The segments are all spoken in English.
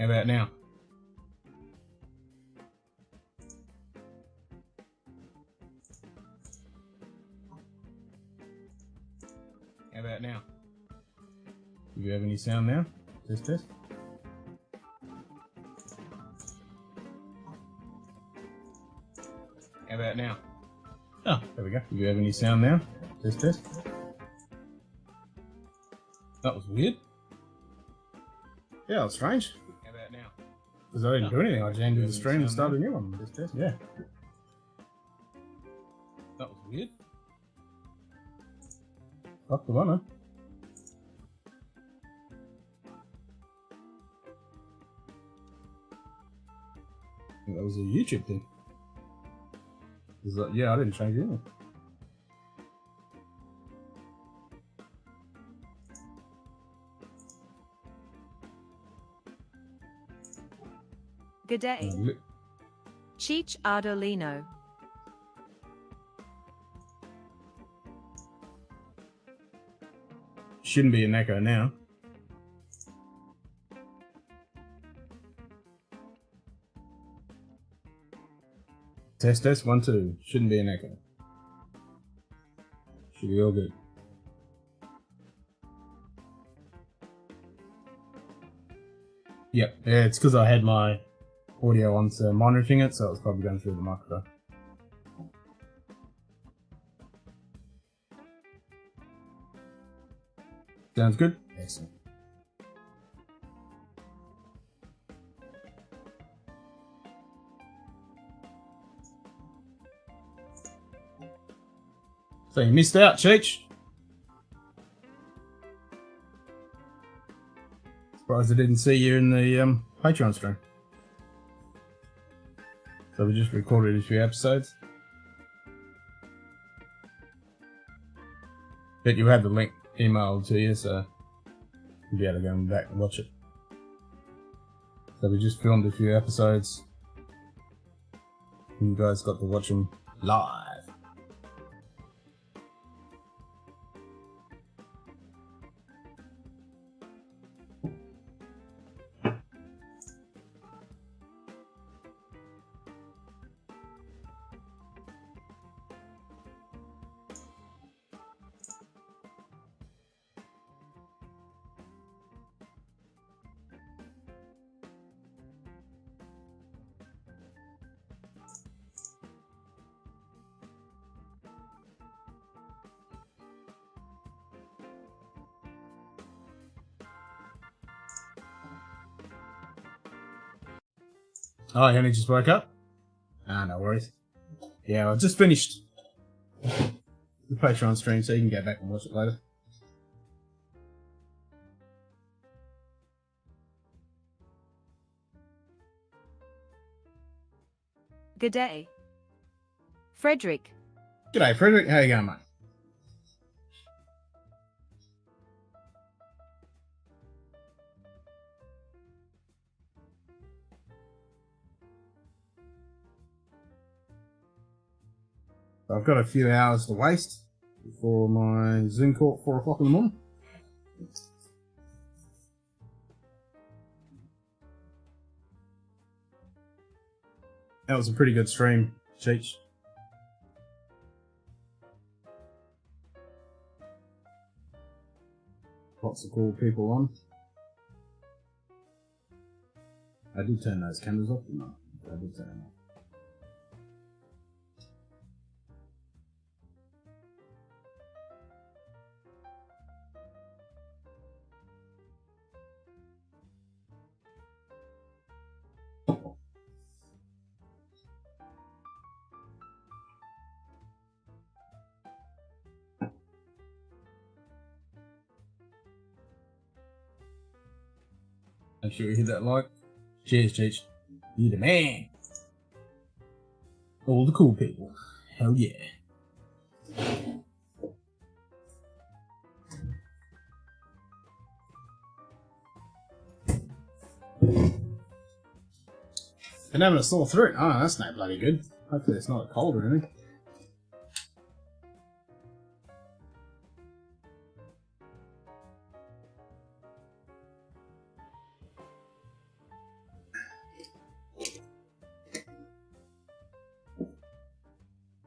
How about now? How about now? Do you have any sound now? Test, test. How about now? Oh, there we go. Do you have any sound now? Test, test. That was weird. Yeah, that's strange. How about now? Because I didn't do anything. I just ended the stream and started a new one. Test, test. Yeah. That was weird. Fuck the one, huh? That was a YouTube thing. Yeah, I didn't change anything. Good day. Cheech Ardolino. Shouldn't be an echo now. Test, test, 1, 2. Shouldn't be an echo. Should be all good. Yep, yeah, it's because I had my audio on to monitoring it, so it was probably going through the microphone. Sounds good? Excellent. So you missed out, Cheech. Surprised I didn't see you in the Patreon stream. So we just recorded a few episodes. But you have the link emailed to you, so you'll be able to go back and watch it. So we just filmed a few episodes. And you guys got to watch them live. Oh, you only just woke up? Ah, no worries. Yeah, I just finished the Patreon stream, so you can go back and watch it later. Good day. Frederick. G'day, Frederick. How you going, mate? I've got a few hours to waste before my Zoom call at 4 o'clock in the morning. That was a pretty good stream, Cheech. Lots of cool people on. I did turn those cameras off, didn't I? I did turn them off. Make sure you hit that like. Cheers, Cheech. You the man. All the cool people. Hell yeah. Been having a sore throat. Oh, that's not bloody good. Hopefully it's not a cold or anything.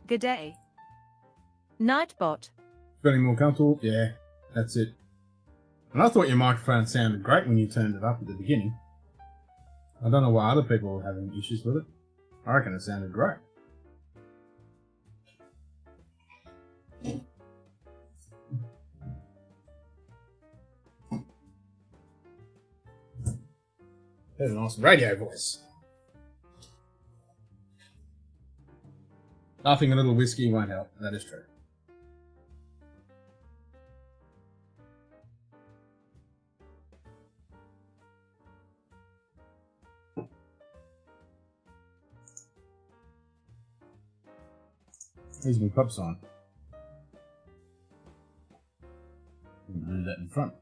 G'day. Nightbot. Feeling more comfortable? Yeah, that's it. And I thought your microphone sounded great when you turned it up at the beginning. I don't know why other people were having issues with it. I reckon it sounded great. There's an awesome radio voice. Nothing a little whiskey won't help, that is true. Here's my pub sign. Do that in front.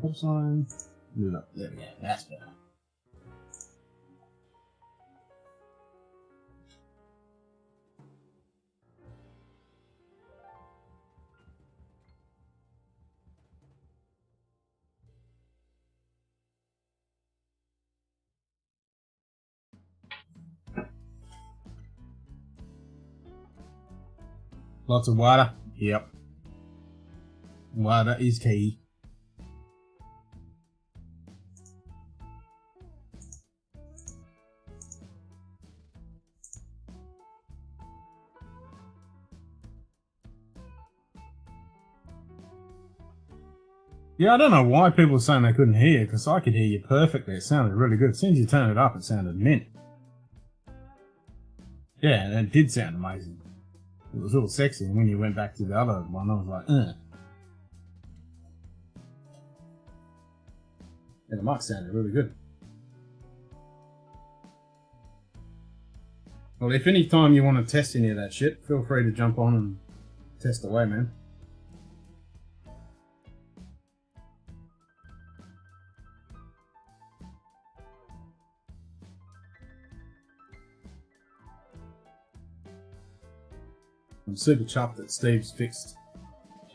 Pub sign. Move up. There we go. That's better. Lots of water. Yep. Water is key. Yeah, I don't know why people were saying they couldn't hear you, because I could hear you perfectly. It sounded really good. As soon as you turned it up, it sounded mint. Yeah, and it did sound amazing. It was a little sexy, and when you went back to the other one, I was like, Yeah, the mic sounded really good. Well, if any time you want to test any of that shit, feel free to jump on and test away, man. I'm super chuffed that Steve's fixed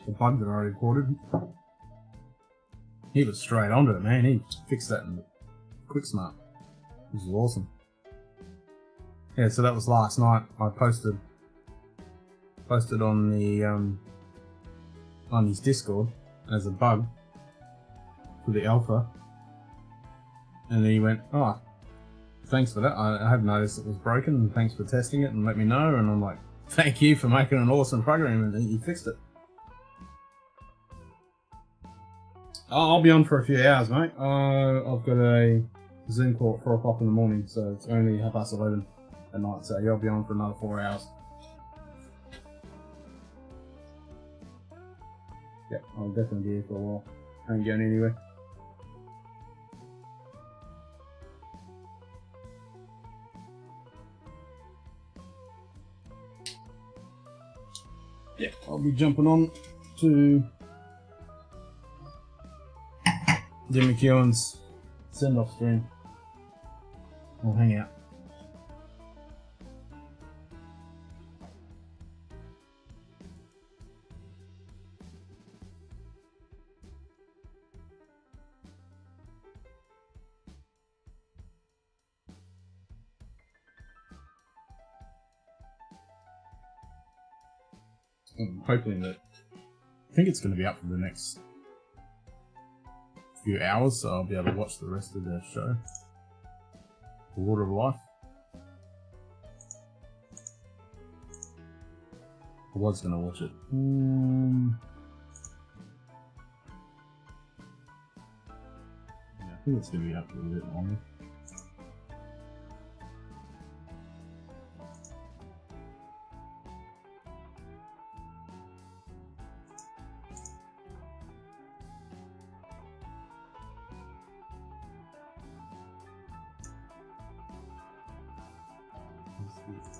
the bug that I reported. He was straight onto it, man. He fixed that in quick smart. This is awesome. Yeah, so that was last night. I posted on the on his Discord as a bug for the alpha, and then he went, "Oh, thanks for that. I have noticed it was broken, and thanks for testing it and let me know." And I'm like, "Thank you for making an awesome program," and you fixed it. I'll be on for a few hours, mate. I've got a Zoom call at 4 o'clock in the morning, so it's only 11:30 at night, so you'll be on for another 4 hours. Yep, I'll definitely be here for a while. I ain't going anywhere. Yeah, I'll be jumping on to Jim McEwen's send-off stream. We'll hang out. I'm hoping that I think it's going to be up for the next few hours, so I'll be able to watch the rest of the show. The Water of Life. I was going to watch it. Yeah, I think it's going to be up for a bit longer.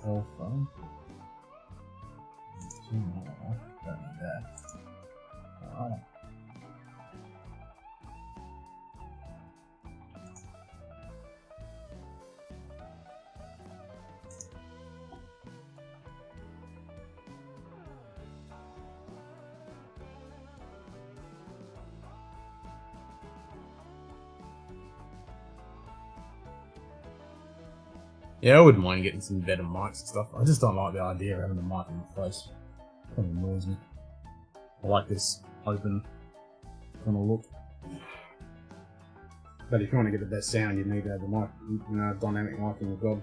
Alpha. Don't need that. Oh. Yeah, I wouldn't mind getting some better mics and stuff. I just don't like the idea of having a mic in my face. It kind of annoys me. I like this open kind of look. But if you want to get the best sound, you need to have the mic, dynamic mic in the gob.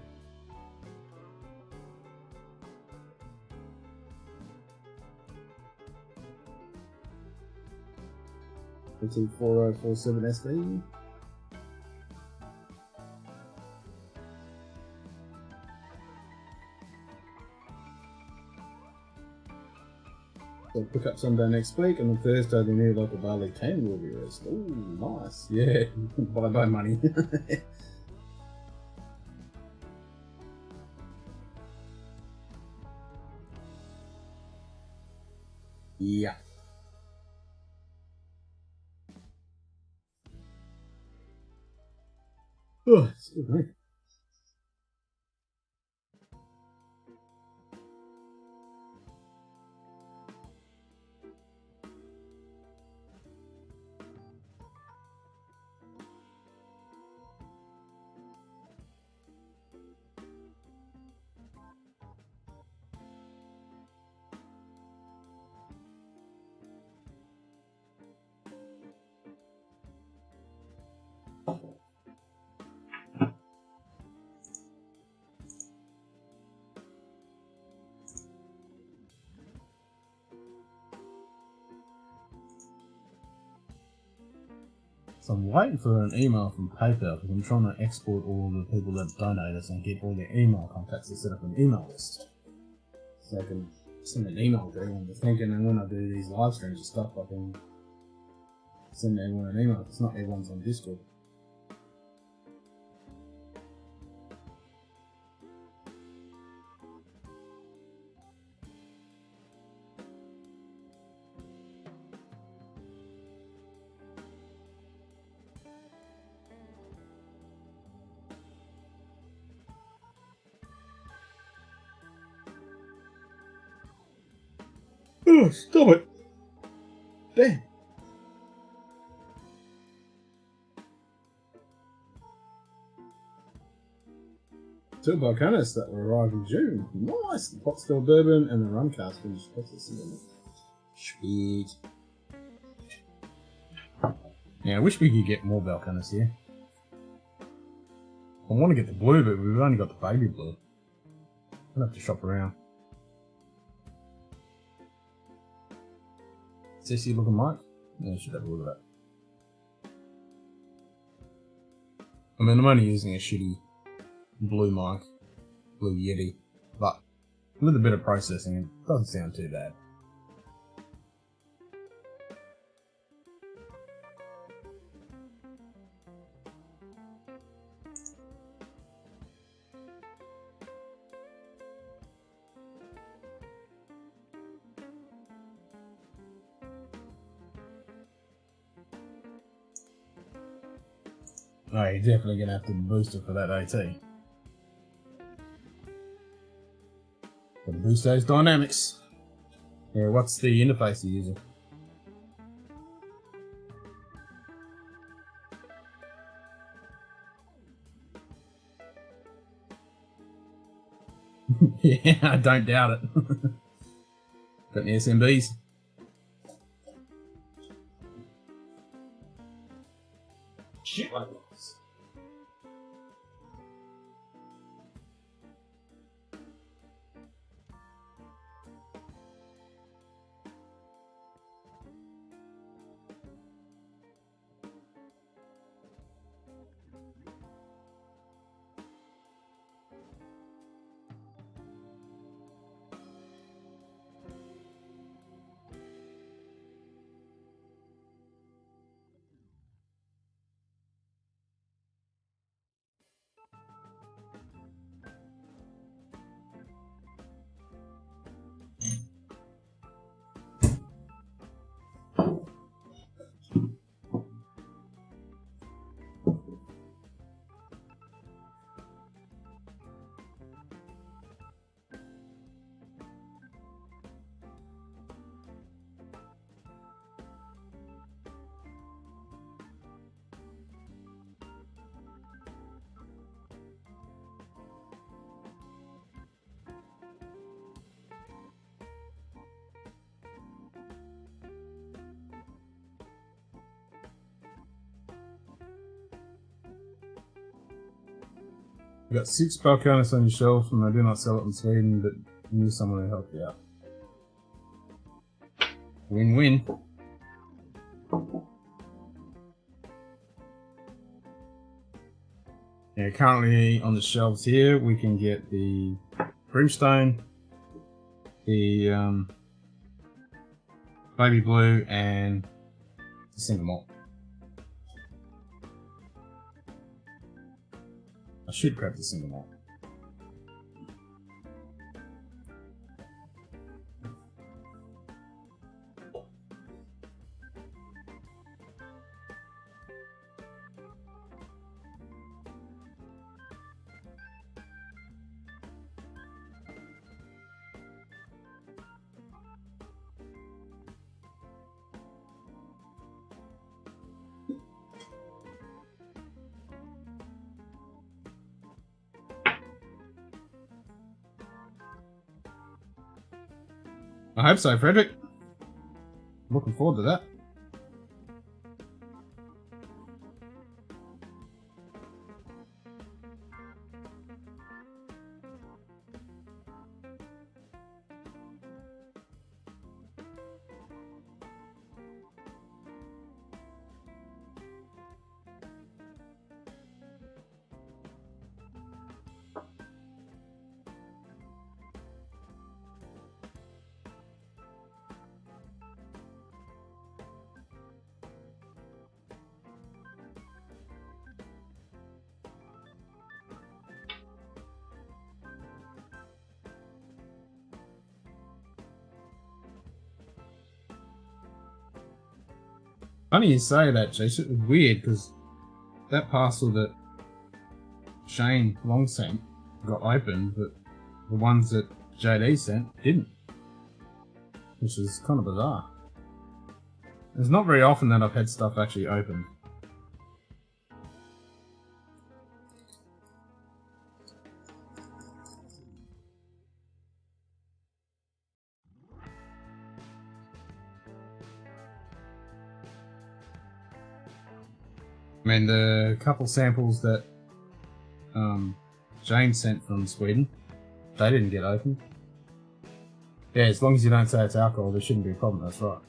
4047 SV. So pick up Sunday next week, and on Thursday the new local Barley 10 will be released. Ooh, nice. Yeah, bye money. Yeah. Oh, excuse me. So I'm waiting for an email from PayPal because I'm trying to export all the people that donate us and get all their email contacts to set up an email list. So I can send an email to everyone to thinking, and when I do these live streams and stuff, I can send everyone an email. It's not everyone's on Discord. Oh, stop it! Damn! Two Balcanis that will arrive in June. Nice! The pot still bourbon and the rum cask finished. Sweet. Yeah, I wish we could get more Balcanis here. I want to get the blue, but we've only got the baby blue. I'll have to shop around. Sexy looking mic? Yeah, I should have a look at that. I mean, I'm only using a shitty blue mic, blue Yeti, but with a bit of processing, it doesn't sound too bad. Oh, you're definitely going to have to boost it for that AT. Got to boost those dynamics. Yeah, what's the interface you're using? Yeah, I don't doubt it. Got any SMBs? Shit like this. You got 6 Balcones on your shelf and they do not sell it in Sweden, but you need someone to help you out. Win-win. Yeah, currently on the shelves here we can get the Brimstone, the Baby Blue, and the Single Malt. I should grab the Single Malt. I hope so, Frederick. Looking forward to that. Funny you say that, Chase. It was weird because that parcel that Shane Long sent got opened, but the ones that JD sent didn't, which is kind of bizarre. It's not very often that I've had stuff actually opened. I mean, the couple samples that Jane sent from Sweden, they didn't get opened. Yeah, as long as you don't say it's alcohol, there shouldn't be a problem, that's right.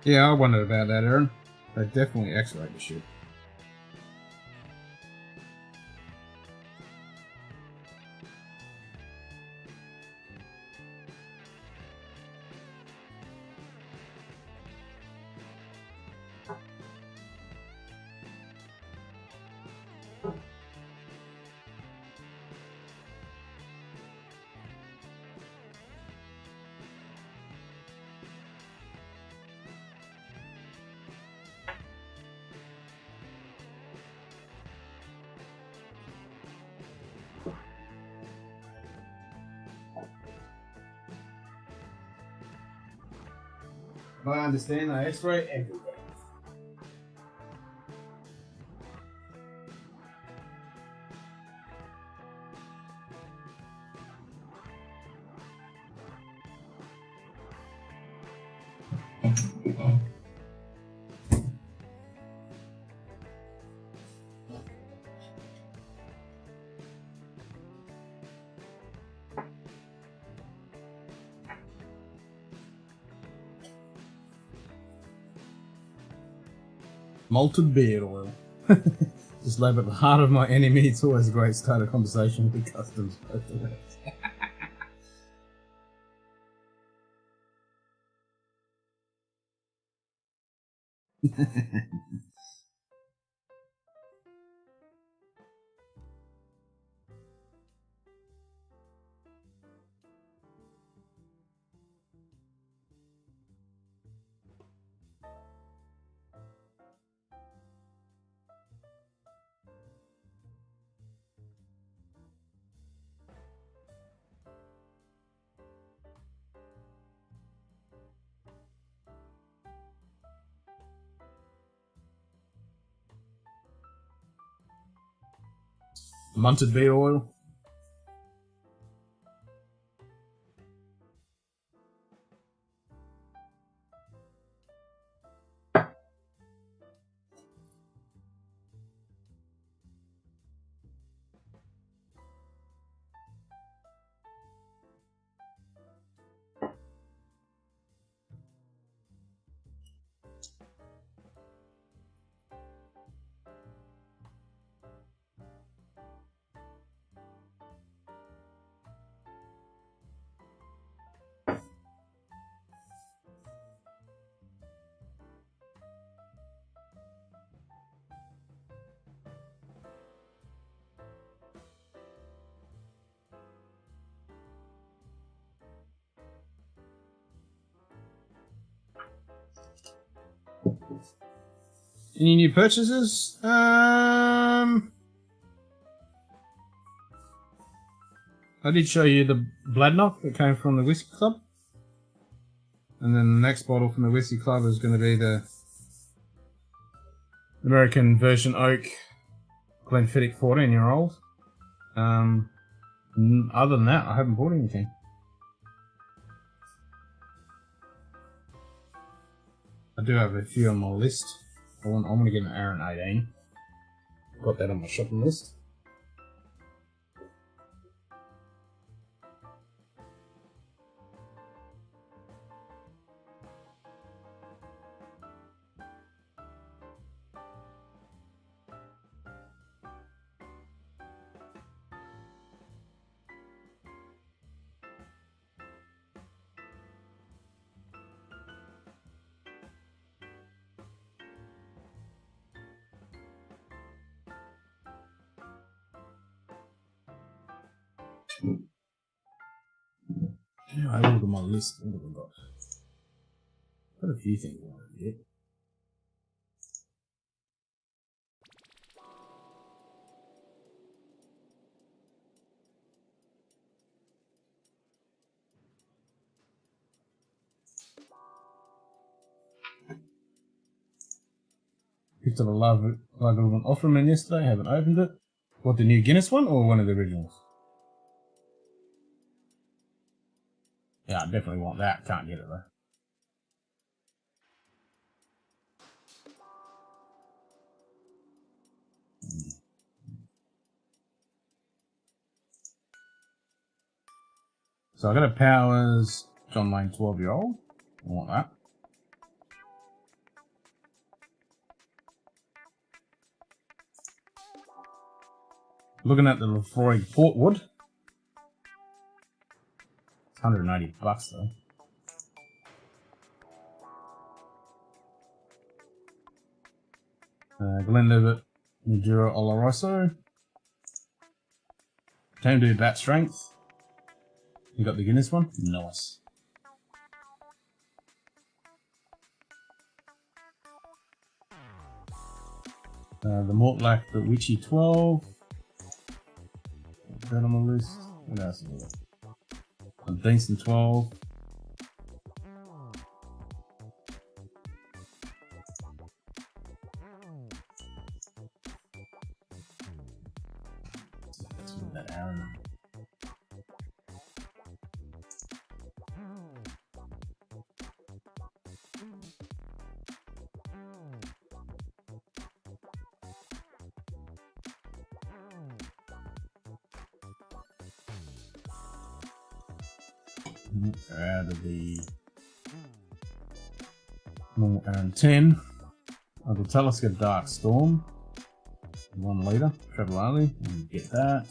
Yeah, I wondered about that, Aaron. They definitely X-rayed the shit. I understand they X-ray everywhere. Malted beer oil. Just lab at the heart of my enemy. It's always a great start of conversation with the customs. Munted beet oil. Any new purchases? I did show you the Bladnock that came from the Whisky Club. And then the next bottle from the Whisky Club is going to be the American Version Oak Glenfiddich 14-year-old. Other than that, I haven't bought anything. I do have a few on my list. I want to get an Aaron 18. Got that on my shopping list. Yeah, I look at my list. What have I got? Got a few things I want to get. Picked up a lovely one off from him yesterday. Haven't opened it. What, the new Guinness one or one of the originals? Yeah, I definitely want that. Can't get it though. So I got a Powers John Wayne 12-year-old. I want that. Looking at the Lefroy Portwood. It's $180 though. Glenlivet Maduro Oloroso. Can do bat strength. You got the Guinness one? Nice. The Mortlach, the Witchy 12. Put that on my list. What else is there? A Deanston 12. Let's put that Aaron. Out of the normal Aaron 10. Uncle Talisker Dark Storm. 1 litre, treble only. Get that.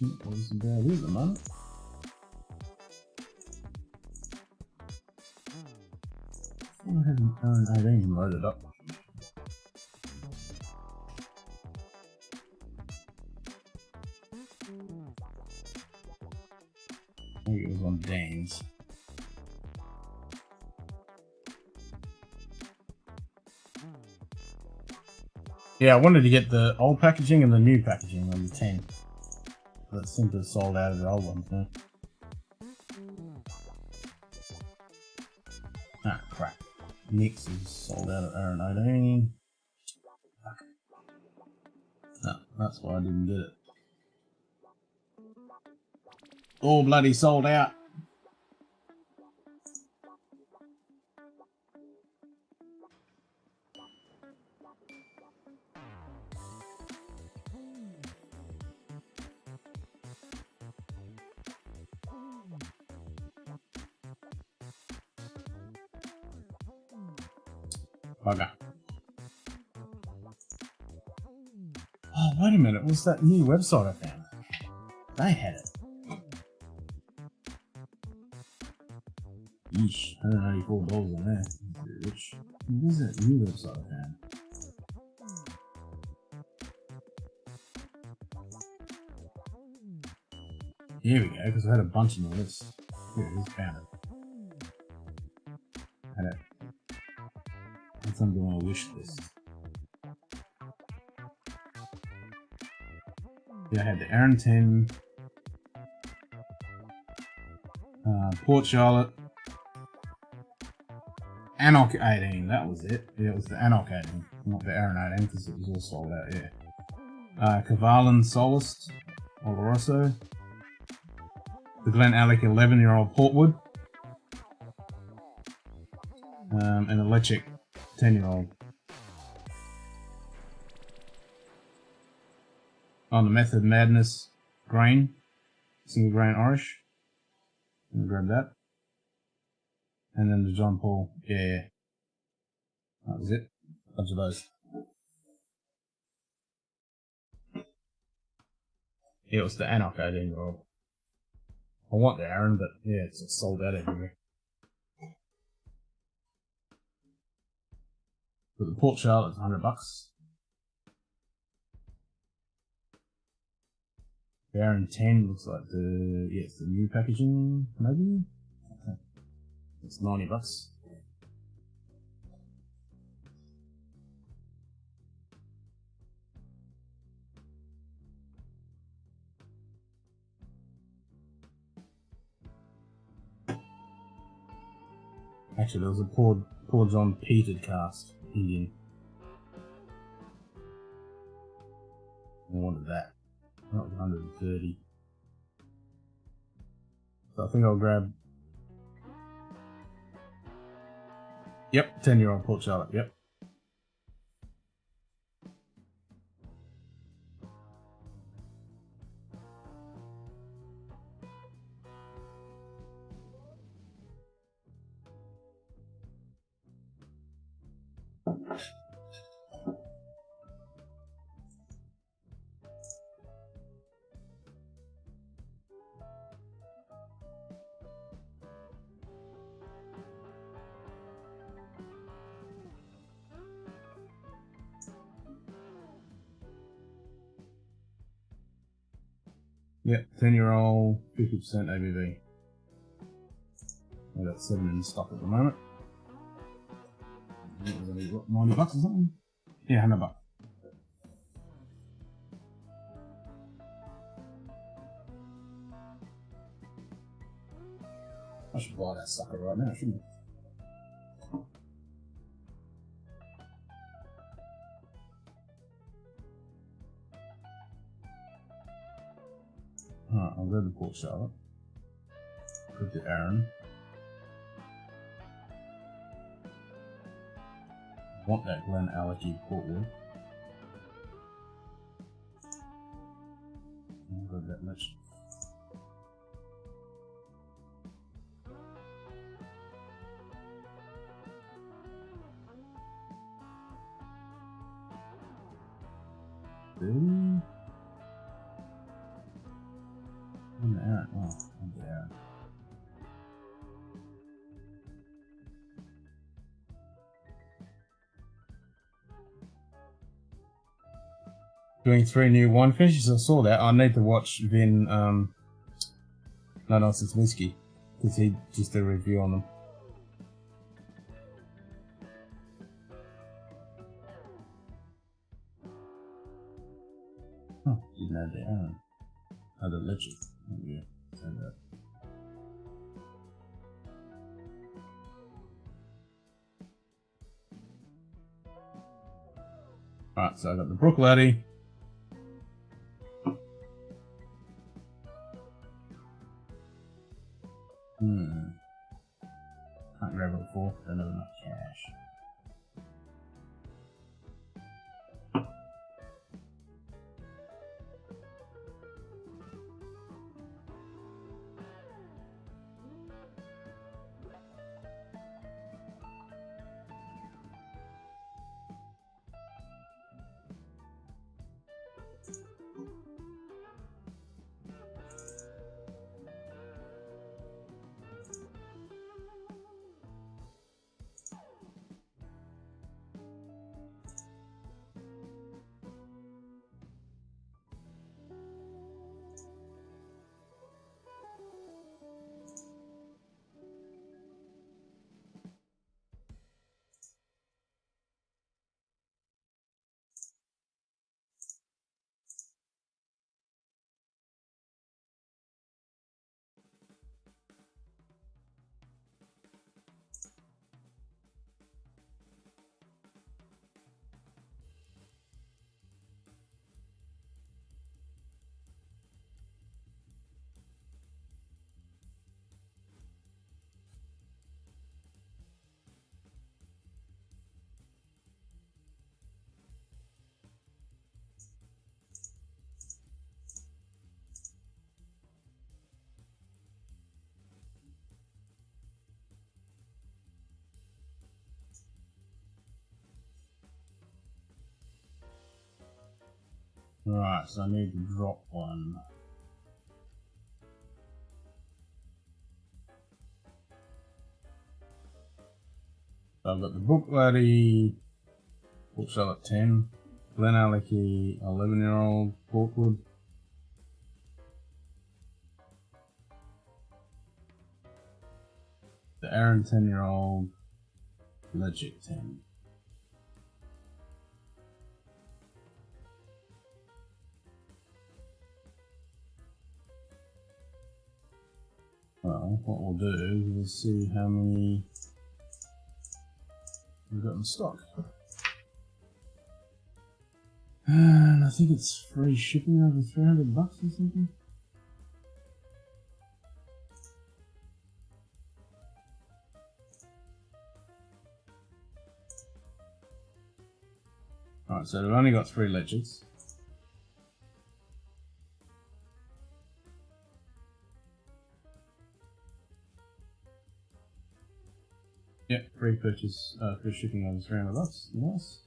That was about it at the moment. I have an Aaron 18 loaded up. I think it was on Dan's. Yeah, I wanted to get the old packaging and the new packaging on the 10. That seemed to have sold out of the old ones now. Ah, crap. Mix is sold out of Aromatherapy. No, that's why I didn't get it. All bloody sold out. Bugger. Oh, wait a minute. What's that new website I found? They had it. Yeesh, $184 on there. Rich. What is that new website I found? Here we go, because I had a bunch in the list. Here it is, found it. Had it. Had something on a wish list. Yeah, I had the Aaron 10, Port Charlotte, Anok 18, that was it. Yeah, it was the Anok 18, not the Aaron 18 because it was all sold out, yeah. Kavalan Solist, Oloroso, the Glen Alec 11-year-old Portwood, and the Lechik 10-year-old. On the Method Madness grain, single grain Irish. I'm gonna grab that. And then the John Paul, yeah. That was it. A bunch of those. Yeah, it was the Anok 18-year-old. I want the Aaron, but yeah, it's sold out everywhere. But the Port Charlotte's $100. The Aaron 10 looks like it's the new packaging, maybe? It's $90. Actually, there was a Poor John peated cast Indian. I wanted that. That was 130. So I think I'll grab. Yep, 10-year-old Port Charlotte. Yep. Yep, 10-year-old, 50% ABV. I've got 7 in stock at the moment. I think it was only, what, $90 or something? Yeah, $100. I should buy that sucker right now, shouldn't I? Alright, I'll go to Port Charlotte. Go to Aaron. I want that Glen Alec Portwood. I'll go that much. Aaron. Oh, the Aaron. Doing 3 new wine finishes. I saw that. I need to watch Vin. No Nonsense Whiskey, because he just did a review on them. add the Aaron. Oh, the legend. Oh, yeah. So that. Alright, so I got the Brook Laddie. Can't grab it before, don't have enough cash. Right, so I need to drop one. So I've got the Brook Laddie, Port Charlotte 10, Glen Alecky 11-year-old, Portwood. The Aaron 10-year-old, Legit 10. Well, what we'll do is see how many we've got in stock. And I think it's free shipping over $300 or something. Alright, so we've only got 3 ledgers. Yep, free purchase, free shipping over $300. Nice.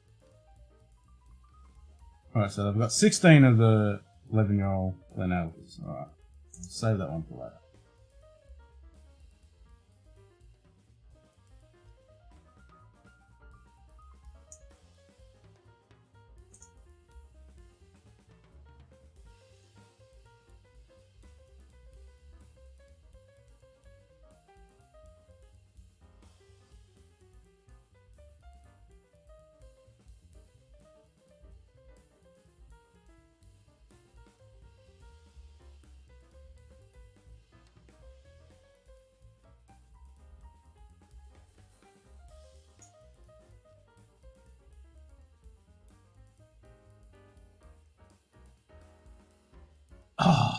Alright, so I've got 16 of the 11-year-old Glen Aleckys. Alright, save that one for later. Oh,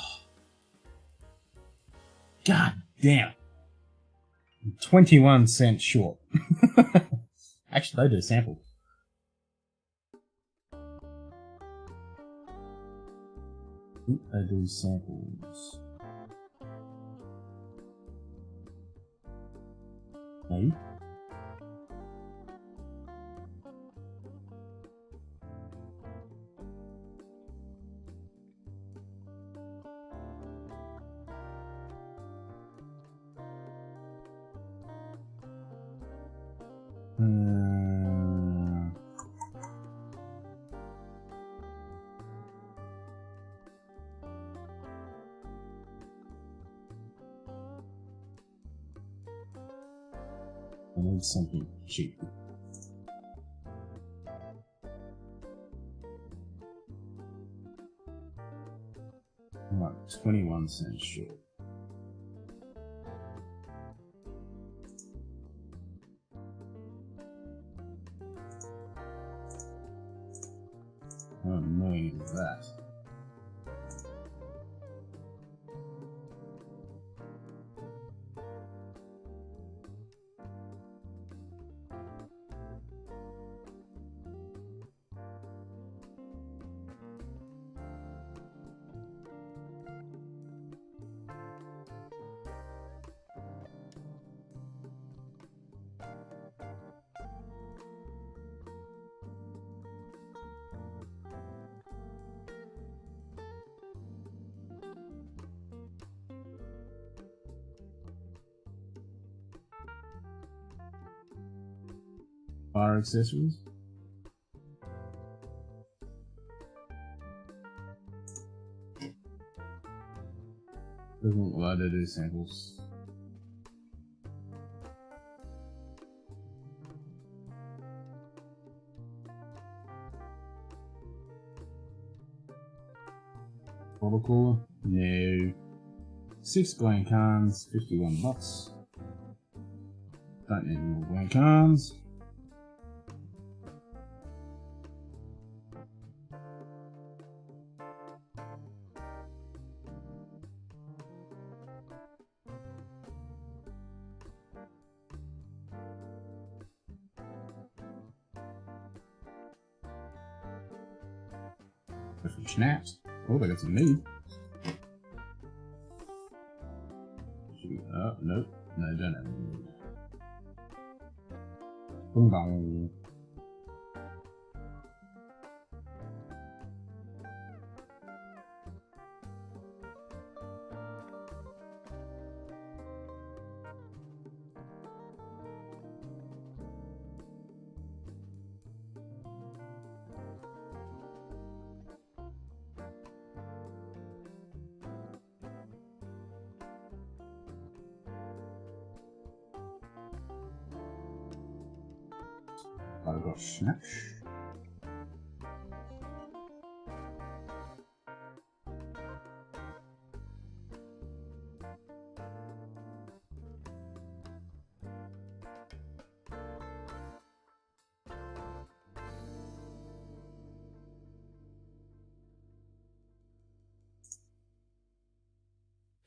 god damn it. 21 cents short. Actually, they do samples. I think they do samples. Maybe. I need something cheap. 21 cents short. How annoying is that? Fire accessories. Doesn't look like they do samples. Bottle cooler? No. 6 Glen cans, $51. Don't need more Glen cans. Some schnapps. Oh, they got some meat. Oh, nope. No, I don't have any meat. Boom, bong. I've got Scotch.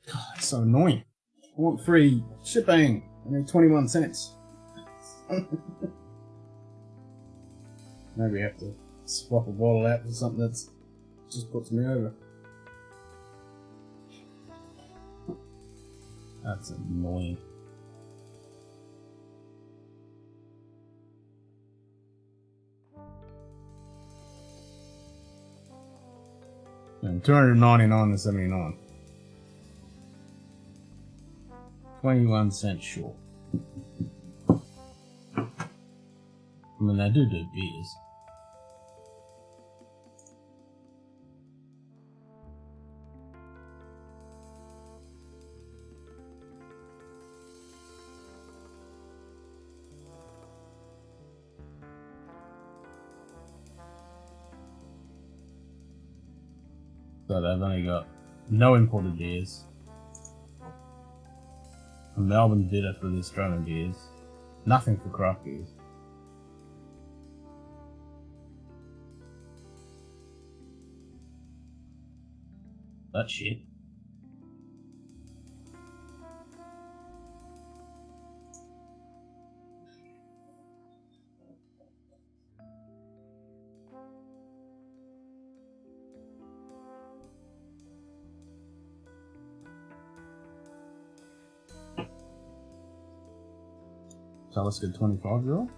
God, it's so annoying. I want free shipping. I need 21 cents. Maybe we have to swap a bottle out for something that's just puts me over. That's annoying. And $299.79. 21 cents short. I mean, they do beers. So they've only got no imported beers. A Melbourne bitter for the Australian beers. Nothing for craft beers. That shit. So let's get 25-year-old.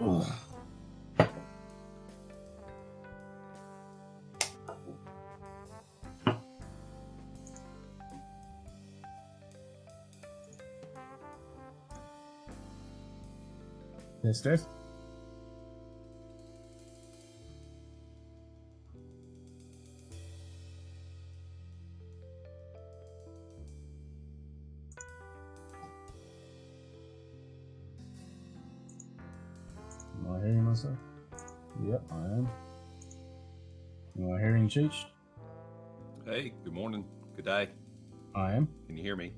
Ugh. Test, test. Am I hearing myself? Yep, I am. Am I hearing Cheech? Hey, good morning. Good day. I am. Can you hear me?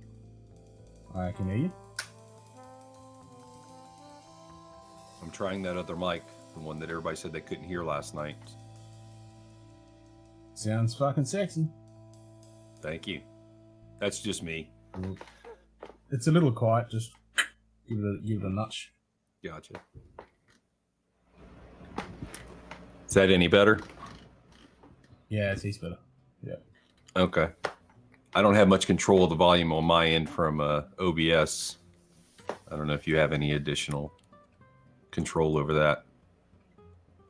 I can hear you. I'm trying that other mic, the one that everybody said they couldn't hear last night. Sounds fucking sexy. Thank you. That's just me. It's a little quiet, just give it a notch. Gotcha. Is that any better? Yeah, it's better. Yeah. Okay. I don't have much control of the volume on my end from OBS. I don't know if you have any additional control over that.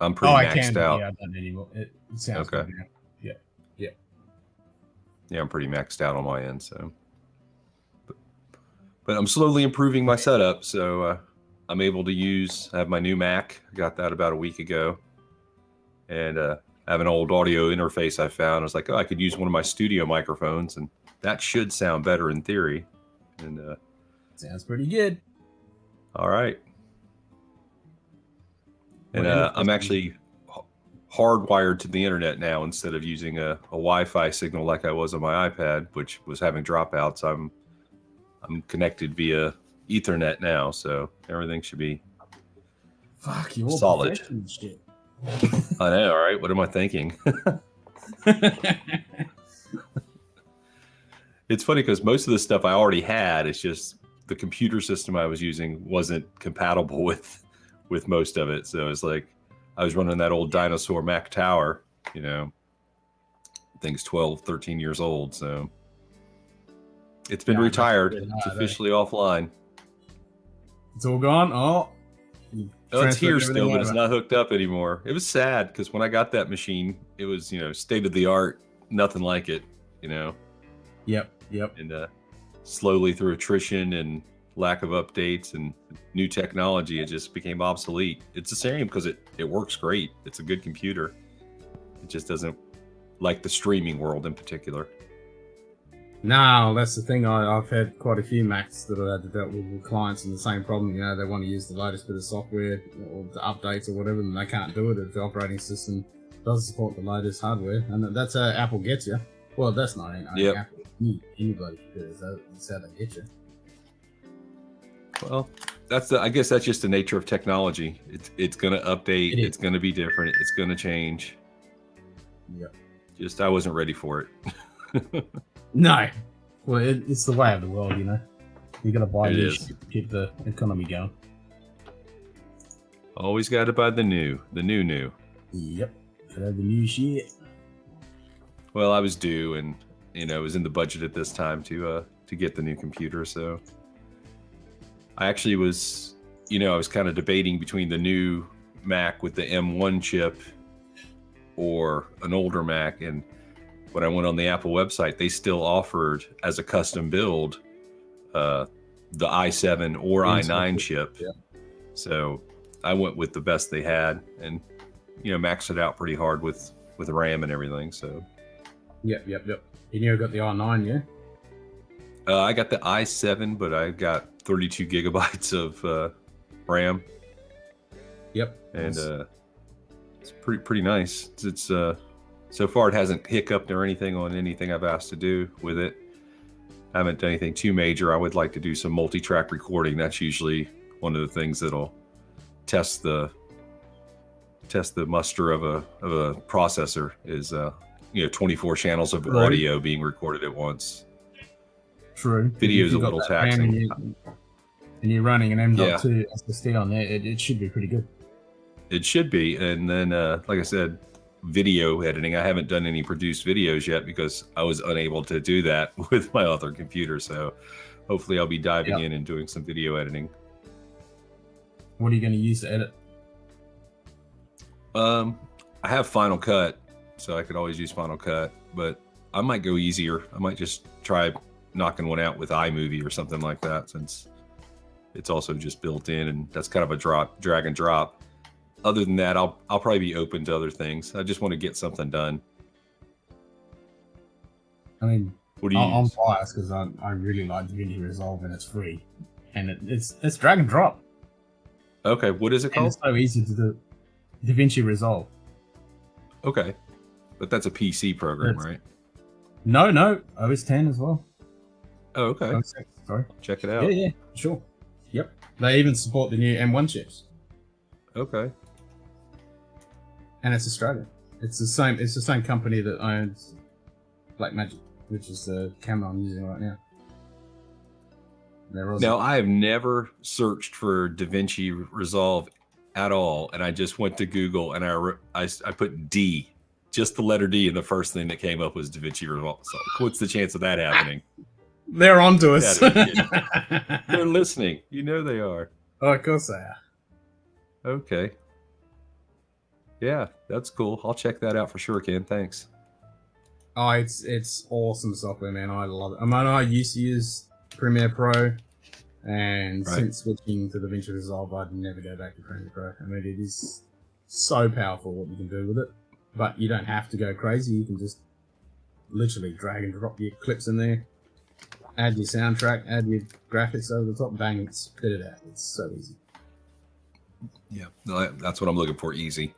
I'm pretty maxed out. Yeah, I don't anymore. It sounds okay. Good now. Yeah. Yeah. Yeah, I'm pretty maxed out on my end, so. But I'm slowly improving my setup, so I'm able to I have my new Mac. I got that about a week ago. And I have an old audio interface I found. I was like, oh, I could use one of my studio microphones, and that should sound better in theory. And sounds pretty good. All right. And I'm actually hardwired to the internet now instead of using a Wi-Fi signal like I was on my iPad, which was having dropouts. I'm connected via Ethernet now, so everything should be solid. Shit. I know, all right? What am I thinking? It's funny because most of the stuff I already had, it's just the computer system I was using wasn't compatible with most of it. So it's like I was running that old dinosaur Mac Tower, you know, thing's 12, 13 years old. So it's been retired. It's officially offline. It's all gone? Oh, it's here still, but it's not hooked up anymore. It was sad because when I got that machine, it was, state of the art, nothing like it, Yep. And slowly through attrition and lack of updates and new technology, it just became obsolete. It's a shame because it works great. It's a good computer. It just doesn't like the streaming world in particular. No, that's the thing. I've had quite a few Macs that I've had to deal with clients and the same problem. They want to use the latest bit of software or the updates or whatever, and they can't do it if the operating system doesn't support the latest hardware. And that's how Apple gets you. Well, that's not only Apple. Anybody does. That's how they get you. Well, I guess that's just the nature of technology. It's going to update. It's going to be different. It's going to change. Yep. I wasn't ready for it. No. Well, it's the way of the world, You got to buy new shit to keep the economy going. Always got to buy the new. Yep. The new shit. Well, I was due, and it was in the budget at this time to get the new computer. So I actually was, I was kind of debating between the new Mac with the M1 chip or an older Mac. And when I went on the Apple website, they still offered as a custom build the i7 or i9 chip. Yeah. So I went with the best they had, and maxed it out pretty hard with RAM and everything. So. Yep. And you got the i9, yeah? I got the i7, but I got 32 gigabytes of RAM. Yep. And it's pretty nice. It's so far it hasn't hiccuped or anything on anything I've asked to do with it. I haven't done anything too major. I would like to do some multi-track recording. That's usually one of the things that'll test the muster of a processor is 24 channels of audio being recorded at once. True. Video's a little taxing. And you're running an M.2 SSD on there, it should be pretty good. It should be. And then, like I said, video editing. I haven't done any produced videos yet because I was unable to do that with my other computer. So hopefully I'll be diving in and doing some video editing. What are you going to use to edit? I have Final Cut, so I could always use Final Cut, but I might go easier. I might just try knocking one out with iMovie or something like that, since it's also just built in, and that's kind of a drag and drop. Other than that, I'll probably be open to other things. I just want to get something done. I mean, what do you I'm use? biased because I really like DaVinci Resolve and it's free, and it's drag and drop. Okay, what is it And called? it's so easy to do. DaVinci Resolve. Okay, but that's a PC program, It's- right? No, OS 10 as well. Oh, okay. OS 6, sorry. Check it out. Yeah, sure. Yep. They even support the new M1 chips, Okay. and it's Australian. It's the same company that owns Blackmagic, which is the camera I'm using right now. They're also, Now, I have never searched for DaVinci Resolve at all, and I just went to Google and I put D, just the letter D, and the first thing that came up was DaVinci Resolve. So, what's the chance of that happening? they're onto us. Yeah, they're listening. You know they are. Oh, of course they are. Okay. Yeah, that's cool. I'll check that out for sure, Ken. Thanks. Oh, it's awesome software, man. I love it. I mean, I used to use Premiere Pro, and Right. since switching to DaVinci Resolve, I'd never go back to Premiere Pro. I mean, it is so powerful what you can do with it. But you don't have to go crazy. You can just literally drag and drop your clips in there, add your soundtrack, add your graphics over the top, bang, spit it out. It's so easy. Yeah, no, that's what I'm looking for. Easy,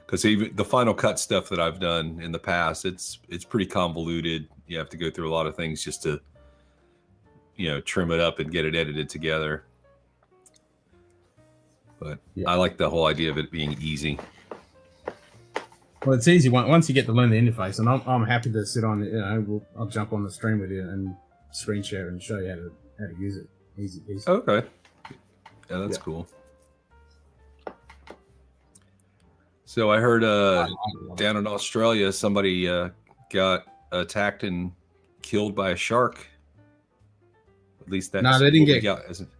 because even the Final Cut stuff that I've done in the past, it's pretty convoluted. You have to go through a lot of things just to, trim it up and get it edited together. But Yeah. I like the whole idea of it being easy. Well, it's easy once you get to learn the interface, and I'm happy to sit on it. I'll jump on the stream with you and screen share and show you how to use it. Easy. Okay, yeah, that's cool. So I heard down in Australia, somebody got attacked and killed by a shark. At least that's No, they didn't what we get- got, isn't it?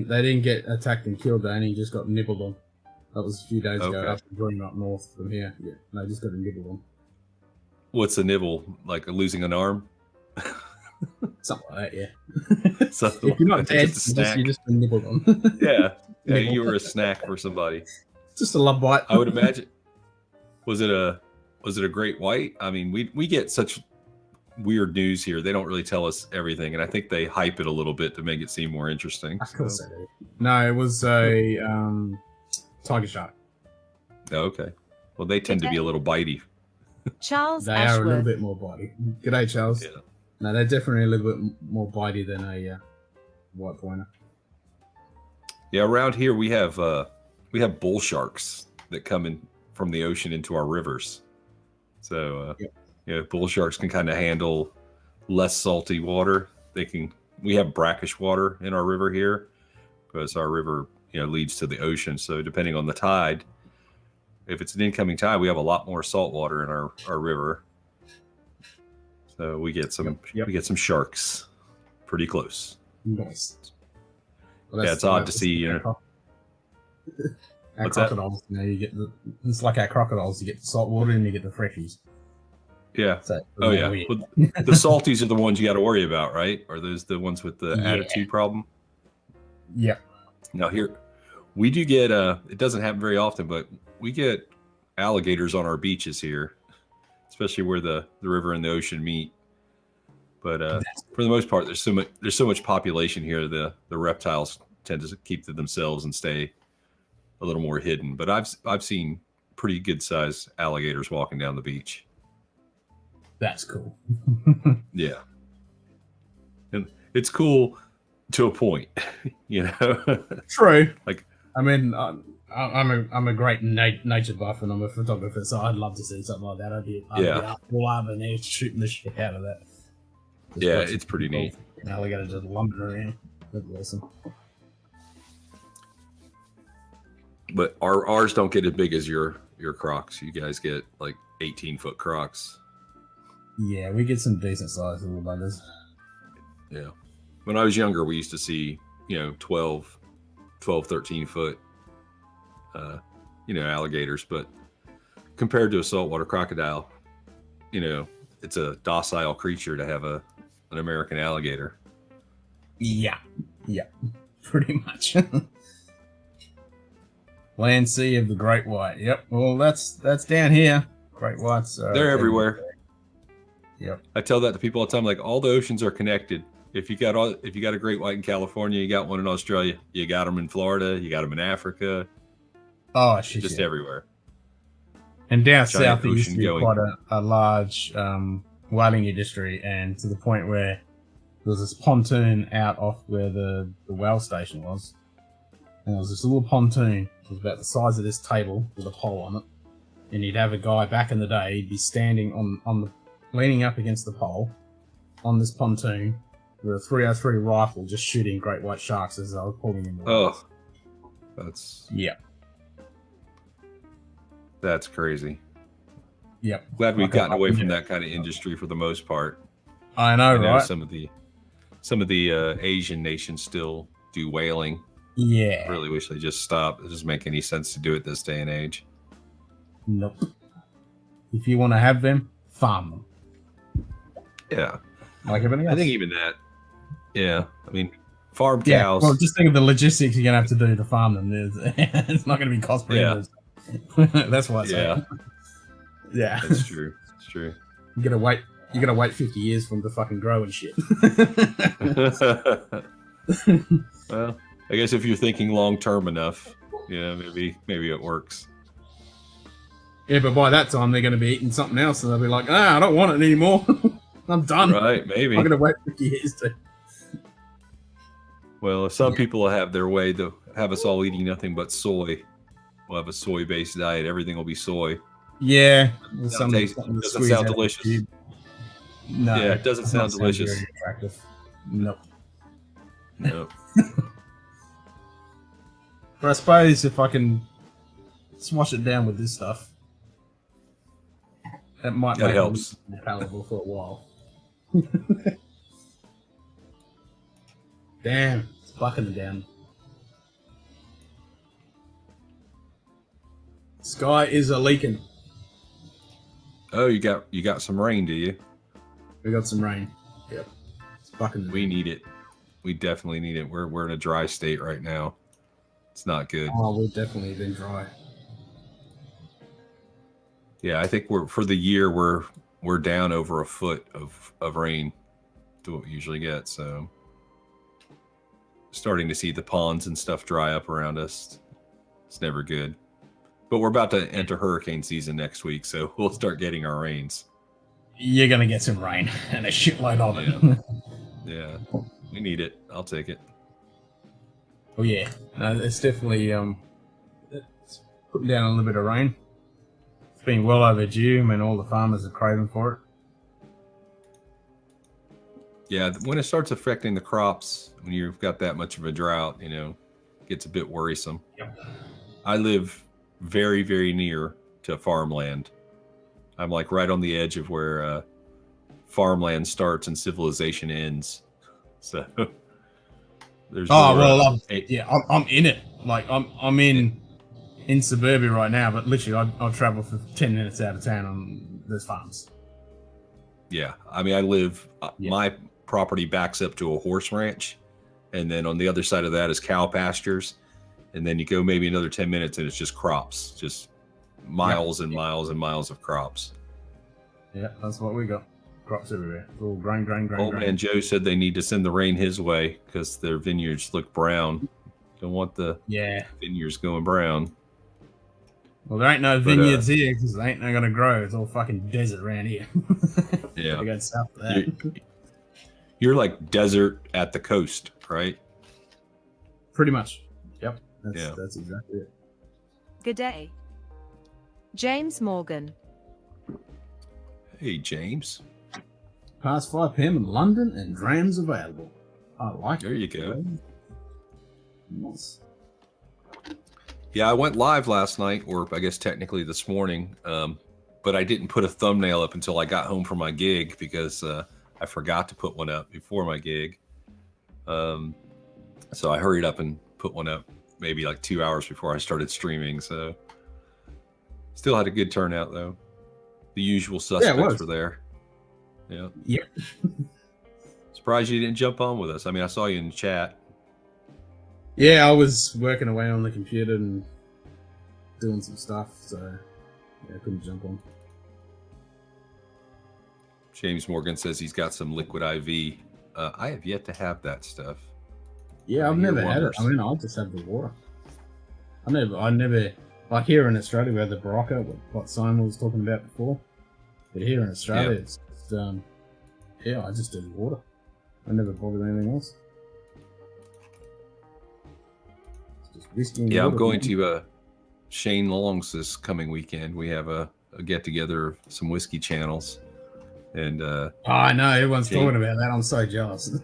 They didn't get attacked and killed. They only just got nibbled on. That was a few days ago. Okay. After joining up north from here. Yeah, they just got a nibble on. What's a nibble? Like losing an arm? Something like that. Yeah. So If you're not dead, just a snack. you just been nibbled on. Yeah, Nibble. you were a snack for somebody. Just a love bite. I would imagine. Was it a great white? I mean, we get such weird news here. They don't really tell us everything, and I think they hype it a little bit to make it seem more interesting. Of course they do. No, it was a tiger shark. Oh, okay. Well, they tend to be a little bitey. Charles They are a little Ashworth. bit more bitey. G'day, Charles. Yeah. No, they're definitely a little bit more bitey than a white pointer. Yeah, around here we have bull sharks that come in from the ocean into our rivers. So bull sharks can kind of handle less salty water. We have brackish water in our river here because our river leads to the ocean. So depending on the tide, if it's an incoming tide, we have a lot more salt water in our river. So we get some Yep. we get some sharks pretty close. Nice. Yeah, it's odd to see, Our What's that? crocodiles, you get it's like our crocodiles. You get the salt water and you get the freshies. Yeah. So, Oh yeah. weird. Well, the salties are the ones you got to worry about, right? Are those the ones with the Yeah. attitude problem? Yeah. Now here, we do get it doesn't happen very often, but we get alligators on our beaches here, especially where the river and the ocean meet. But for the most part, there's so much population here. The reptiles tend to keep to themselves and stay a little more hidden. But I've seen pretty good sized alligators walking down the beach. That's cool. Yeah, and it's cool to a point, True. Like, I mean, I'm a great nature buff and I'm a photographer, so I'd love to see something like that. I'd be up all over in there shooting the shit out of that. Just yeah, watching it's pretty people, neat. An alligator just lumbering around. That'd be awesome. But ours don't get as big as your crocs. You guys get like 18-foot crocs. Yeah, we get some decent sized little buggers. Yeah. When I was younger, we used to see, 12, 13 foot, alligators. But compared to a saltwater crocodile, you know, it's a docile creature to have an American alligator. Yeah, pretty much. Land sea of the great white. Yep. Well, that's down here. Great whites. They're everywhere. Yep. I tell that to people all the time. Like, all the oceans are connected. If you got a great white in California, you got one in Australia. You got them in Florida. You got them in Africa. Oh shit! Just everywhere. And down Giant south, there used to ocean be going. quite a large whaling industry, and to the point where there was this pontoon out off where the whale station was. And there was this little pontoon. It was about the size of this table with a pole on it. And you'd have a guy back in the day, he'd be standing on the leaning up against the pole on this pontoon with a 303 rifle just shooting great white sharks as they were pulling in the water. Oh, that's crazy. Yep. Glad we've gotten away from that kind of industry for the most part. I know, right? Some of the Asian nations still do whaling. Yeah. I really wish they just stopped. It doesn't make any sense to do it this day and age. Nope. If you want to have them, farm them. Yeah. Like everything else. I think even that. Yeah. I mean, farm cows. Well, just think of the logistics you're going to have to do to farm them. It's not going to be cost prohibitive. That's why I say it. Yeah. That's true. It's true. You gotta wait 50 years for them to fucking grow and shit. Well, I guess if you're thinking long term enough, maybe it works. Yeah, but by that time they're going to be eating something else, and they'll be like, I don't want it anymore. I'm done. Right, maybe. I'm going to wait 50 years to. Well, if some people will have their way, to have us all eating nothing but soy. We'll have a soy-based diet. Everything will be soy. Yeah. Doesn't sound delicious. No. Yeah, it doesn't sound delicious. Very attractive. Nope. Nope. But I suppose if I can swash it down with this stuff, that might make helps. it more palatable for a while. Damn, it's bucking down. Sky is a leaking. Oh, you got some rain, do you? We got some rain. Yep. It's bucking. We need it. We definitely need it. We're in a dry state right now. It's not good. Oh, we've definitely been dry. Yeah, I think for the year we're down over a foot of rain to what we usually get. So starting to see the ponds and stuff dry up around us. It's never good. But we're about to enter hurricane season next week, so we'll start getting our rains. You're gonna get some rain and a shitload of it. Yeah, we need it. I'll take it. Oh yeah, it's definitely it's putting down a little bit of rain. It's been well overdue. I mean, all the farmers are craving for it. Yeah, when it starts affecting the crops, when you've got that much of a drought, it gets a bit worrisome. Yep. I live very, very near to farmland. I'm like right on the edge of where farmland starts and civilization ends. So there's I'm in it. Like I'm in suburbia right now, but literally I'll travel for 10 minutes out of town and there's farms. Yeah, I mean I live. My property backs up to a horse ranch, and then on the other side of that is cow pastures. And then you go maybe another 10 minutes and it's just crops, just miles and miles and miles of crops. Yeah, that's what we got. Crops everywhere. It's all grain. Old man Joe said they need to send the rain his way because their vineyards look brown. Don't want the vineyards going brown. Well, there ain't no vineyards here because they ain't going to grow. It's all fucking desert around here. Yeah. Go south of that. You're like desert at the coast, right? Pretty much. Yep. Yeah. That's exactly it. Good day. James Morgan. Hey, James. Past 5 p.m. in London and Drams available. I like there it. There you go. Nice. Yeah, I went live last night, or I guess technically this morning, but I didn't put a thumbnail up until I got home from my gig because I forgot to put one up before my gig. So I hurried up and put one up maybe like 2 hours before I started streaming. So Still had a good turnout though. The usual suspects were there. Yeah. Yep. Surprised you didn't jump on with us. I mean, I saw you in the chat. Yeah, I was working away on the computer and doing some stuff, so yeah, I couldn't jump on. James Morgan says he's got some liquid IV. I have yet to have that stuff. Yeah, I've never had it. I mean, I'll just have the water. I never, like here in Australia, we had the Barocca, what Simon was talking about before. But here in Australia, it's just, I just do the water. I never bothered anything else. It's just whiskey and water, I'm going to Shane Long's this coming weekend. We have a get-together of some whiskey channels. And I know, everyone's talking about that. I'm so jealous.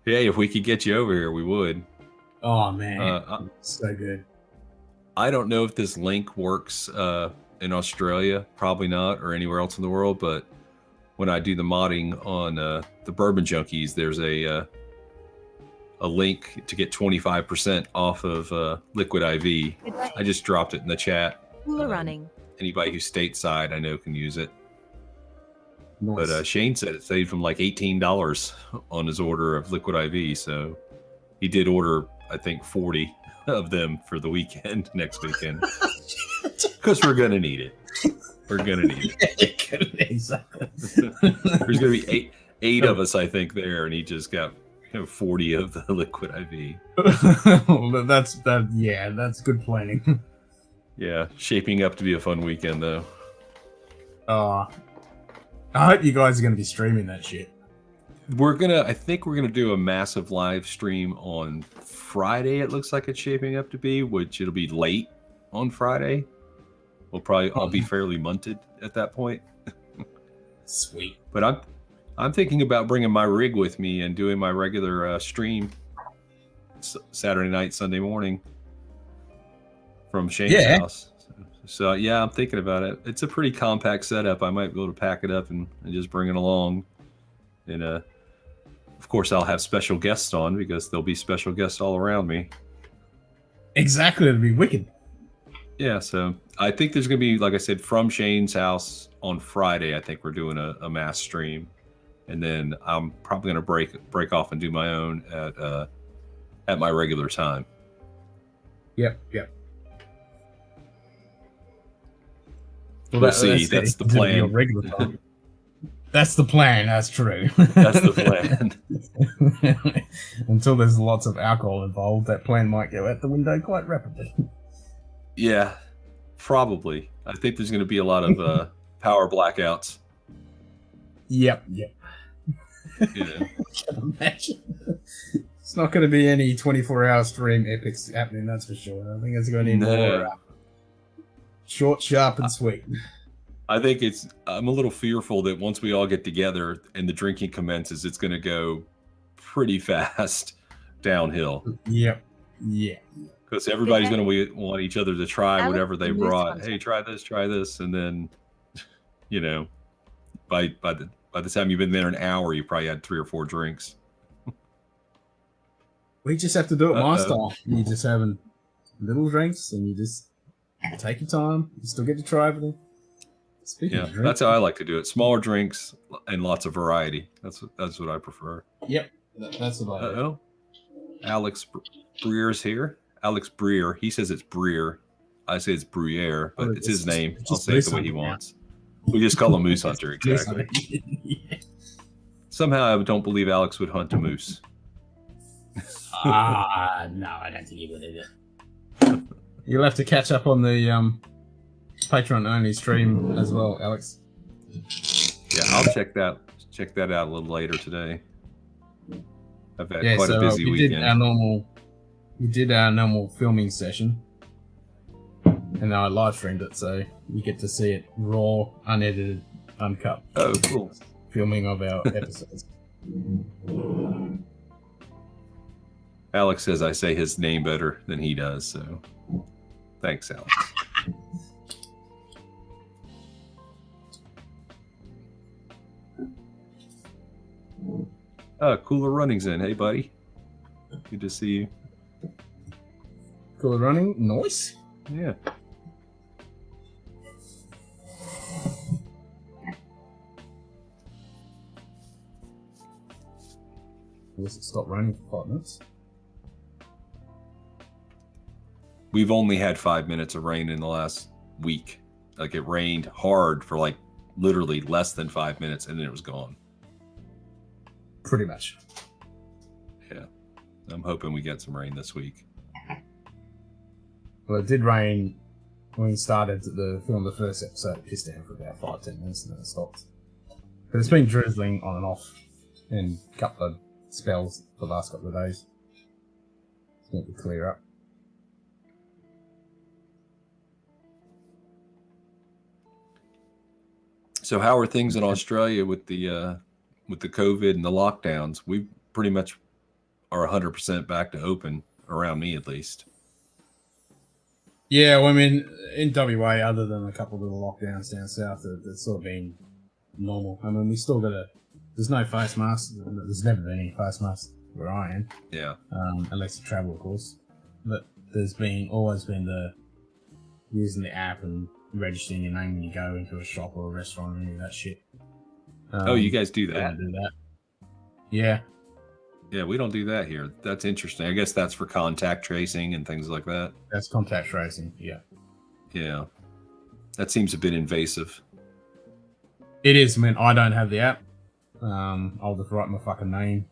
Yeah, if we could get you over here, we would. Oh, man. So good. I don't know if this link works in Australia. Probably not, or anywhere else in the world. But when I do the modding on the Bourbon Junkies, there's a link to get 25% off of Liquid IV. I just dropped it in the chat. Running. Anybody who's stateside, I know, can use it. Nice. But Shane said it saved him like $18 on his order of Liquid IV. So he did order, I think, 40 of them for the weekend, next weekend. Because we're going to need it. We're going to need it. Exactly. There's going to be eight of us, I think, there. And he just got 40 of the Liquid IV. That's good planning. Yeah, shaping up to be a fun weekend, though. I hope you guys are going to be streaming that shit. I think we're gonna do a massive live stream on Friday. It looks like it's shaping up to be, which it'll be late on Friday. I'll be fairly munted at that point. Sweet. But I'm thinking about bringing my rig with me and doing my regular stream Saturday night, Sunday morning from Shane's house. So yeah, I'm thinking about it. It's a pretty compact setup. I might be able to pack it up and just bring it along. And of course, I'll have special guests on because there'll be special guests all around me. Exactly, it'll be wicked. Yeah, so I think there's going to be, like I said, from Shane's house on Friday. I think we're doing a mass stream, and then I'm probably going to break off and do my own at my regular time. Yep. Well, we'll see. That's the plan. Regular time. That's the plan. That's true. That's the plan. Until there's lots of alcohol involved, that plan might go out the window quite rapidly. Yeah, probably. I think there's going to be a lot of power blackouts. Yep. Yeah. I can imagine. It's not going to be any 24-hour stream epics happening, that's for sure. I think it's going to be more short, sharp, and sweet. I think I'm a little fearful that once we all get together and the drinking commences, it's going to go pretty fast downhill. Yep. Yeah. Because everybody's going to want each other to try whatever they brought. Hey, try this. And then, by the time you've been there an hour, you probably had 3 or 4 drinks. We just have to do it my style. You're just having little drinks and you just take your time. You still get to try everything. That's how I like to do it. Smaller drinks and lots of variety. That's what I prefer. Yep, that's what I do. Alex Breer's here. Alex Breer. He says it's Breer. I say it's Bruyere, but it's his name. I'll say it the way he wants. We just call him Moose Hunter, exactly. Somehow I don't believe Alex would hunt a moose. No, I don't think he would either. You'll have to catch up on the Patreon only stream as well, Alex. Yeah, I'll check that out a little later today. I've had quite a busy weekend. We did our normal filming session, and I live streamed it, so you get to see it raw, unedited, uncut. Oh, cool! Filming of our episodes. Alex says I say his name better than he does, so thanks, Alex. Cooler Running's in. Hey, buddy. Good to see you. Cooler Running, nice. Yeah. Unless it stopped raining for 5 minutes. We've only had 5 minutes of rain in the last week. Like it rained hard for like literally less than 5 minutes and then it was gone. Pretty much. Yeah. I'm hoping we get some rain this week. Well, it did rain when we started to film the first episode. It pissed down for about 5-10 minutes and then it stopped. But it's been drizzling on and off in a couple of spells for the last couple of days. It's going to clear up. So how are things in Australia with the COVID and the lockdowns? We pretty much are 100% back to open, around me at least. Yeah, well, I mean, in WA, other than a couple of little lockdowns down south, it's sort of been normal. I mean, we still got there's no face masks. There's never been any face masks where I am. Yeah. Unless you travel, of course. But there's always been the using the app and registering your name when you go into a shop or a restaurant and any of that shit. Oh, you guys do that? I do that. Yeah. Yeah, we don't do that here. That's interesting. I guess that's for contact tracing and things like that. That's contact tracing, yeah. Yeah. That seems a bit invasive. It is. I mean, I don't have the app. I'll just write my fucking name.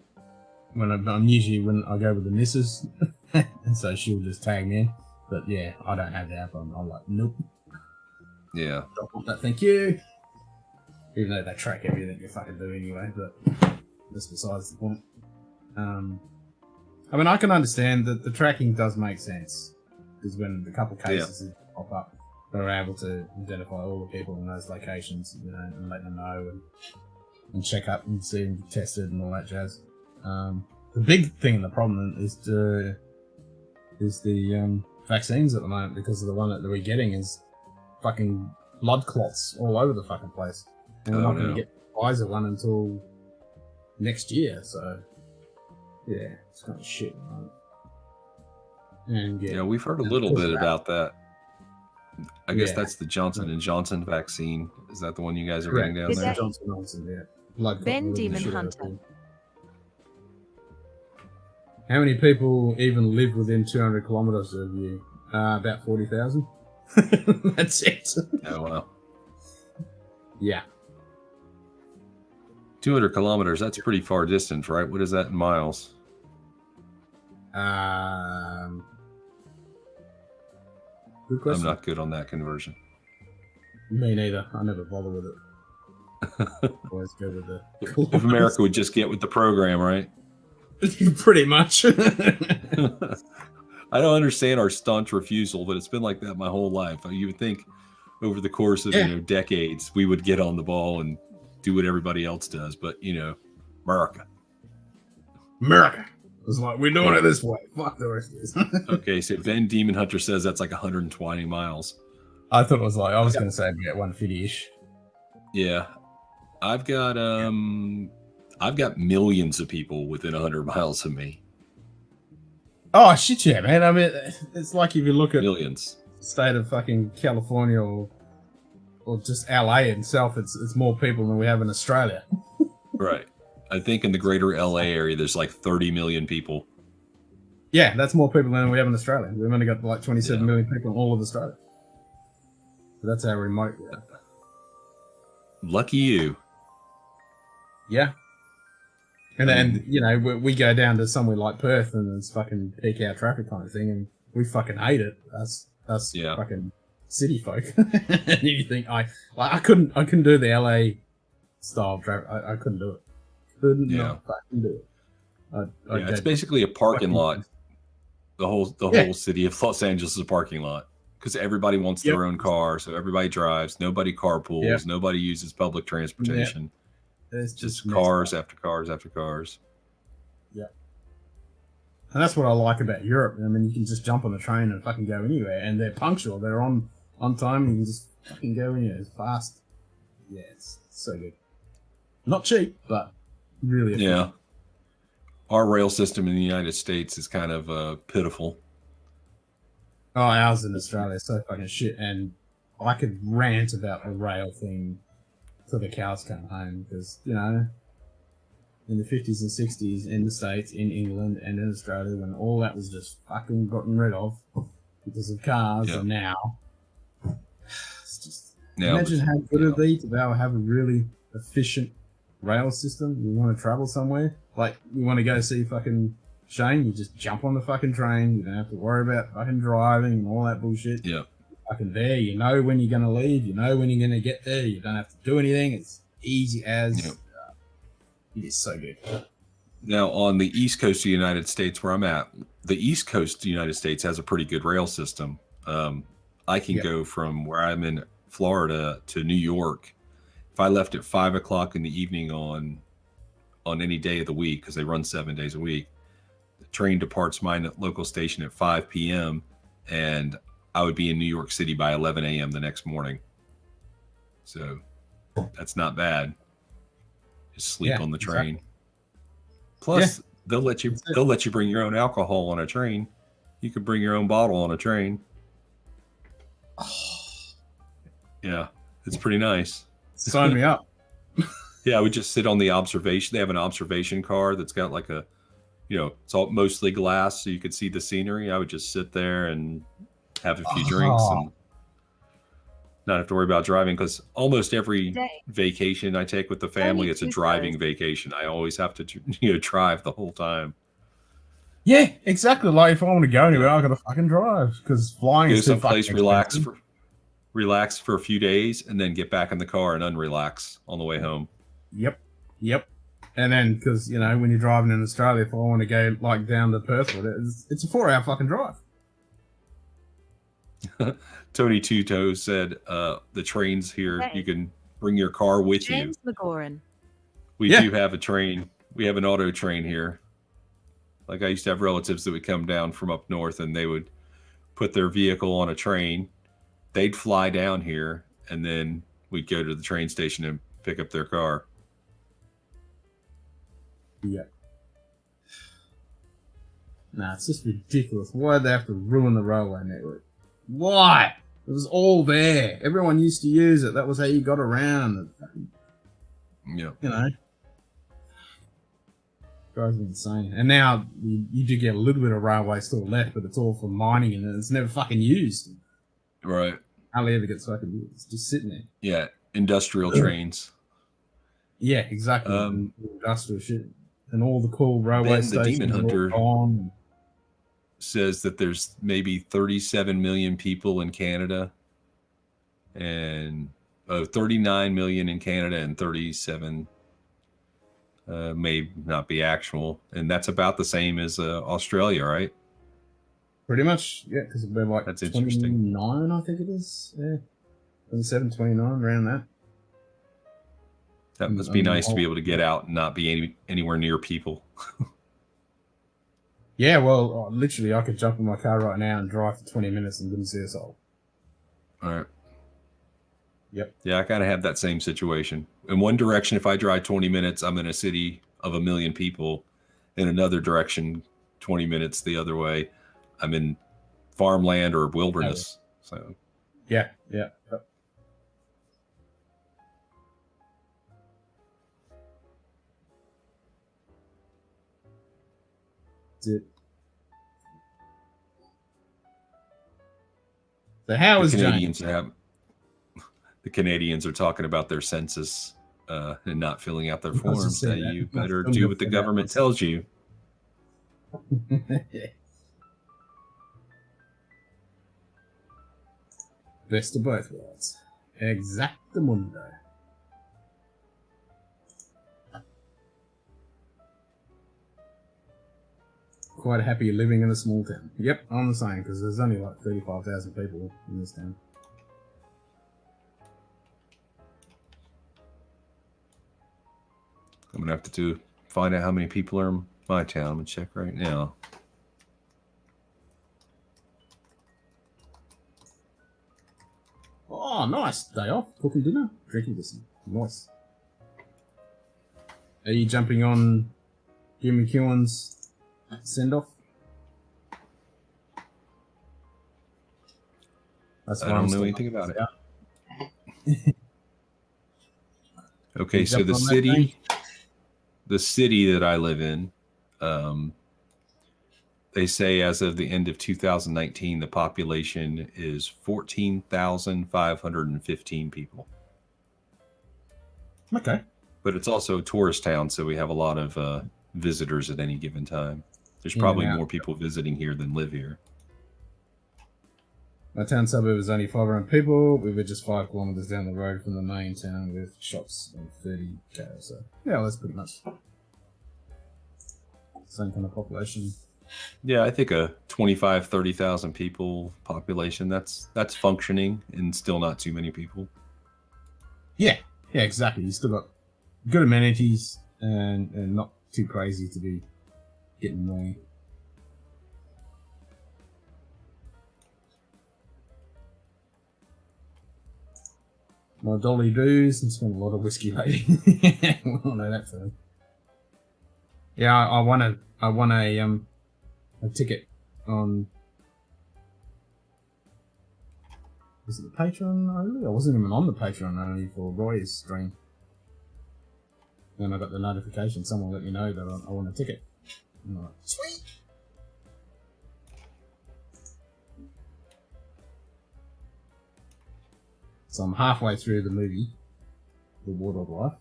When I'm usually when I go with the missus, and so she'll just tag me in. But yeah, I don't have the app. I'm like, nope. Yeah. Don't want that, thank you. Even though they track everything you fucking do anyway, but that's besides the point. I mean, I can understand that the tracking does make sense because when a couple of cases pop up, they're able to identify all the people in those locations, you know, and let them know and check up and see them get tested and all that jazz. The big thing and the problem is the vaccines at the moment, because of the one that we're getting is fucking blood clots all over the fucking place. And we're not going to get the Pfizer one until next year, so yeah, it's kind of shit. And yeah, we've heard a little bit about that. I guess that's the Johnson & Johnson vaccine. Is that the one you guys are getting down there? Johnson, yeah. Blood Ben Demon Hunter. How many people even live within 200 kilometers of you? About 40,000. That's it. Oh, wow. Yeah. 200 kilometers, that's pretty far distance, right? What is that in miles? Good question. I'm not good on that conversion. Me neither. I never bother with it. Always go with the... If America would just get with the program, right? Pretty much. I don't understand our staunch refusal, but it's been like that my whole life. You would think over the course of decades, we would get on the ball and do what everybody else does, but America. It's like, we're doing it this way. Fuck the rest of this. Okay, so Ben Demon Hunter says that's like 120 miles. I thought it was like, I was going to say about 150-ish. Yeah. I've got millions of people within 100 miles of me. Oh, shit, yeah, man. I mean, it's like if you look at millions. State of fucking California or just LA itself, it's more people than we have in Australia. Right. I think in the greater LA area, there's like 30 million people. Yeah, that's more people than we have in Australia. We've only got like 27 million people in all of Australia. But that's how remote we are. Lucky you. Yeah. And then, we go down to somewhere like Perth and it's fucking peak hour traffic kind of thing, and we fucking hate it. Us fucking city folk. And you think I couldn't do the LA style traffic. I couldn't do it. Couldn't fucking do it. It's basically a parking lot. The whole city of Los Angeles is a parking lot because everybody wants their own car, so everybody drives. Nobody carpools. Nobody uses public transportation. It's just cars after cars after cars. Yeah. And that's what I like about Europe. I mean, you can just jump on the train and fucking go anywhere, and they're punctual. They're on time, and you can just fucking go anywhere. It's fast. Yeah, it's so good. Not cheap, but really efficient. Yeah. Our rail system in the United States is kind of pitiful. Oh, ours in Australia is so fucking shit, and I could rant about the rail thing till the cows come home because, in the 50s and 60s in the States, in England, and in Australia, when all that was just fucking gotten rid of because of cars, and now it's just imagine how good it'd be to be able to have a really efficient rail system. You want to travel somewhere, like you want to go see fucking Shane, you just jump on the fucking train. You don't have to worry about fucking driving and all that bullshit. Yeah. Fucking there, you know when you're going to leave, you know when you're going to get there. You don't have to do anything. It's easy as. Yep. It is so good. Now, on the East Coast of the United States, where I'm at, the East Coast of the United States has a pretty good rail system. I can go from where I'm in Florida to New York. If I left at 5 o'clock in the evening on any day of the week, because they run 7 days a week, the train departs my local station at 5 p.m. and I would be in New York City by 11 a.m. the next morning. So that's not bad. Just sleep on the train. Exactly. Plus, they'll let you bring your own alcohol on a train. You could bring your own bottle on a train. Yeah, it's pretty nice. Sign me up. Yeah, I would just sit on the observation. They have an observation car that's got like a, it's all mostly glass, so you could see the scenery. I would just sit there and have a few drinks and not have to worry about driving, because almost every vacation I take with the family, it's a driving vacation. I always have to drive the whole time. Yeah, exactly. Like if I want to go anywhere, I got to fucking drive, because flying is someplace, relax for a few days, and then get back in the car and unrelax on the way home. Yep. And then, because when you're driving in Australia, if I want to go like down to Perth, it's a 4-hour fucking drive. Tony Tuto said the trains here, you can bring your car with James McGoran. We do have a train. We have an auto train here. Like, I used to have relatives that would come down from up north, and they would put their vehicle on a train. They'd fly down here, and then we'd go to the train station and pick up their car. Yeah. Nah, it's just ridiculous. Why'd they have to ruin the railway network? Why? It was all there. Everyone used to use it. That was how you got around. Yeah. Drives me insane. And now you do get a little bit of railway still left, but it's all for mining, and it's never fucking used. Right. Hardly ever gets fucking used. It's just sitting there. Yeah. Industrial trains. Yeah, exactly. Industrial shit. And all the cool railway stations. The Demon Hunter says that there's maybe 37 million people in Canada, and 39 million in Canada, and 37 may not be actual, and that's about the same as Australia, right? Pretty much, yeah, because it'd be like that's 29, I think it is. Yeah, 27, 29, around that. That must be nice to be able to get out and not be anywhere near people. Yeah, well, literally, I could jump in my car right now and drive for 20 minutes and wouldn't see a soul. All right. Yep. Yeah, I kind of have that same situation. In one direction, if I drive 20 minutes, I'm in a city of 1 million people. In another direction, 20 minutes the other way, I'm in farmland or wilderness. So. Yeah. It. So how is Canadians the Canadians are talking about their census and not filling out their forms. So you better do what the government tells you. Best of both worlds. Exactamundo. Quite happy living in a small town. Yep, I'm the same, because there's only like 35,000 people in this town. I'm gonna have to find out how many people are in my town. I'm gonna check right now. Oh, nice day off. Cooking dinner, drinking this. Nice. Are you jumping on Jim McEwen's send off? I don't know anything about it. Okay, so the city the city that I live in, they say as of the end of 2019, the population is 14,515 people. Okay. But it's also a tourist town, so we have a lot of visitors at any given time. There's In probably and out. more people visiting here than live here. My town suburb is only 500 people. We were just 5 kilometers down the road from the main town with shops and 30k. So yeah, that's pretty much same kind of population. Yeah, I think a 25, 30,000 people population, that's functioning and still not too many people. Yeah, exactly. You still got good amenities and not too crazy to be getting annoying. My dolly doos and spent a lot of whiskey lately. We all know that for me. Yeah, I won a ticket on. Was it the Patreon only? I wasn't even on the Patreon only for Roy's stream. Then I got the notification. Someone let me know that I won a ticket. I'm like, sweet. So I'm halfway through the movie, The Water of Life.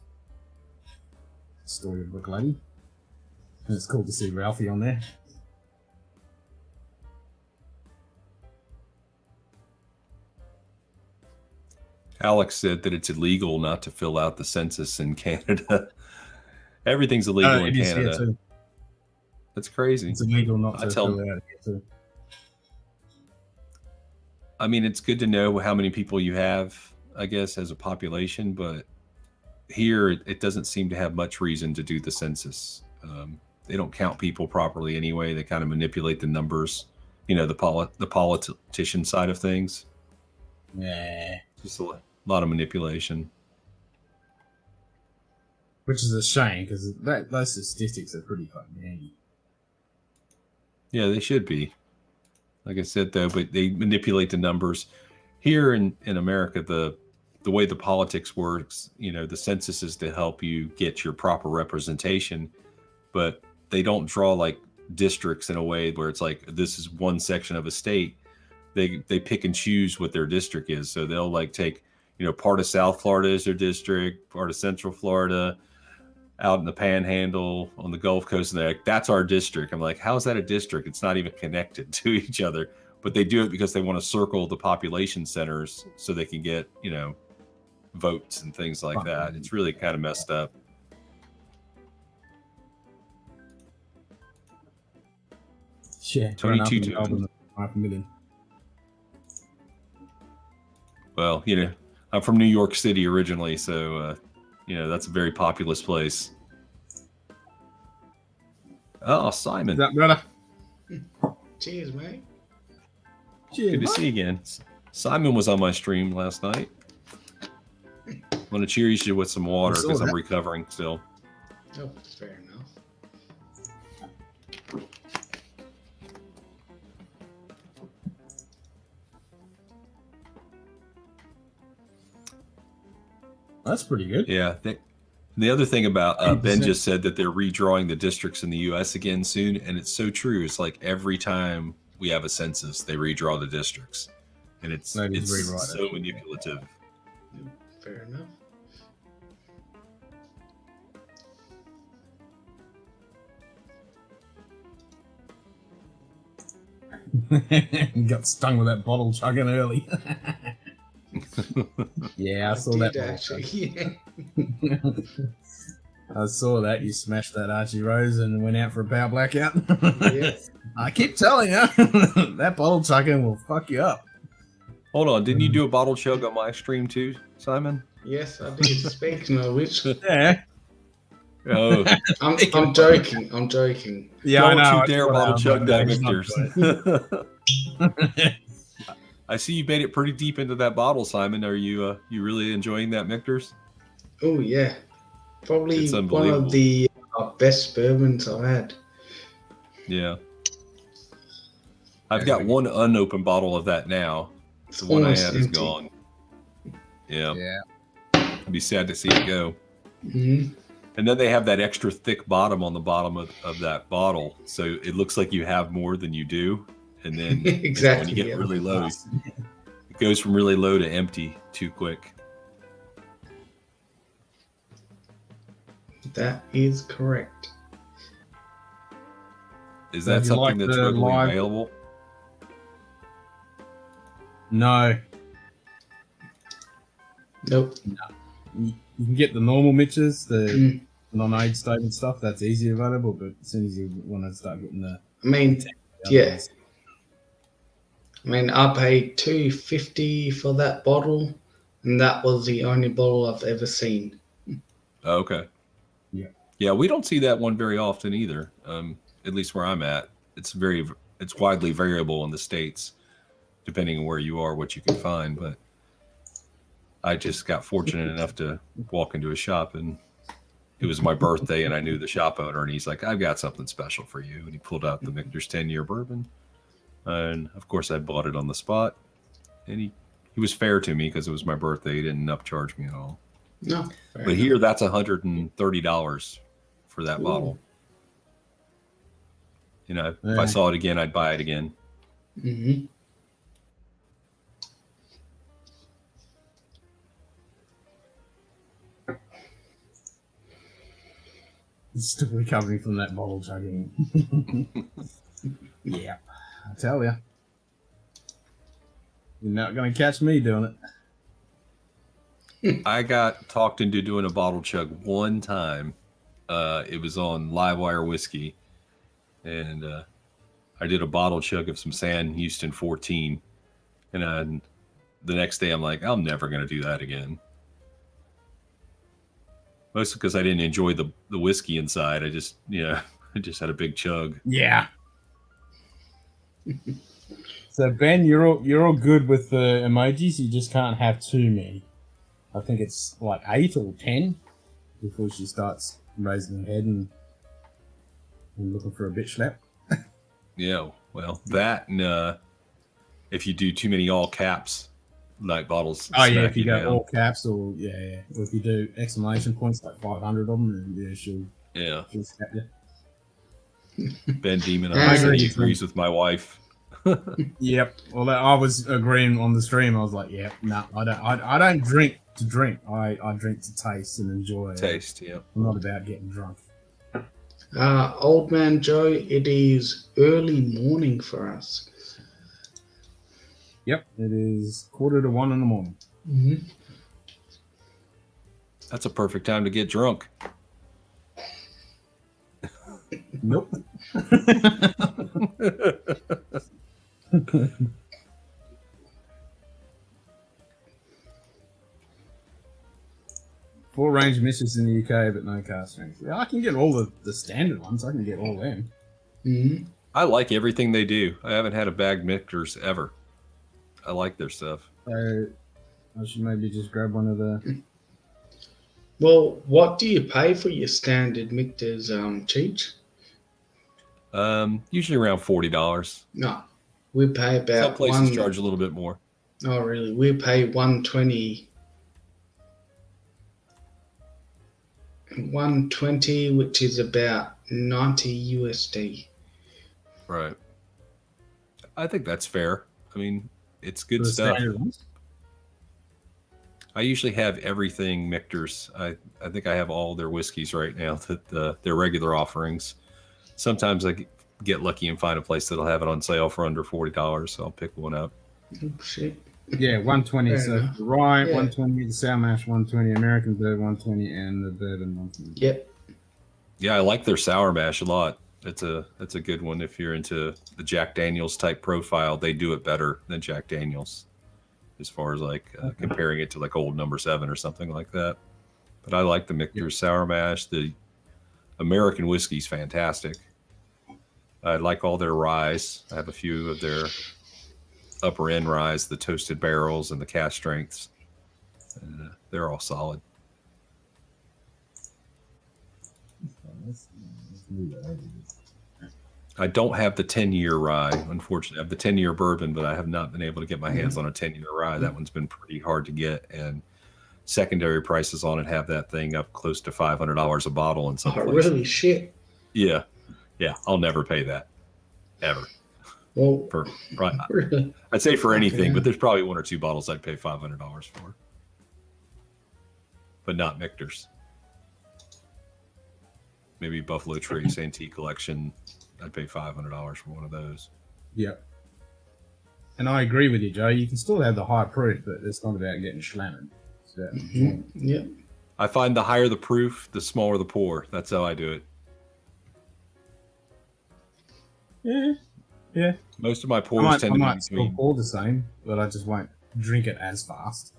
Story of Brick Lady. And it's cool to see Ralphie on there. Alex said that it's illegal not to fill out the census in Canada. Everything's illegal in Canada. That's crazy. It's illegal not to fill it out here too. I mean, it's good to know how many people you have, I guess, as a population, but here it doesn't seem to have much reason to do the census. They don't count people properly anyway. They kind of manipulate the numbers, the politician side of things. Yeah. Just a lot of manipulation. Which is a shame, because those statistics are pretty fucking handy. Yeah, they should be. Like I said, though, but they manipulate the numbers. Here in America, the way the politics works, the census is to help you get your proper representation, but they don't draw like districts in a way where it's like this is one section of a state. They pick and choose what their district is. So they'll like take, part of South Florida is their district, part of Central Florida, out in the Panhandle on the Gulf Coast, and they're like, that's our district. I'm like, how is that a district? It's not even connected to each other. But they do it because they want to circle the population centers so they can get, votes and things like that. It's really kind of messed up. Yeah, 22 to 500,000. Well, I'm from New York City originally, so that's a very populous place. Oh, Simon. Is that brother? Cheers, mate. Cheers, Good to see you again. Simon was on my stream last night. I'm going to cheer you with some water because I'm recovering still. Oh, fair enough. That's pretty good. Yeah. The other thing about Ben just said that they're redrawing the districts in the U.S. again soon, and it's so true. It's like every time we have a census, they redraw the districts, and it's so manipulative. Fair enough. Got stung with that bottle chugging early. Yeah, I saw that. Actually, yeah. I saw that. You smashed that Archie Rose and went out for a power blackout. Yes. I keep telling you, that bottle chugging will fuck you up. Hold on, didn't you do a bottle chug on my stream too, Simon? Yes, I did. Speaking of which, Yeah. Oh, I'm joking. I'm joking. Yeah, don't I know. you dare bottle chug that, Victor's. Victor's. I see you made it pretty deep into that bottle, Simon. Are you really enjoying that, Victor's? Oh yeah, probably It's one unbelievable. of the best bourbons I've had. Yeah. I've got one unopened bottle of that now. It's The one I almost had is empty. gone. Yeah. Yeah. I'd be sad to see it go. Mm-hmm. And then they have that extra thick bottom on the bottom of that bottle. So it looks like you have more than you do. And then Exactly, when you get yeah. really low, it goes from really low to empty too quick. That is correct. Is So that if you something like that's the readily live- available? No. Nope. You can get the normal mixers, the Mm. non-age statement stuff, that's easy available, but as soon as you want to start getting the I mean, other yeah. ones- I paid $2.50 for that bottle, and that was the only bottle I've ever seen. Oh, okay. Yeah. Yeah, we don't see that one very often either. At least where I'm at, it's widely variable in the States, depending on where you are, what you can find. But I just got fortunate enough to walk into a shop, and it was my birthday, and I knew the shop owner, and he's like, "I've got something special for you," and he pulled out the Michter's 10-year bourbon, and of course I bought it on the spot, and he was fair to me because it was my birthday. He didn't upcharge me at all. No. fair But enough. here, that's $130 for that Ooh. bottle. You know, if Yeah. I saw it again, I'd buy it again. Mm-hmm. Still recovering from that bottle chugging. Yeah, I tell you. You're not going to catch me doing it. I got talked into doing a bottle chug one time. It was on Livewire whiskey, and I did a bottle chug of some San Houston 14, and the next day I'm like, I'm never going to do that again. Mostly because I didn't enjoy the whiskey inside. I just had a big chug. Yeah. So Ben, you're all good with the emojis. You just can't have too many. I think it's like 8 or 10 before she starts raising her head and looking for a bitch slap. Yeah, well, that and if you do too many all caps, like bottles. Oh yeah, smack if you go down. all caps or yeah, or if you do exclamation points like 500 of them, then yeah, she'll slap you. Ben Demon, I agree. he agrees with my wife. Yep. Well, I was agreeing on the stream. I was like, yeah, no, I don't drink to drink. I drink to taste and enjoy. Taste, yeah. I'm not about getting drunk. Old man Joe, it is early morning for us. Yep, it is 1:45 in the morning. Mm-hmm. That's a perfect time to get drunk. Nope. Full range misses in the UK, but no car strength. Yeah, I can get all the standard ones. I can get all them. Mm-hmm. I like everything they do. I haven't had a bagged Michter's ever. I like their stuff. So I should maybe just grab one of the. Well, what do you pay for your standard Michter's Cheech? Usually around $40. No, we pay about Some places charge a little bit more. Oh, really? We pay 120. 120, which is about 90 USD. Right. I think that's fair. I mean, it's good for the stuff. standard ones. I usually have everything Michter's. I think I have all their whiskeys right now, that their regular offerings. Sometimes I get lucky and find a place that'll have it on sale for under $40, so I'll pick one up. Oh, shit. Yeah, 120. Fair So enough. the rye, Yeah. 120, the sour mash, 120, American bird, 120, and the bourbon, 120. Yep. Yeah, I like their sour mash a lot. That's a good one if you're into the Jack Daniels type profile. They do it better than Jack Daniels, as far as like comparing it to like old Number 7 or something like that. But I like the Michter's sour mash. The American whiskey's fantastic. I like all their ryes. I have a few of their upper end ryes, the toasted barrels and the cask strengths. They're all solid. I don't have the 10-year rye, unfortunately. I have the 10-year bourbon, but I have not been able to get my hands on a 10-year rye. That one's been pretty hard to get. And secondary prices on it have that thing up close to $500 a bottle in some Oh, places. really? Shit. Yeah. I'll never pay that, ever. Well, For right, really? I'd say for anything, Okay. but there's probably 1 or 2 bottles I'd pay $500 for, but not Michter's. Maybe Buffalo Trace Antique Collection. I'd pay $500 for one of those. Yep. And I agree with you, Joe. You can still have the high proof, but it's not about getting slammed. It's about Yeah. I find the higher the proof, the smaller the pour. That's how I do it. Yeah. Most of my I pours might, tend I to might be still between. pour the same, but I just won't drink it as fast.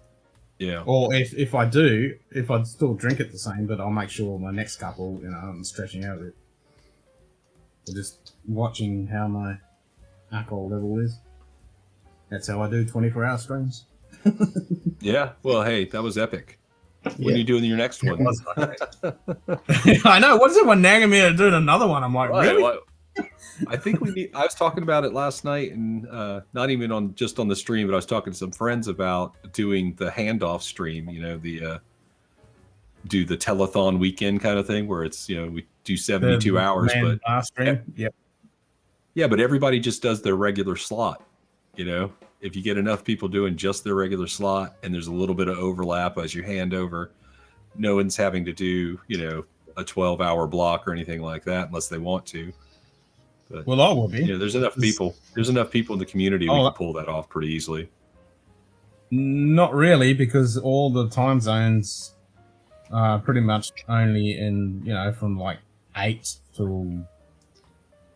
Yeah. Or if I do, if I'd still drink it the same, but I'll make sure my next couple, I'm stretching out a bit. Or just watching how my alcohol level is. That's how I do 24-hour streams. Yeah. Well, hey, that was epic. When Yeah. are you doing your next one? I know. What is it when nagging me to do another one? I'm like, Right, really? well, I think we need. I was talking about it last night, and not even on just on the stream, but I was talking to some friends about doing the handoff stream. The do the telethon weekend kind of thing, where it's we do 72 hours, but stream. Yep. yeah, but everybody just does their regular slot. If you get enough people doing just their regular slot, and there's a little bit of overlap as you hand over, no one's having to do a 12-hour block or anything like that unless they want to. But, Well, I will be. there's enough people. There's enough people in the community. We Oh, can pull that off pretty easily. Not really, because all the time zones are pretty much only in, from like 8 till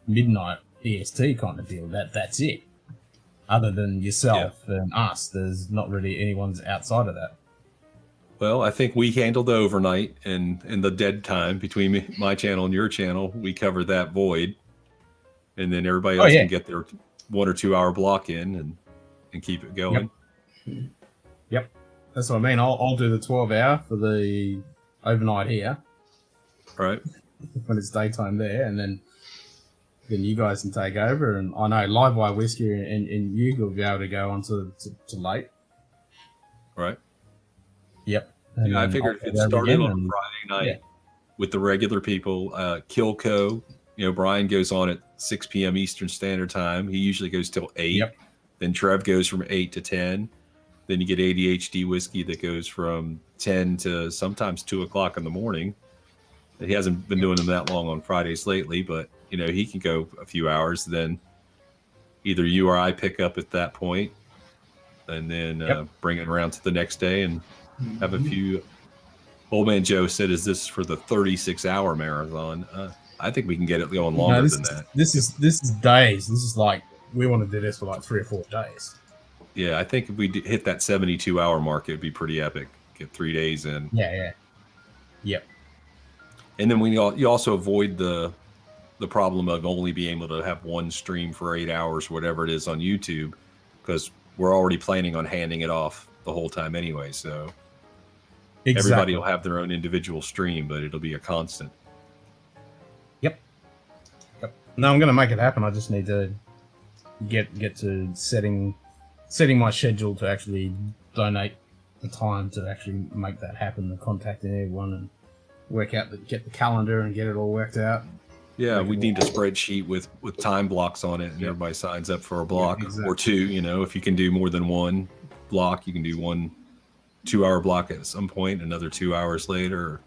midnight EST kind of deal. That's it. Other than yourself and us, there's not really anyone's outside of that. Well, I think we handled the overnight and the dead time between my channel and your channel. We covered that void, and then everybody else can get their 1 or 2 hour block in and keep it going. Yep. That's what I mean. I'll do the 12-hour for the overnight here. Right. When it's daytime there, and then you guys can take over. And I know Live Wire Whiskey and you will be able to go on to late. Right. Yep. And I figured if it started on a Friday night with the regular people, Kilco, Brian goes on at 6 p.m. Eastern Standard Time. He usually goes till 8. Yep. Then Trev goes from 8 to 10. Then you get ADHD Whiskey that goes from 10 to sometimes 2 o'clock in the morning. He hasn't been doing them that long on Fridays lately, but he can go a few hours. Then either you or I pick up at that point, and then bring it around to the next day and have a few. Old Man Joe said, "Is this for the 36-hour marathon?" I think we can get it going longer than that. This is days. This is like we want to do this for like 3 or 4 days. Yeah, I think if we hit that 72-hour mark, it'd be pretty epic. Get 3 days in. Yeah. Yep. And then you also avoid the problem of only being able to have one stream for 8 hours, whatever it is on YouTube, because we're already planning on handing it off the whole time anyway. So everybody will have their own individual stream, but it'll be a constant. Yep. No, I'm going to make it happen. I just need to get to setting my schedule to actually donate the time to actually make that happen, the contacting everyone and get the calendar and get it all worked out. Yeah, we need a spreadsheet with time blocks on it, and everybody signs up for a block or 2. If you can do more than one block, you can do 1 2-hour block at some point, another 2 hours later, or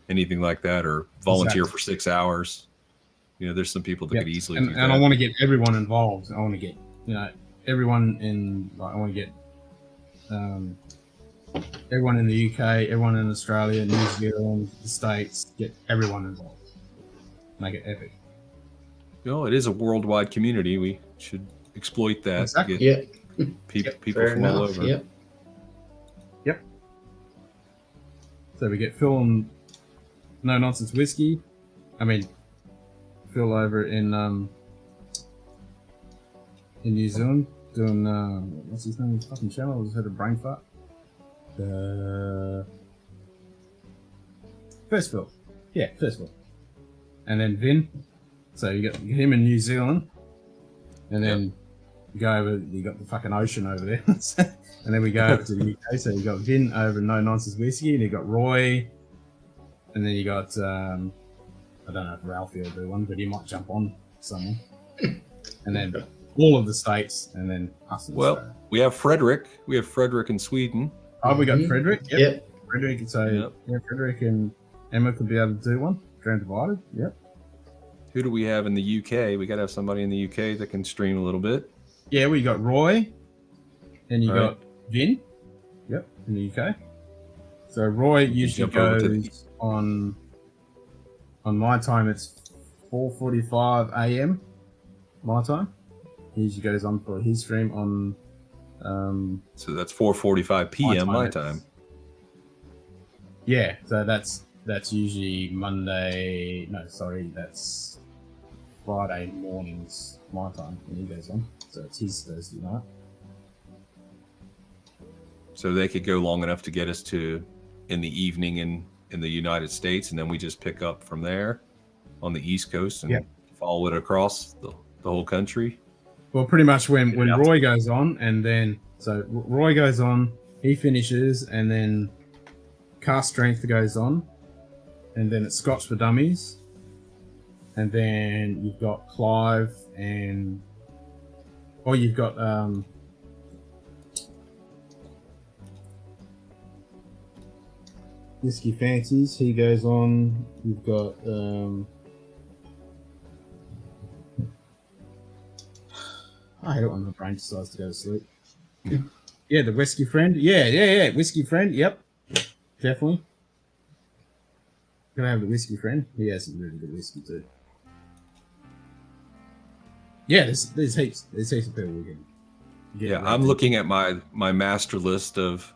anything like that, or volunteer for 6 hours. There's some people that could easily do that. And I want to get everyone involved. I want to get everyone in. I want to get everyone in the UK, everyone in Australia, New Zealand, the States. Get everyone involved. Make it epic. It is a worldwide community. We should exploit that. Exactly. Get people from all over. Yep. So we get Phil and No Nonsense Whiskey. I mean, Phil over in New Zealand doing what's his name? His fucking channel. I just had a brain fart. First Phil. Yeah, first Phil. And then Vin. So you get him in New Zealand. And then You go over, you got the fucking ocean over there. And then we go over to the UK. So you got Vin over No Nonsense Whiskey, and you got Roy, and then you got I don't know if Ralphie will do one, but he might jump on something. And then all of the states, and then us. Well, we have Frederick. We have Frederick in Sweden. Oh, we got Frederick. Yep. Frederick. So Frederick and Emma could be able to do one. Grand divided. Yep. Who do we have in the UK? We got to have somebody in the UK that can stream a little bit. Yeah, we got Roy, and you All got Vin. Yep, in the UK. So Roy usually goes on my time. It's 4:45 a.m. my time. He usually goes on for his stream on. So that's 4:45 p.m. my time. Yeah, so that's usually Monday. No, sorry, that's Friday mornings my time when he goes on. So it's his Thursday night. So they could go long enough to get us to in the evening in the United States, and then we just pick up from there on the East Coast and follow it across the whole country. Well, pretty much when Roy goes on, and then so Roy goes on, he finishes, and then Cast Strength goes on, and then it's Scotch for Dummies, and then you've got Clive and you've got Whiskey Fancies. He goes on. You've got I hate it when my brain decides to go to sleep. Yeah, the Whiskey Friend. Yeah. Whiskey Friend. Yep, definitely. Gonna have the Whiskey Friend. He has some really good whiskey too. Yeah, there's heaps. There's heaps of people we can. Yeah, I'm looking at my master list of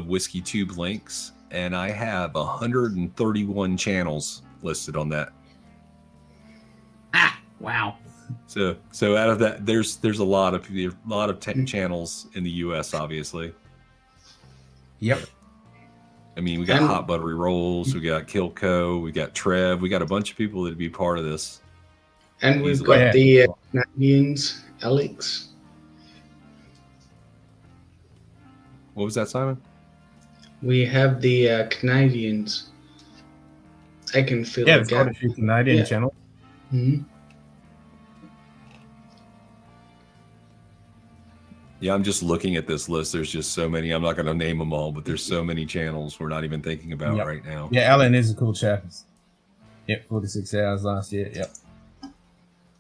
whiskey tube links, and I have 131 channels listed on that. Ah, wow. So out of that, there's a lot of channels in the U.S. obviously. Yep. I mean, we got Hot Buttery Rolls, we got Kilco, we got Trev, we got a bunch of people that'd be part of this. And we've got the Canadians, Alex. What was that, Simon? We have the Canadians. I can feel the gap. Quite a few Canadian channels. Mm-hmm. Yeah, I'm just looking at this list. There's just so many. I'm not going to name them all, but there's so many channels we're not even thinking about right now. Yeah, Alan is a cool chap. Yep, 46 hours last year. Yep.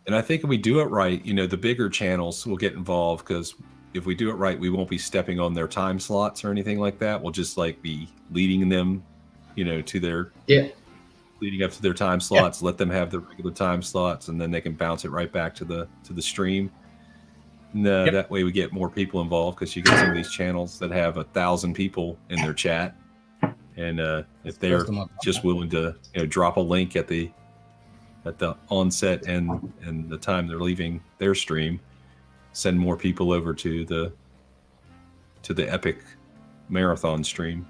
And I think if we do it right, the bigger channels will get involved, because if we do it right, we won't be stepping on their time slots or anything like that. We'll just be leading them, to their leading up to their time slots. Let them have their regular time slots, and then they can bounce it right back to the stream. And, that way we get more people involved, because you get some of these channels that have 1,000 people in their chat, and if they're just willing to drop a link at the onset and the time they're leaving their stream, send more people over to the epic marathon stream.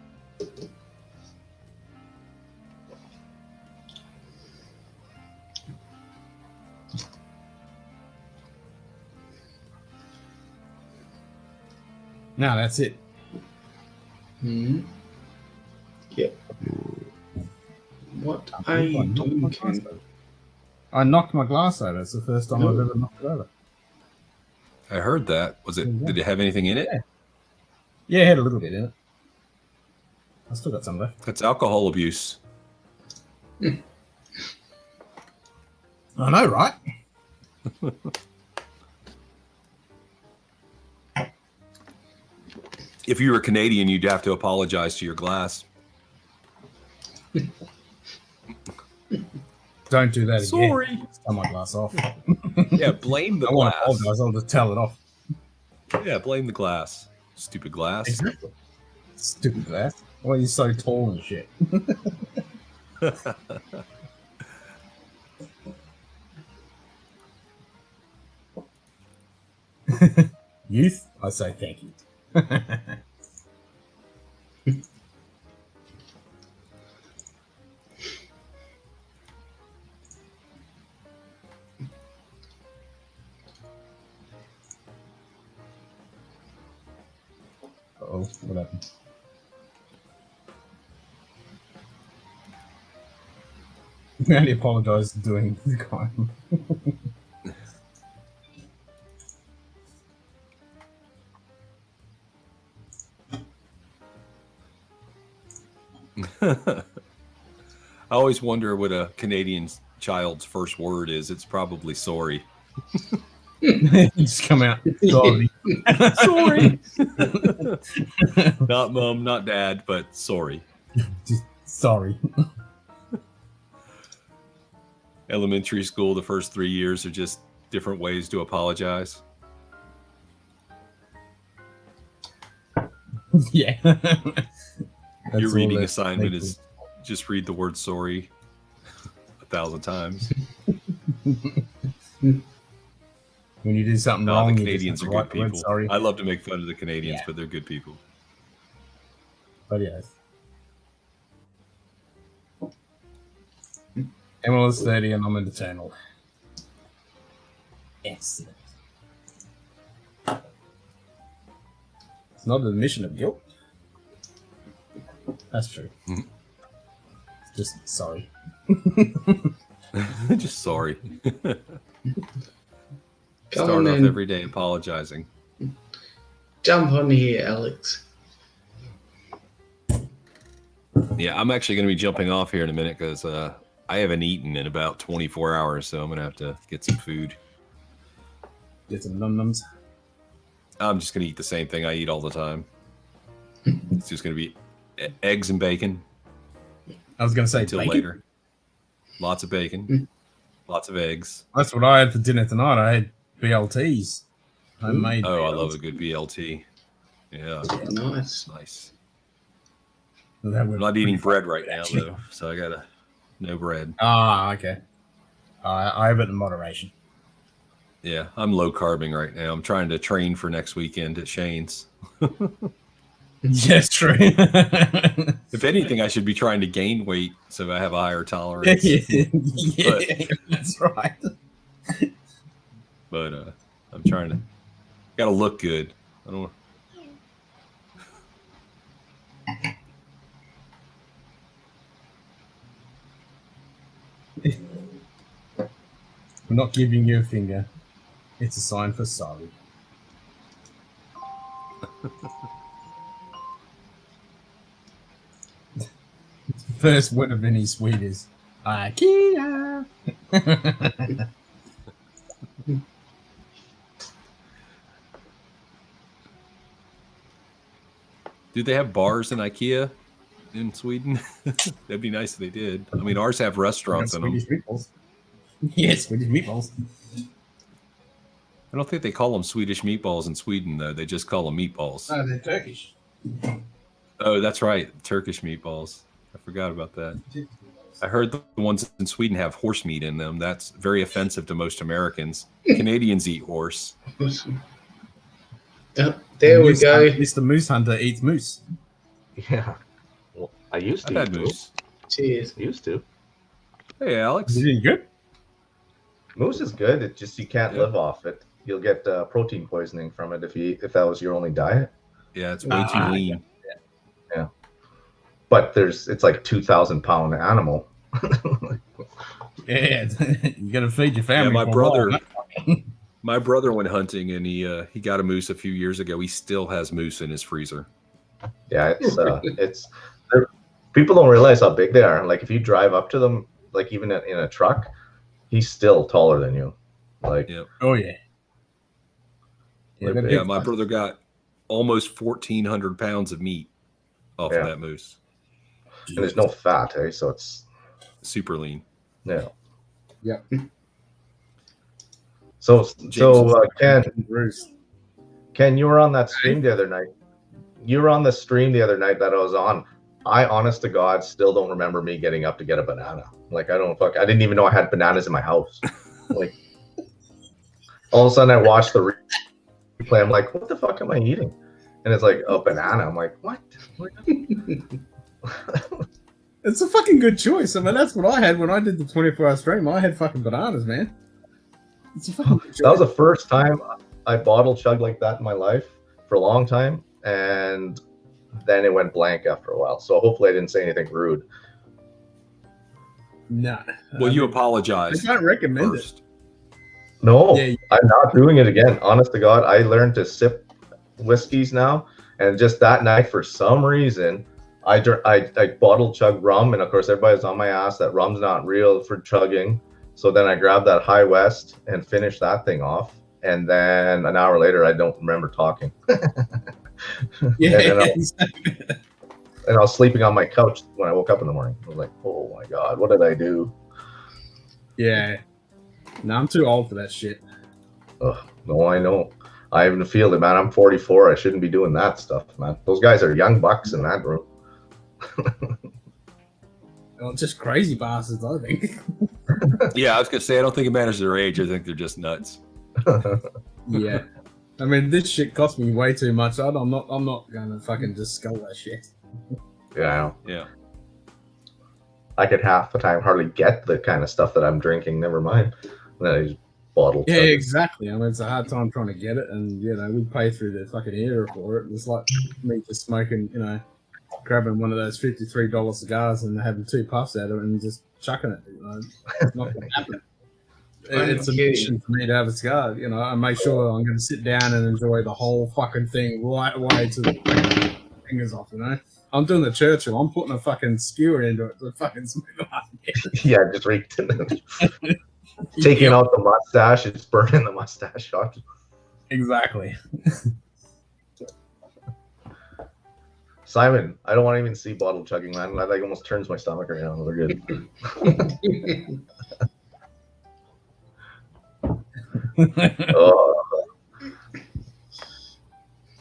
No, that's it. Mm-hmm. Yep. What are you doing? I knocked my glass over. It's the first time I've ever knocked it over. I heard that. Was it? Did it have anything in it? Yeah, it had a little bit in it. I still got some left. That's alcohol abuse. I know, right? If you were Canadian, you'd have to apologize to your glass. Don't do that again. Sorry. Turn my glass off. Yeah, blame the glass. I won't apologize. I'll just tell it off. Yeah, blame the glass. Stupid glass. Exactly. Stupid glass. Why are you so tall and shit? Youth, I say thank you. bottle. What happened? I only apologise for doing the crime. I always wonder what a Canadian child's first word is. It's probably sorry. Just come out. Sorry. Sorry. Not mom, not dad, but sorry. Just sorry. Elementary school, the first 3 years are just different ways to apologize. Yeah. Your reading assignment is just read the word sorry 1,000 times. When you do something No, wrong, the you Canadians just are have good the right word, people. sorry. I love to make fun of the Canadians, Yeah. but they're good people. But yes. Emil is 30 and I'm an eternal. Excellent. It's not an admission of guilt. That's true. Mhm. It's just sorry. Just sorry. Come Start on off in. every day apologizing. Jump on here, Alex. Yeah, I'm actually going to be jumping off here in a minute because I haven't eaten in about 24 hours, so I'm going to have to get some food. Get some num-nums. I'm just going to eat the same thing I eat all the time. It's just going to be eggs and bacon I was going to say until bacon? later. Lots of bacon, lots of eggs. That's what I had for dinner tonight. I had BLTs. Homemade. Oh, I BLTs. love a good BLT. Yeah, Nice. nice. That I'm were not eating pretty bread fun, right now, actually. though, so I got to no bread. Ah, okay. I have it in moderation. Yeah, I'm low carbing right now. I'm trying to train for next weekend at Shane's. Yes, true. If anything, I should be trying to gain weight so I have a higher tolerance. Yeah, that's right. But I'm trying to. Got to look good. I don't. I'm not giving you a finger. It's a sign for sorry. First word of any sweet is IKEA. Do they have bars in IKEA in Sweden? That'd be nice if they did. I mean, ours have restaurants in them. Swedish meatballs. Yes, Swedish meatballs. I don't think they call them Swedish meatballs in Sweden, though. They just call them meatballs. No, they're Turkish. Oh, that's right. Turkish meatballs. I forgot about that. I heard the ones in Sweden have horse meat in them. That's very offensive to most Americans. Canadians eat horse. Yep, there we Moose go. Hunter- Mr. Moose Hunter eats moose. Yeah. Well, I used I've to. had eat moose. Cheers. Used to. Hey, Alex. Is it good? Moose is good. It just you can't live off it. You'll get protein poisoning from it if that was your only diet. Yeah, it's way too lean. But it's like 2,000-pound animal. Yeah, you gotta feed your family. Yeah, my for a while, brother. huh? My brother went hunting and he got a moose a few years ago. He still has moose in his freezer. Yeah, people don't realize how big they are. Like if you drive up to them, like even in a truck, he's still taller than you. Like Yeah. Oh yeah. Like, they're Yeah, big. my brother got almost 1,400 pounds of meat off Yeah. of that moose. and there's no fat, eh? So it's Super lean. yeah. Yeah. So Ken, Bruce. you were on that stream the other night. You were on the stream the other night that I was on. I, honest to God, still don't remember me getting up to get a banana. Like, I didn't even know I had bananas in my house. Like, all of a sudden I watched the replay. I'm like, what the fuck am I eating? And it's like, a banana. I'm like, what? It's a fucking good choice. I mean, that's what I had when I did the 24-hour stream. I had fucking bananas, man. It's a fucking good choice. That was the first time I bottle chugged like that in my life for a long time. And then it went blank after a while. So hopefully I didn't say anything rude. No. Well, you I apologized can't recommend it. first. No, Yeah, I'm not doing it again. Honest to God, I learned to sip whiskeys now, and just that night, for some reason, I bottle chug rum, and of course everybody's on my ass that rum's not real for chugging. So then I grabbed that High West and finished that thing off, and then an hour later, I don't remember talking. Yeah, and exactly. I was sleeping on my couch when I woke up in the morning. I was like, oh my God, what did I do? Yeah. No, I'm too old for that shit. Oh, no, I know. I even feel it, man. I'm 44. I shouldn't be doing that stuff, man. Those guys are young bucks in that room. Well, just crazy bastards, I think. Yeah, I was gonna say I don't think it matters their age. I think they're just nuts. Yeah. I mean, this shit cost me way too much. I'm not gonna fucking just skull that shit. Yeah, I know. Yeah. I could half the time hardly get the kind of stuff that I'm drinking. Never mind. Then I just bottle. Yeah, chug it. exactly. I mean, it's a hard time trying to get it, and we pay through the fucking era for it. It's like me just smoking, grabbing one of those $53 cigars and having 2 puffs at it and just chucking it. It's not gonna happen. It's a mission for me to have a cigar. I make sure I'm going to sit down and enjoy the whole fucking thing right away to the fingers off. I'm doing the Churchill. I'm putting a fucking skewer into it to fucking smoke it up. Yeah, just reeked in it. Taking out the mustache, it's burning the mustache off. Exactly. Simon, I don't want to even see bottle chugging, man. That like almost turns my stomach around. We're good.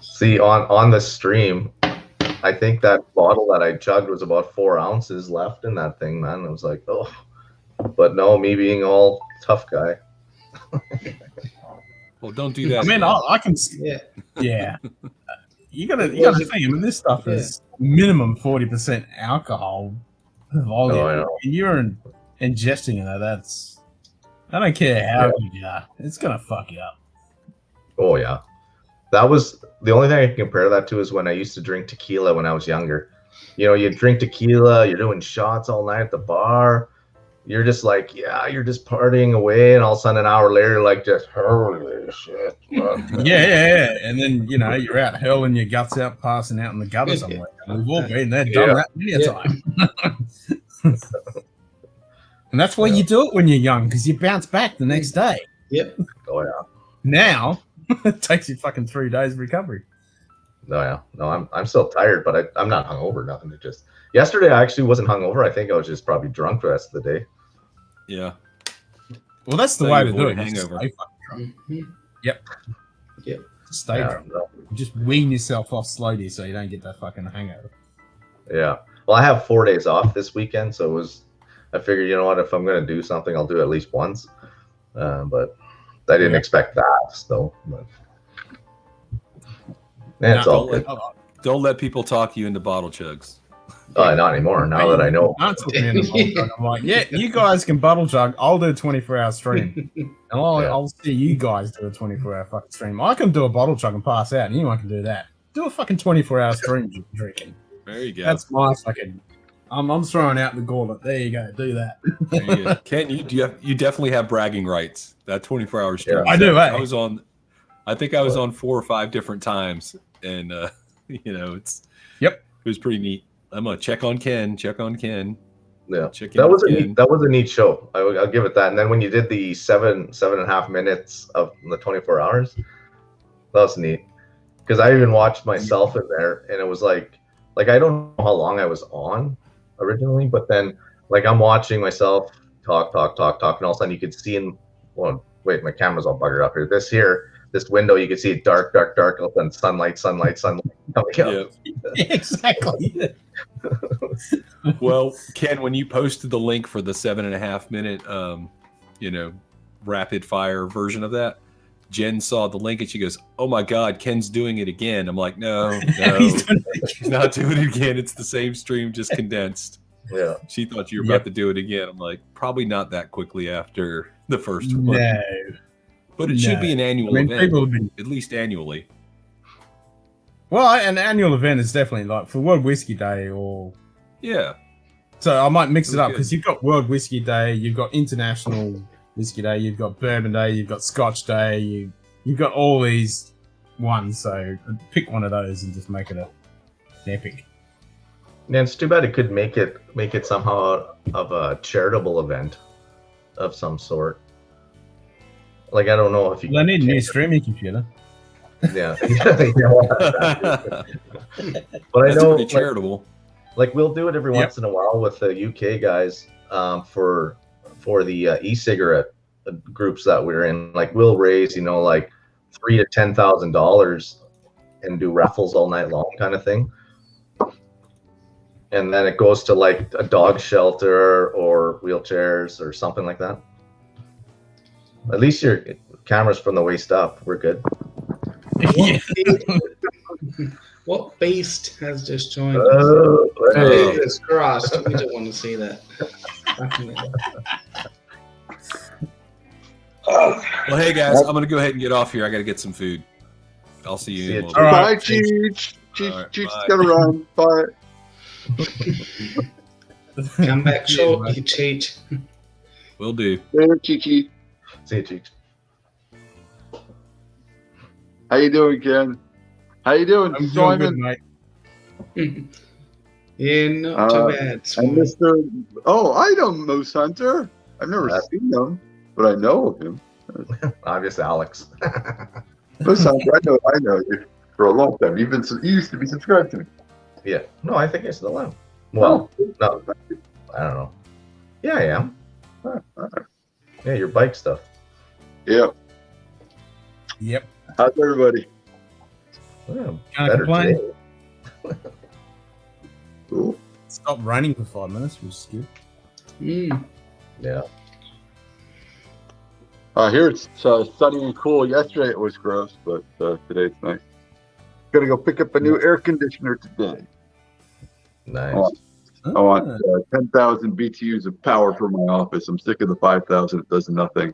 See, on the stream, I think that bottle that I chugged was about 4 ounces left in that thing, man. I was like, oh, but no, me being all tough guy. Well, don't do that. I mean, I can. Yeah. You gotta think. I mean, this stuff is minimum 40% alcohol volume. Oh, I know. And you're ingesting it. That's. I don't care how good you are. It's gonna fuck you up. Oh yeah, that was the only thing I can compare that to is when I used to drink tequila when I was younger. You drink tequila, you're doing shots all night at the bar. You're just like, you're just partying away, and all of a sudden, an hour later, you're like, just holy shit. Yeah. And then you're out hurling your guts out, passing out in the gutter somewhere. We've all been there, done that many a time. And that's why you do it when you're young, because you bounce back the next day. Yep. Oh yeah. Now it takes you fucking 3 days of recovery. No, yeah. No, I'm still tired, but I'm not hungover. Nothing. It just yesterday I actually wasn't hungover. I think I was just probably drunk the rest of the day. Yeah. Well, that's the So way you to do avoid it. a Just hangover. stay fucking drunk. Mhm. Yep. Stay Yeah, drunk. no. Just wean yourself off slowly so you don't get that fucking hangover. Yeah. Well, I have 4 days off this weekend, so I figured, if I'm gonna do something, I'll do it at least once. But I didn't expect that, so. But it's all good. Don't let people talk you into bottle chugs. Not anymore. Now that I know. I'm like, you guys can bottle chug. I'll do a 24-hour stream. And I'll see you guys do a 24-hour fucking stream. I can do a bottle chug and pass out, and anyone can do that. Do a fucking 24-hour stream drinking. There you go. That's my fucking. I'm throwing out the gauntlet. There you go. Do that. There you go. Ken, you definitely have bragging rights. That 24-hour stream. I do. I think I was on 4 or 5 different times, and it's. Yep. It was pretty neat. I'm gonna check on Ken. Yeah, Check that was in. that was a neat show. I'll give it that. And then when you did the 7.5 minutes of the 24 hours, that was neat. Because I even watched myself in there, and it was like I don't know how long I was on originally, but then I'm watching myself talk, and all of a sudden you could see my camera's all buggered up here. This window, you could see it dark, and sunlight coming out. Yeah. Exactly. Well, Ken, when you posted the link for the 7.5 minute, rapid fire version of that, Jen saw the link and she goes, "Oh my God, Ken's doing it again." I'm like, no, he's not doing it again. It's the same stream, just condensed. Yeah. She thought you were about to do it again. I'm like, probably not that quickly after the first one. No. But it should be an annual event, people have been. at least annually. Well, an annual event is definitely like for World Whiskey Day or. Yeah. So I might mix it up Good. because you've got World Whiskey Day, you've got International Whiskey Day, you've got Bourbon Day, you've got Scotch Day, you've got all these ones. So pick one of those and just make it an epic. Yeah, it's too bad it could make it somehow of a charitable event of some sort. Like, I don't know if you. Well, I need a new streaming computer. Yeah. But I That's know, pretty charitable. like we'll do it every once in a while with the UK guys for the e-cigarette groups that we're in. Like, we'll raise, like $3,000 to $10,000 and do raffles all night long, kind of thing. And then it goes to like a dog shelter or wheelchairs or something like that. At least your camera's from the waist up. We're good. Yeah. What beast has just joined us? Oh, hey. Jesus Christ, we don't want to see that. Well, hey guys, I'm gonna go ahead and get off here. I gotta get some food. I'll see you in a little All bit. right. Bye, Cheech. All Cheech right, gotta run. Bye. Come back short, you cheat. Will do. Later, Cheechy. See you, Cheeks. How you doing, Ken? How you doing, I'm doing good, Simon? mate. Yeah, not too bad. And Swan. Mr. Oh, I know Moose Hunter. I've never seen him, but I know of him. Obvious Alex. Moose Hunter, I know you for a long time. You used to be subscribed to me. Yeah. No, I think I still am. Well, no, I don't know. Yeah, I am. Yeah, your bike stuff. Yeah. Yep. How's everybody? Yeah, Can't better complain. today. Cool. Stopped raining for 5 minutes, which is good. Yeah. Here it's sunny and cool. Yesterday it was gross, but today it's nice. Gotta go pick up a new air conditioner today. Nice. I want 10,000 BTUs of power for my office. I'm sick of the 5,000. It does nothing.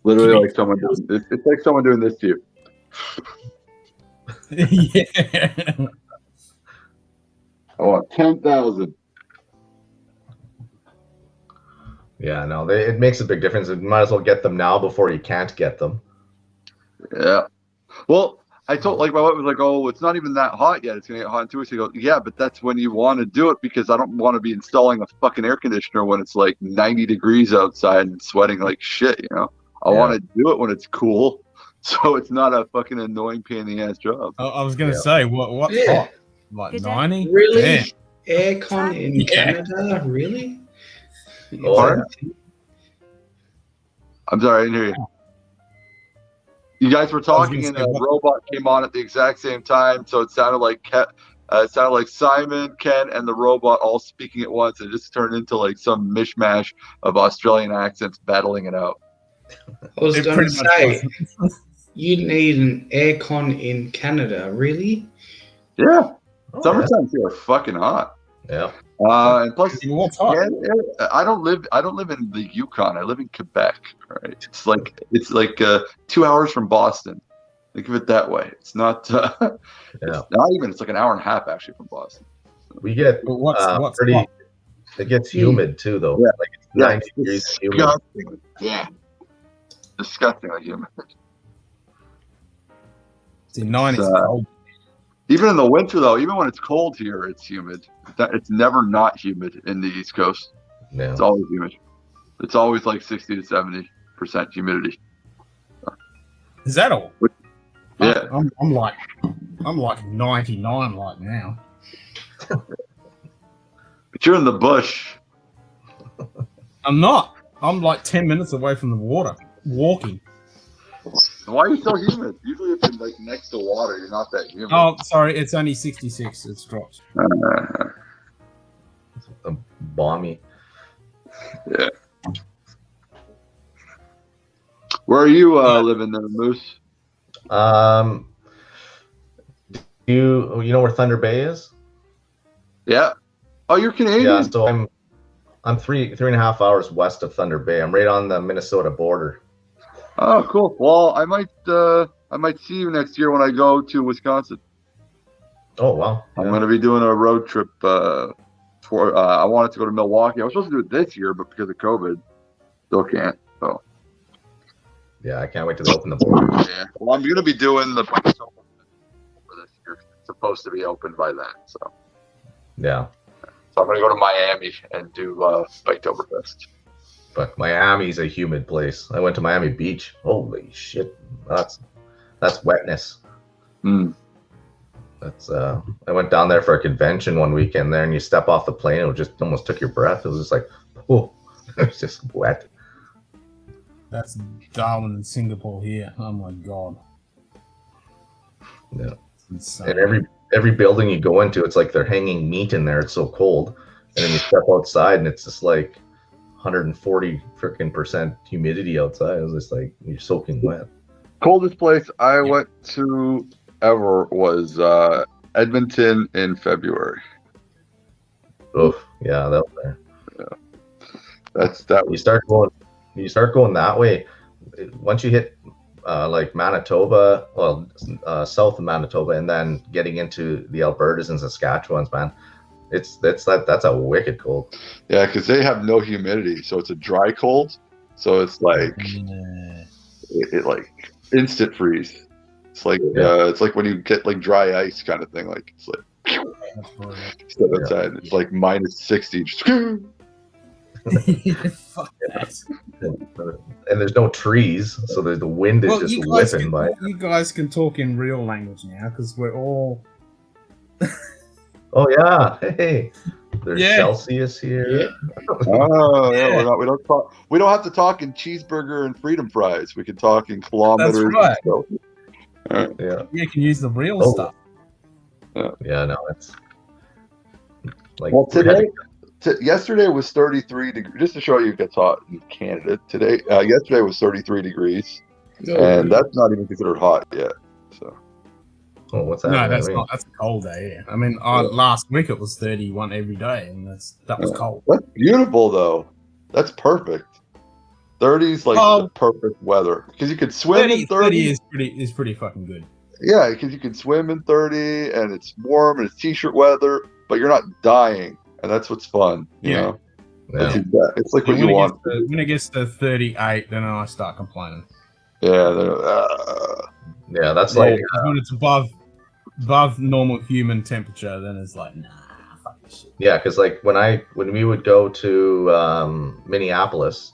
Literally, like someone doing this. It's like someone doing this to you. Yeah. I want 10,000. Yeah, no, it makes a big difference. You might as well get them now before you can't get them. Yeah. Well, I told, like, my wife was like, "Oh, it's not even that hot yet. It's gonna get hot in 2 weeks." I go, "Yeah, but that's when you want to do it because I don't want to be installing a fucking air conditioner when it's like 90 degrees outside and sweating like shit. I want to do it when it's cool, so it's not a fucking annoying pain in the ass job." I was going to say, what's Yeah. hot? Like Good day. 90? Really? Yeah. Aircon in Yeah. Canada? Really? Oh, Pardon? I'm sorry, I didn't hear you. You guys were talking, and a robot came on at the exact same time, so it sounded like Simon, Ken, and the robot all speaking at once. It just turned into like some mishmash of Australian accents battling it out. I was It going to pretty much say, was. you need an aircon in Canada, really? Yeah, Oh, summertime here are fucking hot. yeah. And plus, What's hot? I don't live in the Yukon. I live in Quebec. Right? It's like 2 hours from Boston. Think of it that way. It's not. It's not even. It's like an hour and a half actually from Boston. We get But what's pretty. hot? It gets humid too, though. Yeah. Like it's 90 degrees humid. Disgusting. Yeah. Disgustingly humid. It's in 90s. cold. Even in the winter, though, even when it's cold here, it's humid. It's never not humid in the East Coast. Yeah. It's always humid. It's always like 60 to 70% humidity. Is that all? Yeah. I'm like 99 right now. But you're in the bush. I'm not. I'm like 10 minutes away from the water, walking. Why are you so humid? Usually if you're like next to water, you're not that humid. Oh, sorry, it's only 66. It's dropped. Balmy. Yeah. Where are you living there, Moose? You know where Thunder Bay is? Yeah. Oh, you're Canadian? Yeah, so I'm three and a half hours west of Thunder Bay. I'm right on the Minnesota border. Oh, cool. Well, I might I might see you next year when I go to Wisconsin. Oh wow! I'm going to be doing a road trip. I wanted to go to Milwaukee. I was supposed to do it this year, but because of COVID, still can't. So Yeah, I can't wait till they open the border. yeah. Well, I'm going to be doing the parcel for this year. It's supposed to be open by then. So Yeah, I'm going to go to Miami and do Biketoberfest. but Miami's a humid place. I went to Miami Beach. Holy shit, that's wetness. Mm. That's I went down there for a convention one weekend there, and you step off the plane, it just almost took your breath. It was just like, oh, it was just wet. That's Darwin and Singapore here. Oh my god. Yeah. It's And every building you go into, it's like they're hanging meat in there. It's so cold, and then you step outside, and it's just like 140 freaking % humidity outside. It was just like you're soaking wet. Coldest place I went to ever was Edmonton in February. Oh, yeah, that was there. That You start going that way. Once you hit like Manitoba, south of Manitoba, and then getting into the Albertas and Saskatchewans, man, that's a wicked cold. Yeah, because they have no humidity, so it's a dry cold. So it's like it like instant freeze. It's like it's like when you get like dry ice kind of thing. Like it's like step outside, it's like -60. Just, Fuck that. And there's no trees, so the wind is just whipping by. You guys can talk in real language now because we're all. Oh yeah, hey, there's Yeah. Celsius here. oh yeah, we don't have to talk in cheeseburger and freedom fries. We can talk in kilometers. That's right. And stuff. Yeah, You can use the real Oh. stuff. yeah, no, it's like Well, we had yesterday was 33 degrees. Just to show you it gets hot in Canada today. Yesterday was 33 degrees, and that's not even considered hot yet. So oh, what's No, happening? that's not. That's a cold day. Yeah. I mean, last week it was 31 every day, and that was cold. that's beautiful, though. That's perfect. 30 is like the perfect weather because you could swim in 30. 30 is pretty fucking good. Yeah, because you can swim in 30 and it's warm and it's t-shirt weather, but you're not dying, and that's what's fun. You know, Yeah. it's like what when you want. when it gets to 38, then I start complaining. Yeah, Yeah, that's like when it's above normal human temperature, then it's like, nah, fuck this shit. yeah, because like when we would go to Minneapolis,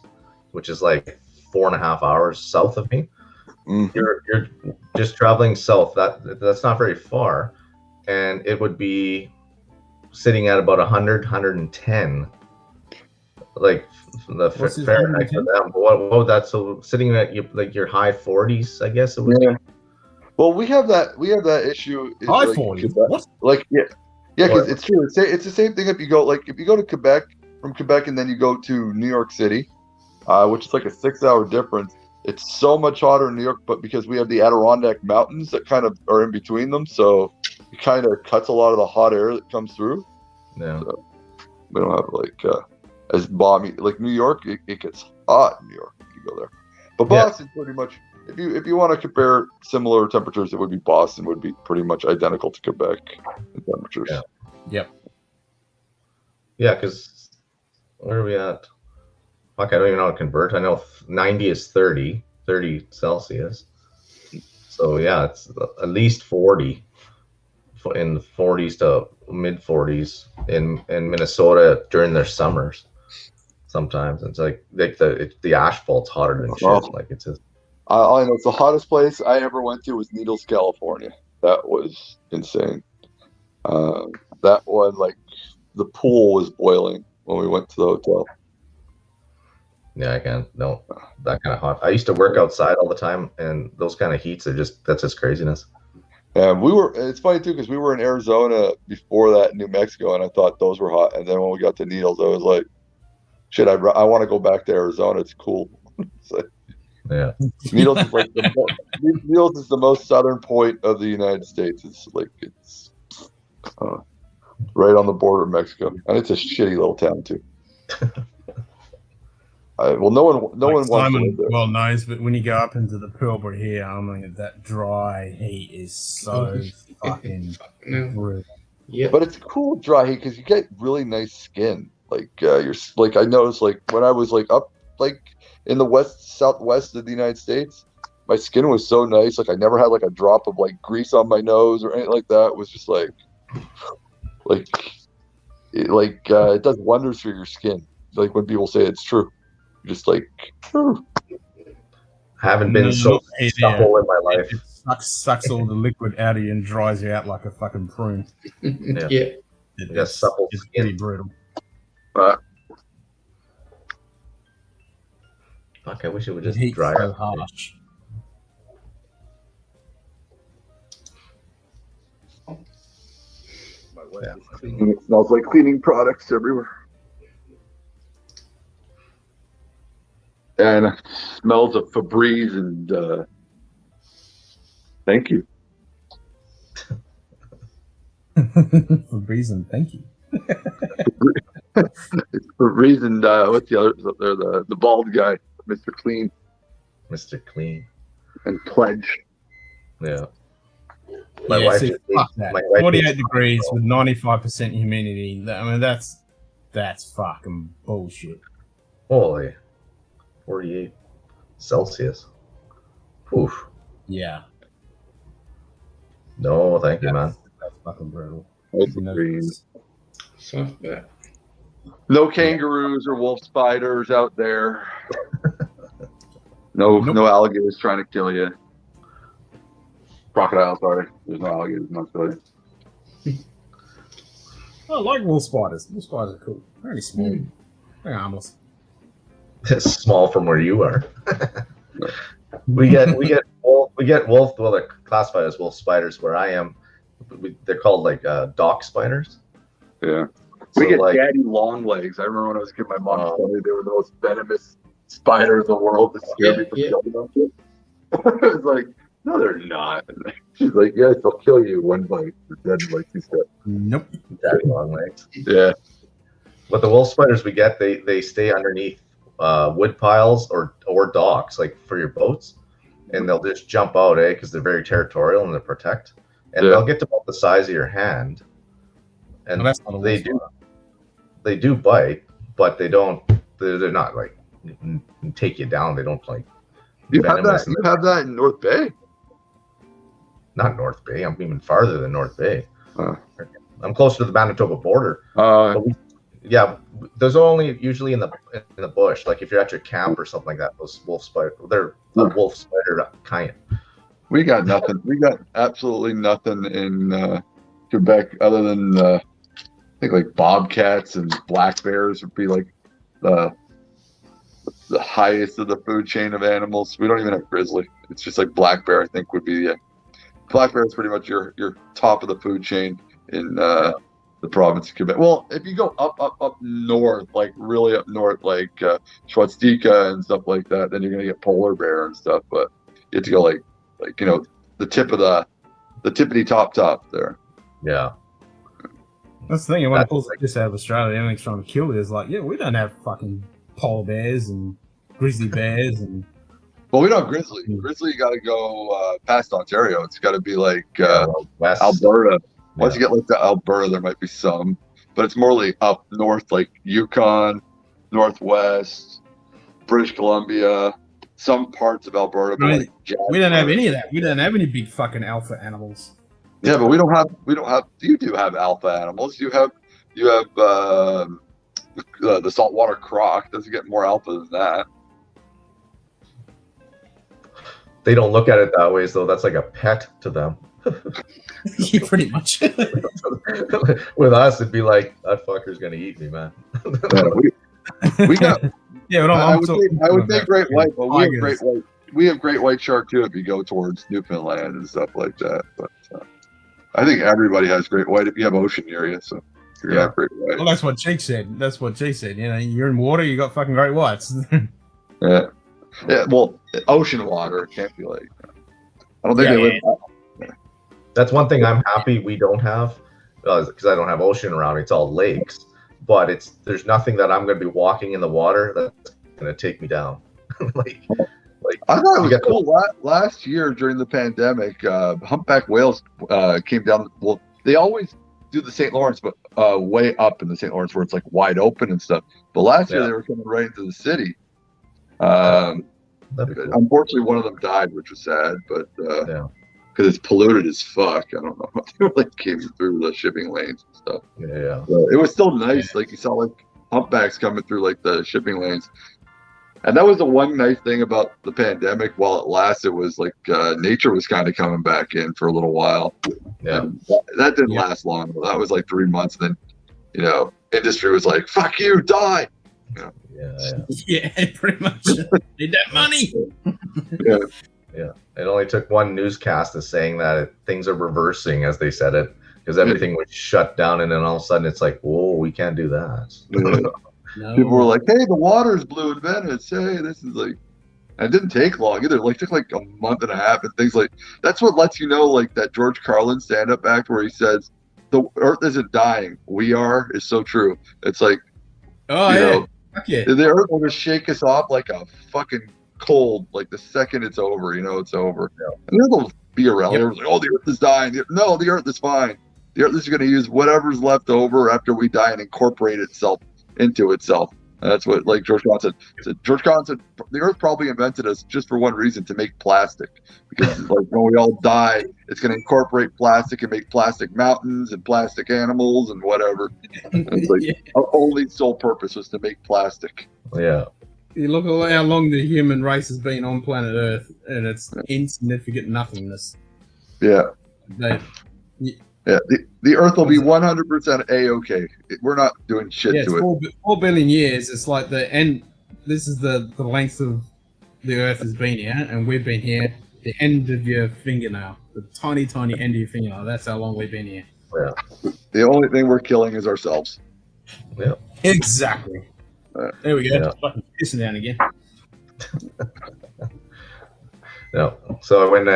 which is like 4.5 hours south of me, you're just traveling south. That's not very far, and it would be sitting at about 100, 110. Like the Fahrenheit for them. What that's so sitting at your high 40s, I guess it was. Yeah. Well, we have that issue. High like, 40s? Quebec. What? Like because it's true. It's the same thing if you go to Quebec, from Quebec, and then you go to New York City, which is like a 6-hour difference. It's so much hotter in New York, but because we have the Adirondack Mountains that kind of are in between them, so it kind of cuts a lot of the hot air that comes through. Yeah. So we don't have like as balmy like New York. It gets hot in New York if you go there, but Boston pretty much. If you want to compare similar temperatures, it would be Boston would be pretty much identical to Quebec in temperatures. Yeah. Yep. Yeah, because where are we at? Fuck, I don't even know how to convert. I know 90 is 30 Celsius. So yeah, it's at least 40 in the 40s to mid 40s in Minnesota during their summers. Sometimes it's like the asphalt's hotter than shit. Oh. Like it's just. I know it's the hottest place I ever went to was Needles, California. That was insane. That one, like the pool was boiling when we went to the hotel. Yeah, I can't. No, that kind of hot. I used to work outside all the time, and those kind of heats are that's just craziness. And it's funny too because we were in Arizona before that, New Mexico, and I thought those were hot. And then when we got to Needles, I was like, shit, I want to go back to Arizona. It's cool. Yeah. Needles is like Needles is the most southern point of the United States. It's like it's right on the border of Mexico, and it's a shitty little town too. Well, no one wants to Simon live there. well knows, but when you go up into the Pilbara here, I mean, that dry heat is so fucking No. brutal. Yeah. But it's cool dry heat because you get really nice skin. Like you're like I noticed like when I was like up like in the southwest of the United States, my skin was so nice. Like I never had like a drop of like grease on my nose or anything like that. It was just like it does wonders for your skin. Like when people say it's true, you're just like. Haven't been so supple in my life. It sucks all the liquid out of you and dries you out like a fucking prune. Yeah. It's supple It's skin. pretty brutal. Fuck, I wish it would The just heat's dry so up. harsh. Yeah. And it smells like cleaning products everywhere. And it smells of Febreze and thank you. For reason, thank you. It's Febreze and what's the other up there? The bald guy, Mr. Clean Mr. Clean. and Pledge. Yeah. Yeah, see, just fuck hates- that. my wife 48 hates degrees Costco. with 95% humidity. I mean, that's fucking bullshit. Holy. 48 Celsius. Oof. Yeah, No, thank you, man. that's fucking brutal. That's You know, Febreze. So, yeah. No kangaroos or wolf spiders out there. No, Nope. no alligators trying to kill you. Crocodile, sorry. There's no alligators in Australia. I like wolf spiders. Wolf spiders are cool. They're only small. They're harmless. It's small from where you are. we get wolf. Well, they're classified as wolf spiders where I am. They're called like dock spiders. Yeah. So, We get like, daddy long legs. I remember when I was a kid, my mom told me they were the most venomous spiders in the world. That scared me from killing them. I was like, no, they're not. She's like, yes, they'll kill you one bite. They're dead in like 2 steps. Nope. daddy long legs. Yeah. But the wolf spiders we get, they stay underneath wood piles or docks, like for your boats, and they'll just jump out, because they're very territorial and they protect, and Yeah. they'll get to about the size of your hand, and Well, that's not a wolf they spider. do bite, but they don't. They're not like take you down. They don't like. You have venomous. that. You have that in North Bay. Not North Bay. I'm even farther than North Bay. Huh. I'm closer to the Manitoba border. Yeah, there's only usually in the bush. Like if you're at your camp or something like that, those wolf spider, they're a wolf spider kind. We got nothing. We got absolutely nothing in Quebec other than I think like bobcats and black bears would be like the highest of the food chain of animals. We don't even have grizzly. It's just like black bear. I think would be black bear is pretty much your top of the food chain in the province of Quebec. Well, if you go up north, like really up north, like Schwarzschild and stuff like that, then you're gonna get polar bear and stuff. But you have to go like the tip of the tippity top there. Yeah. That's the thing. When it pulls like this out of Australia, everything's trying to kill it. It's like, yeah, we don't have fucking polar bears and grizzly bears and. Well, we don't have grizzly. Grizzly, you got to go past Ontario. It's got to be like West. Alberta. Once Yeah. you get like to Alberta, there might be some, but it's more like up north, like Yukon, Northwest, British Columbia, some parts of Alberta. But Right. like We don't have any of that. We don't have any big fucking alpha animals. Yeah, but we don't have. You do have alpha animals. You have the saltwater croc. Doesn't get more alpha than that. They don't look at it that way, though. That's like a pet to them. Yeah, pretty much. With us, it'd be like that fucker's gonna eat me, man. We got. Yeah, but I would say great white, but we have tigers. great white. We have great white shark too if you go towards Newfoundland and stuff like that. But I think everybody has great white if you have ocean near you. So you're gonna have great white. Well, that's what Jake said. That's what Jake said. You know, you're in water, you got fucking great whites. Yeah. Well, ocean water can't be like. I don't think they live. That's one thing I'm happy we don't have, because I don't have ocean around me. It's all lakes, but there's nothing that I'm going to be walking in the water that's gonna take me down. like I thought it you was got cool. Last year during the pandemic, humpback whales came down. Well, they always do the St. Lawrence, but way up in the St. Lawrence where it's like wide open and stuff. But last year they were coming right into the city. That'd be cool. Unfortunately, one of them died, which was sad. But Yeah. because it's polluted as fuck, I don't know. They like came through the shipping lanes and stuff. Yeah. But it was still nice. Like you saw like humpbacks coming through like the shipping lanes. And that was the one nice thing about the pandemic while it lasted was like nature was kind of coming back in for a little while. Yeah. And that didn't last long. That was like 3 months. And then, industry was like, fuck you, die. Yeah. Pretty much. Need that money. Yeah. It only took one newscast as saying that things are reversing, as they said it, because everything was shut down, and then all of a sudden it's like, whoa, we can't do that. No. People were like, hey, the water's blue in Venice. Hey, this is like, and it didn't take long either. Like, it took like a month and a half and things like, that's what lets you know, like that George Carlin stand-up act where he says, the earth isn't dying, we are, is so true. It's like, Fuck yeah. the earth will just shake us off like a fucking cold, like the second it's over, it's over. And then they'll be around. Everyone's like, oh, the earth is dying. No, the earth is fine. The earth is going to use whatever's left over after we die and incorporate itself into itself. And that's what, like George Carlin said. George Carlin said the earth probably invented us just for one reason, to make plastic. Because like when we all die, it's going to incorporate plastic and make plastic mountains and plastic animals and whatever. And it's like our only sole purpose was to make plastic. Yeah. You look at how long the human race has been on planet Earth, and it's insignificant nothingness. Yeah. Yeah, the Earth will be 100% A-okay. We're not doing shit to it. 4 billion years. It's like the end. This is the length of the Earth has been here, and we've been here. The end of your fingernail, the tiny end of your fingernail. That's how long we've been here. Yeah. The only thing we're killing is ourselves. Yeah. Exactly. There we go. Yeah. Fucking pissing down again. No. So when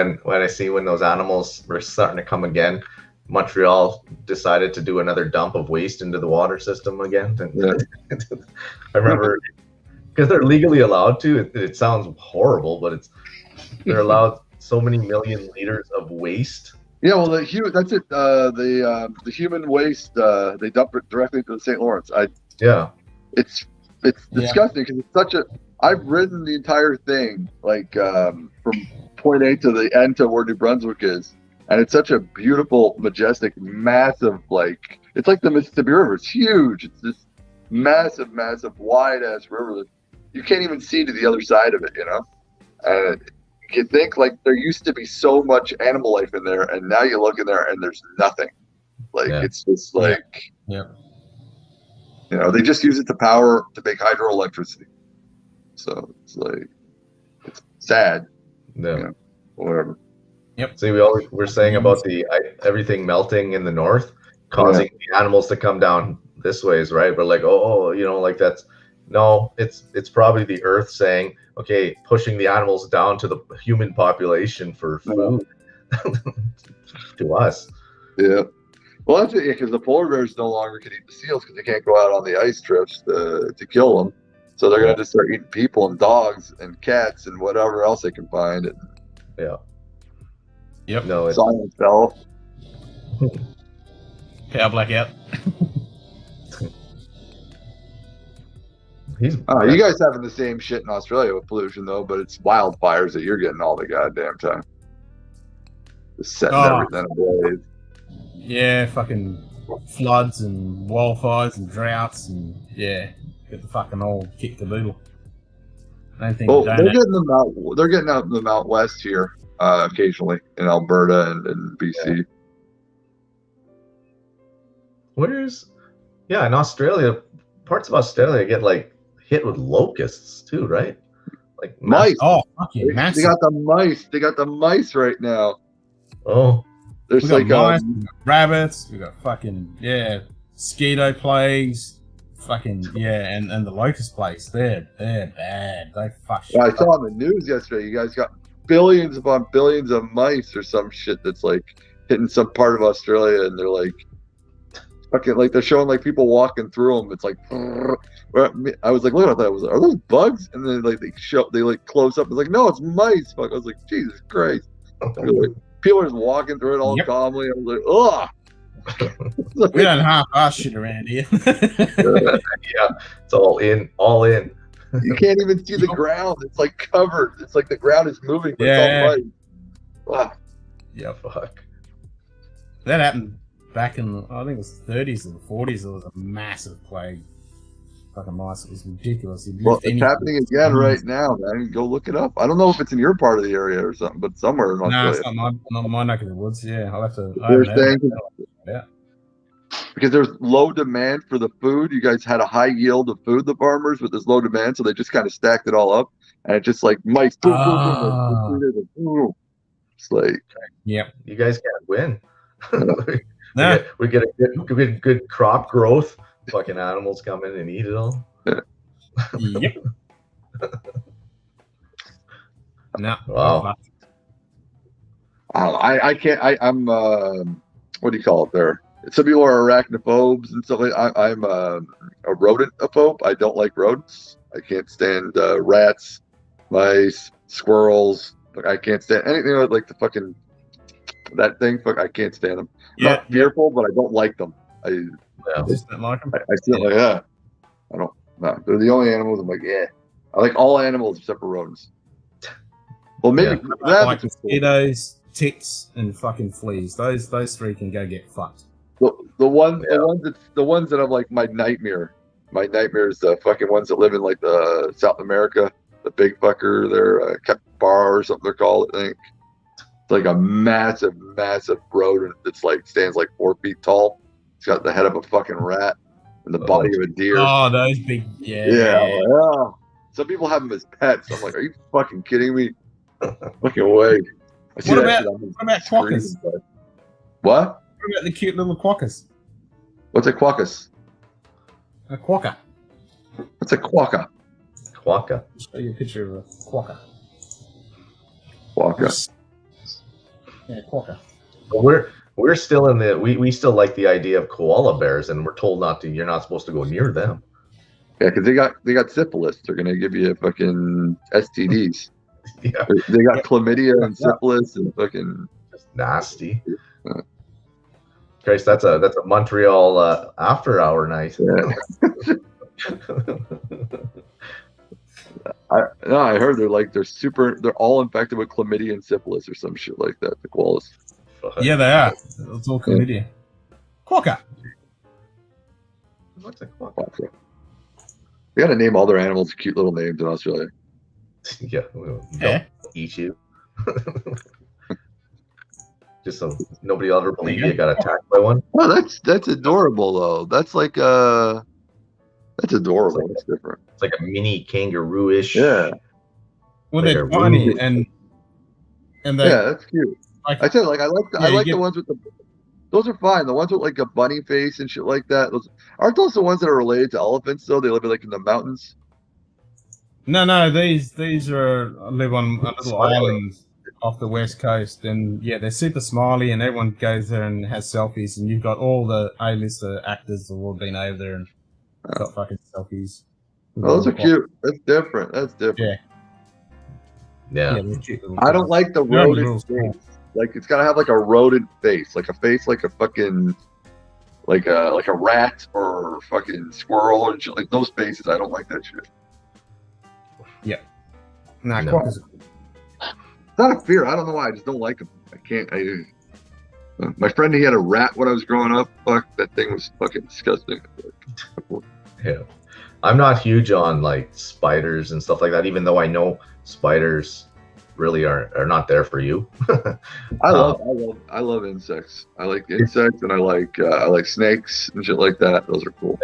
I see when those animals were starting to come again, Montreal decided to do another dump of waste into the water system again. I remember, because they're legally allowed to. It sounds horrible, but they're allowed so many million liters of waste. Yeah, well, that's it. The human waste, they dump it directly into the St. Lawrence. It's disgusting because it's such a. I've ridden the entire thing, like from point A to the end to where New Brunswick is. And it's such a beautiful, majestic, massive, like, it's like the Mississippi River. It's huge. It's this massive, wide-ass river that you can't even see to the other side of it, And you think, like, there used to be so much animal life in there, and now you look in there and there's nothing. Like, it's just like, they just use it to make hydroelectricity. So it's like, it's sad. Yeah. Whatever. Yep. See, we're saying about the everything melting in the north, causing the animals to come down this ways, right? But like, like that's it's probably the earth saying, okay, pushing the animals down to the human population for food to us. Yeah. Well, that's it, because the polar bears no longer can eat the seals because they can't go out on the ice trips to kill them. So they're going to just start eating people and dogs and cats and whatever else they can find. Yeah. Yep. No, Silence fell. Power blackout. You guys having the same shit in Australia with pollution though, but it's wildfires that you're getting all the goddamn time. Just setting everything ablaze. Yeah, fucking floods and wildfires and droughts and get the fucking old kick the boodle. They're getting them out. They're getting out in the Mount West here. Occasionally in Alberta and BC. In Australia, parts of Australia get like hit with locusts too, right? Like mice. Oh, fucking massive. They got the mice. They got the mice right now. Oh, there's we got mice, we got rabbits. We got fucking mosquito plagues. Fucking and the locust plagues. They're bad. They fuck. I saw on the news yesterday. You guys got billions upon billions of mice or some shit that's like hitting some part of Australia, and they're like fucking like they're showing like people walking through them. It's like I was like, look at that. Are those bugs? And then like they like close up. It's like, no, it's mice. Fuck. I was like, Jesus Christ. Like, people are just walking through it all calmly. I was like, ugh. We don't half our shit around here. Yeah, it's all in. You can't even see the ground. It's like covered. It's like the ground is moving, but it's all mice. Wow. Yeah, fuck. That happened back in, I think it was the 30s or the 40s. There was a massive plague. Fucking mice. It was ridiculous. Well, it's happening again right now, man. Go look it up. I don't know if it's in your part of the area or something, but somewhere in Australia. No, it's not my neck of the woods. Yeah, I'll have to. They're saying Yeah. because there's low demand for the food. You guys had a high yield of food, the farmers, but there's low demand, so they just kind of stacked it all up, and it just like mice. Boom, boom, boom. It's like, yep. You guys can't win. Nah. we get a good crop growth. Fucking animals come in and eat it all. Yep. No. Wow. I can't. I'm what do you call it there? Some people are arachnophobes and stuff like that. I'm a rodentophobe. I don't like rodents. I can't stand rats, mice, squirrels. I can't stand anything like the fucking that thing. Fuck, I can't stand them. I'm not fearful, but I don't like them. Just don't like them. I feel like I don't. No, they're the only animals. I'm like, yeah. I like all animals except for rodents. Well, maybe I like mosquitoes, ticks, and fucking fleas. Those three can go get fucked. The ones that I'm like my nightmare. My nightmare is the fucking ones that live in like the South America, the big fucker. They're capybara or something they're called. I think it's like a massive rodent that's like stands like 4 feet tall. It's got the head of a fucking rat and the body of a deer. Oh, those big, yeah. Some people have them as pets. I'm like, are you fucking kidding me? Fucking way. What about quokkas? What? What about the cute little quokkas? What's a quokkas? A quokka. What's a quokka? Quokka. I'll show you a picture of a quokka. Quokka. Yeah, quokka. We're still in the we still like the idea of koala bears, and we're told not to. You're not supposed to go near them. Yeah, because they got syphilis. They're gonna give you fucking STDs. Yeah, they got chlamydia and syphilis and fucking just nasty. Christ, that's a Montreal after hour night. Yeah. I heard they're all infected with chlamydia and syphilis or some shit like that. The koalas. Yeah, they are. It's all chlamydia. Quokka. What's a quokka? We gotta name all their animals cute little names in Australia. Yeah, don't eat you. Just so nobody will ever believe you got attacked by one. Oh, that's adorable though. That's like that's adorable. It's different. It's like a mini kangaroo-ish. Yeah. Well, they're tiny and they, yeah, that's cute. I said like I like the ones with the. Those are fine. The ones with like a bunny face and shit like that. Aren't those the ones that are related to elephants though? They live like in the mountains. No. These live on a little island off the west coast, and yeah, they're super smiley, and everyone goes there and has selfies, and you've got all the A-lister actors that have all been over there and got fucking selfies. Oh, those are cute. That's different. Yeah. I don't like the rodent face. Like it's gotta have like a rodent face, like a face like a fucking like a rat or fucking squirrel and shit. Like those faces, I don't like that shit. Yeah. Nah, no. quokkas. It's not a fear. I don't know why. I just don't like them. I can't. My friend, he had a rat when I was growing up. Fuck, that thing was fucking disgusting. Yeah. I'm not huge on like spiders and stuff like that, even though I know spiders really are not there for you. I love insects. I like insects, and I like snakes and shit like that. Those are cool.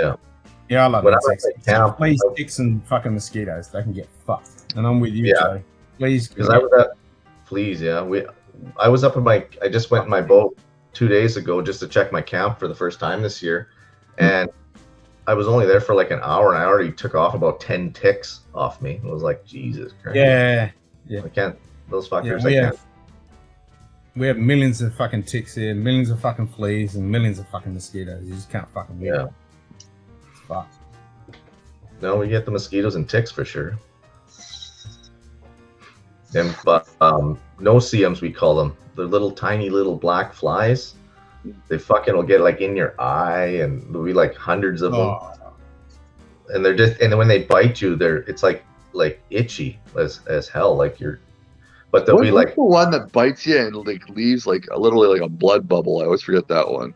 Yeah, I love insects. Camp, please, ticks and fucking mosquitoes. They can get fucked. And I'm with you, Joe. Please. Because I was at fleas, yeah. I was up in I just went in my boat 2 days ago just to check my camp for the first time this year. And I was only there for like an hour, and I already took off about 10 ticks off me. I was like, Jesus Christ. Yeah. I can't. Those fuckers, yeah, I can't. We have millions of fucking ticks here, millions of fucking fleas, and millions of fucking mosquitoes. You just can't fucking win. Yeah. It's fucked. No, we get the mosquitoes and ticks for sure. And but no-see-ums, we call them. They're little tiny little black flies. They fucking will get like in your eye, and there'll be like hundreds of them. And they're just, and then when they bite you, it's like itchy as hell. Like but they'll be What's like the one that bites you and like leaves like literally like a blood bubble? I always forget that one.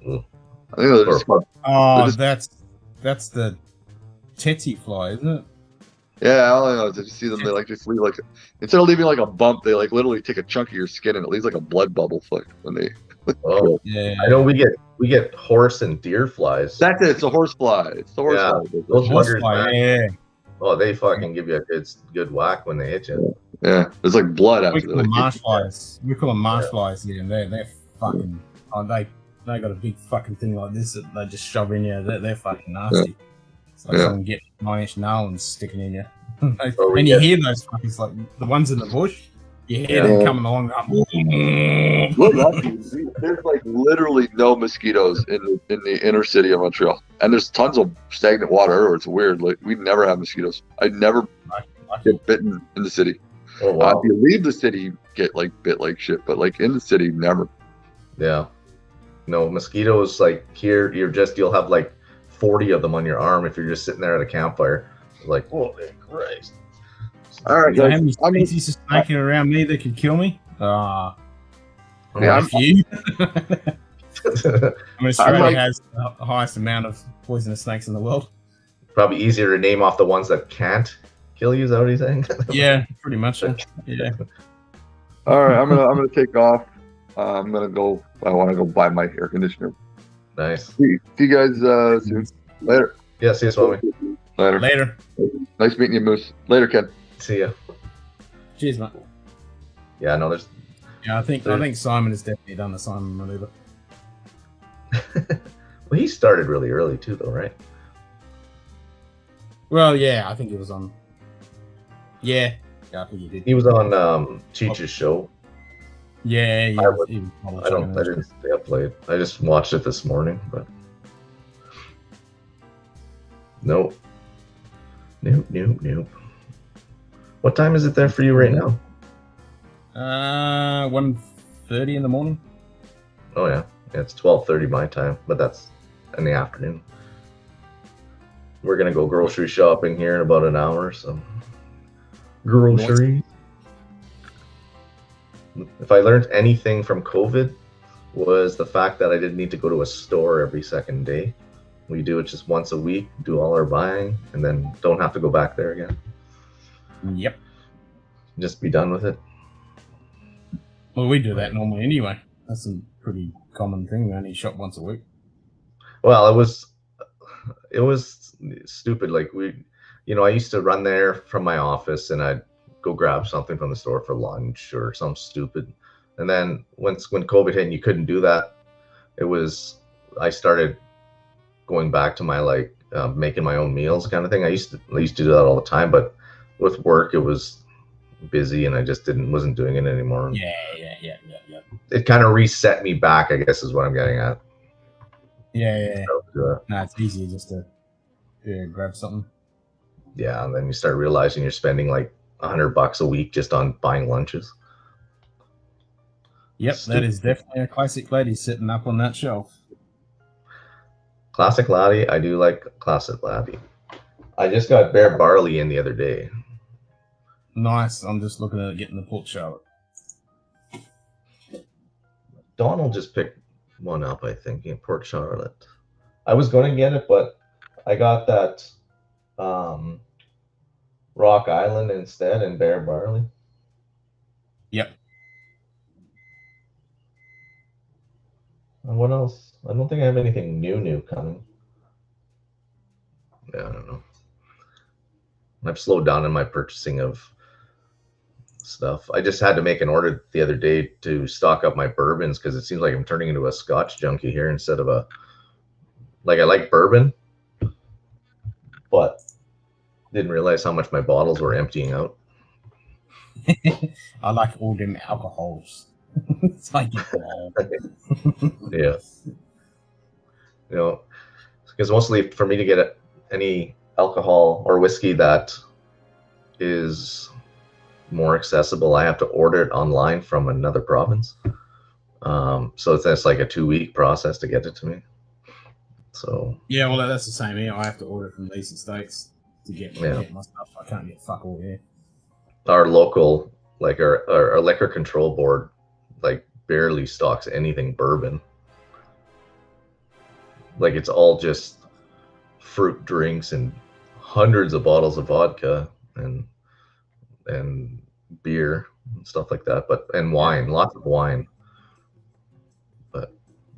Ooh. I think they're just, Oh, they're just- that's the tsetse fly, isn't it? yeah, I don't know. Did you see them? They like just leave like instead of leaving like a bump, they like literally take a chunk of your skin and it leaves like a blood bubble when they. oh, Yeah. I know we get horse and deer flies. That's it. It's a horsefly. It's the Yeah. horsefly. Those buggers, Horsefly, man. yeah. Oh, they fucking give you a good whack when they hit you. Yeah, there's like blood We after call they them like, marsh flies. We call them marsh flies here, and they're fucking. Oh, they got a big fucking thing like this that they just shove in you. They're fucking nasty. It's like someone get 9-inch nail and sticking in you. Oh, And you hear those fuckers like the ones in the bush. You hear them coming along. We're lucky. There's like literally no mosquitoes in the inner city of Montreal, and there's tons of stagnant water everywhere. It's weird. Like we never have mosquitoes. I never get bitten in the city. Oh, wow. If you leave the city, you get like bit like shit, but like in the city, never. Yeah. No, mosquitoes, like here, you'll have like 40 of them on your arm if you're just sitting there at a campfire. Like, holy Christ. All right, Do you guys. have any species of snaking around me that could kill me? Yeah, A few. Australia like- has the highest amount of poisonous snakes in the world. Probably easier to name off the ones that can't kill you, is that what you're saying? Yeah, pretty much. Yeah. All right, I'm gonna take off. I'm gonna go. I want to go buy my air conditioner. Nice. See you guys soon. Later. Yeah, see you, Swami. Later. Later. Nice meeting you, Moose. Later, Ken. See ya. Cheers, mate. Yeah, no, there's. Yeah, I think Simon has definitely done the Simon maneuver. Well, he started really early too, though, right? Well, yeah, I think he was on. Yeah, I think he did. He was on Cheech's show. Yeah, he was I didn't stay up late. I just watched it this morning, but nope. What time is it there for you right now? 1:30 in the morning. Oh yeah, it's 12:30 my time, but that's in the afternoon. We're gonna go grocery shopping here in about an hour, so groceries. If I learned anything from COVID, was the fact that I didn't need to go to a store every second day. We do it just once a week, do all our buying, and then don't have to go back there again. Yep. Just be done with it. Well, we do that normally anyway. That's a pretty common thing. We only shop once a week. Well, it was stupid. Like I used to run there from my office and I'd go grab something from the store for lunch or something stupid. And then when COVID hit and you couldn't do that, I started going back to my making my own meals kind of thing. I used to do that all the time, but with work it was busy and I just wasn't doing it anymore. Yeah. It kind of reset me back, I guess is what I'm getting at. Yeah. So, No, it's easy just to grab something. yeah, and then you start realizing you're spending like $100 a week just on buying lunches. Yep, that is definitely a classic lady sitting up on that shelf. Classic laddie, I do like classic laddie. I just got Bear Barley in the other day. Nice. I'm just looking at getting the Port Charlotte. Donald just picked one up, I think, in Port Charlotte. I was going to get it, but I got that Rock Island instead and Bear Barley. Yep. And what else? I don't think I have anything new coming. Yeah, I don't know. I've slowed down in my purchasing of stuff. I just had to make an order the other day to stock up my bourbons because it seems like I'm turning into a Scotch junkie here instead of I like bourbon, but didn't realize how much my bottles were emptying out. I like all them alcohols. It's like, oh. Yeah. You know, because mostly for me to get any alcohol or whiskey that is more accessible, I have to order it online from another province. So it's like a 2-week process to get it to me. So Yeah, well, that's the same here. I have to order it from the Eastern States to get my stuff. I can't get fuck all here. our local, like our liquor control board, like barely stocks anything bourbon. Like it's all just fruit drinks and hundreds of bottles of vodka and beer and stuff like that, and wine, lots of wine. But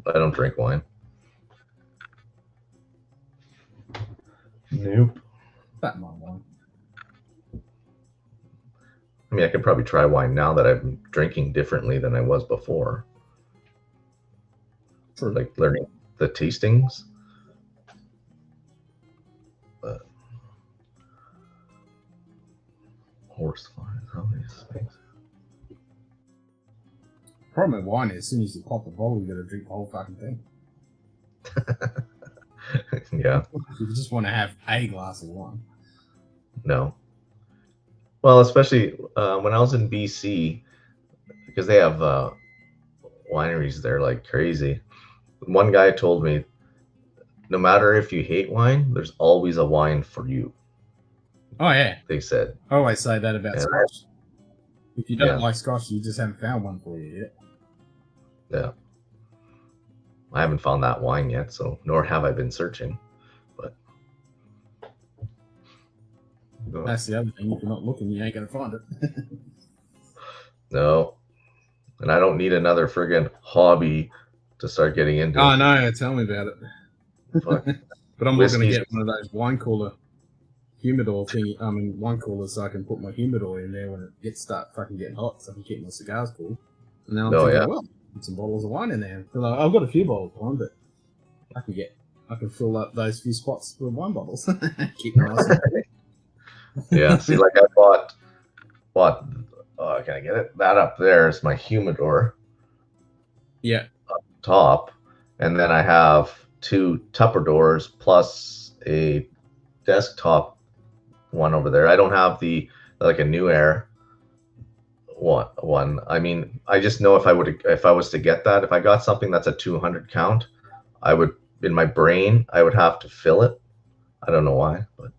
I don't drink wine. Nope. That might wine. I mean, I could probably try wine now that I'm drinking differently than I was before. For like learning the tastings. But horse flies, all these things. Problem with wine is, as soon as you pop the bottle, you got to drink the whole fucking thing. Yeah. You just want to have a glass of wine. No. Well, especially when I was in BC, because they have wineries there like crazy. One guy told me, no matter if you hate wine, there's always a wine for you. Oh, yeah. They said. I always say that about Yeah. Scotch. If you don't Yeah. like Scotch, you just haven't found one for you yet. Yeah. I haven't found that wine yet, so nor have I been searching. But That's the other thing. If you're not looking, you ain't going to find it. no. And I don't need another friggin' hobby to start getting into. Oh, no. Tell me about it. Fuck. But I'm looking to Whiskey's- get one of those wine cooler humidor thingy. I mean, wine coolers, so I can put my humidor in there when it gets start fucking getting hot, so I can keep my cigars cool. And then I'm thinking, well, put some bottles of wine in there. So I've got a few bottles of wine, but I can fill up those few spots with wine bottles. Keep them nice. Yeah. See, like I bought. Can I get it? That up there is my humidor. Yeah. Top, and then I have 2 Tupperdoors plus a desktop one over there. I don't have the like a New Air one. I mean, I just know if I was to get that, if I got something that's a 200 count, I would, in my brain, I would have to fill it. I don't know why, but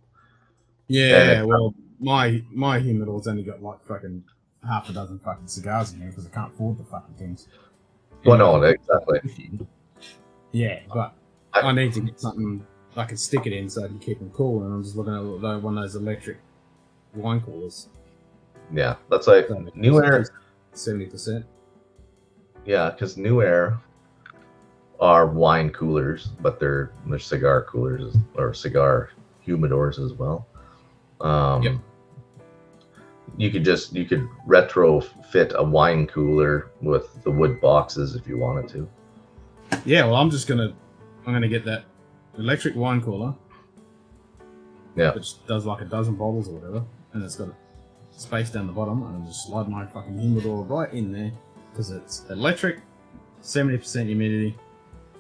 Yeah, well, my humidor's only got like fucking half a dozen fucking cigars in here because I can't afford the fucking things. well, no, exactly. Yeah, but I need to get something I can stick it in so I can keep them cool. And I'm just looking at one of those electric wine coolers. Yeah, that's like New Air. 70%. Yeah, because New Air are wine coolers, but they're cigar coolers or cigar humidors as well. Yep. You could retrofit a wine cooler with the wood boxes if you wanted to. Yeah, well, I'm gonna get that electric wine cooler. Yeah. Which does like a dozen bottles or whatever, and it's got a space down the bottom, and I'll just slide my fucking humidor right in there because it's electric, 70% humidity,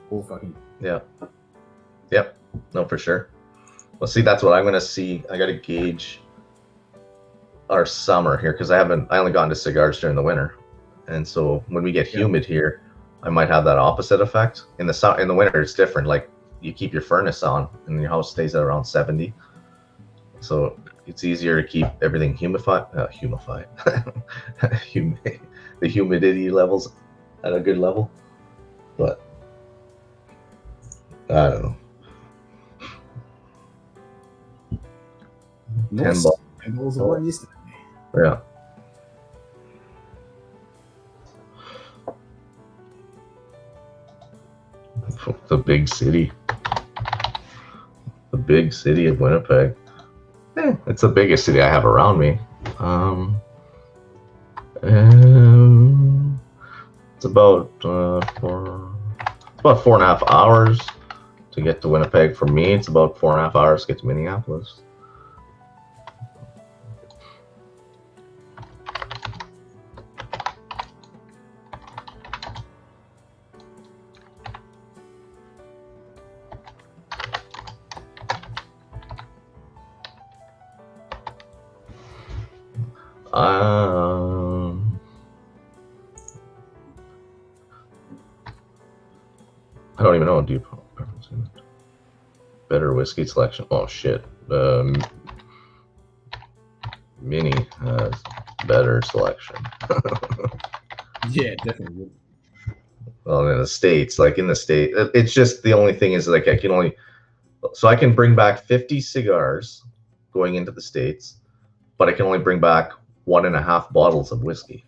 all fucking. Yeah. Yep. No, for sure. Well, see, that's what I'm gonna see. I gotta gauge our summer here because I only got into cigars during the winter, and so when we get humid here, I might have that opposite effect. In the winter, it's different. Like you keep your furnace on, and your house stays at around 70, so it's easier to keep everything humidified. The humidity levels at a good level, but I don't know. Nice. 10 bottles of wine yesterday. Yeah. The big city. The big city of Winnipeg. It's the biggest city I have around me. It's about 4.5 hours to get to Winnipeg. For me, it's about 4.5 hours to get to Minneapolis. I don't even know. Do you better whiskey selection? Oh shit. Mini has better selection. Yeah, definitely. Well, in the States, like in the state, it's just the only thing is like I can only, so I can bring back 50 cigars going into the States, but I can only bring back 1.5 bottles of whiskey.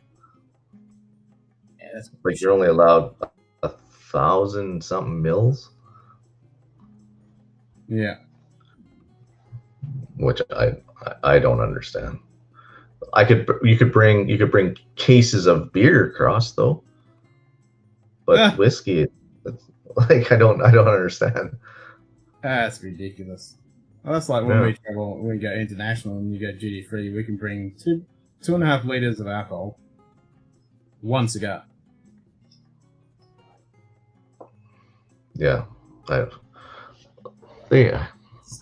Yeah, that's Like you're only allowed 1,000 something mils, yeah. which I don't understand. You could bring cases of beer across though, but Yeah. whiskey, it's, like I don't understand. That's ridiculous. Well, that's like when we travel, when we go international and you go duty free, we can bring 2.5 liters of alcohol, 1 cigar. Yeah, I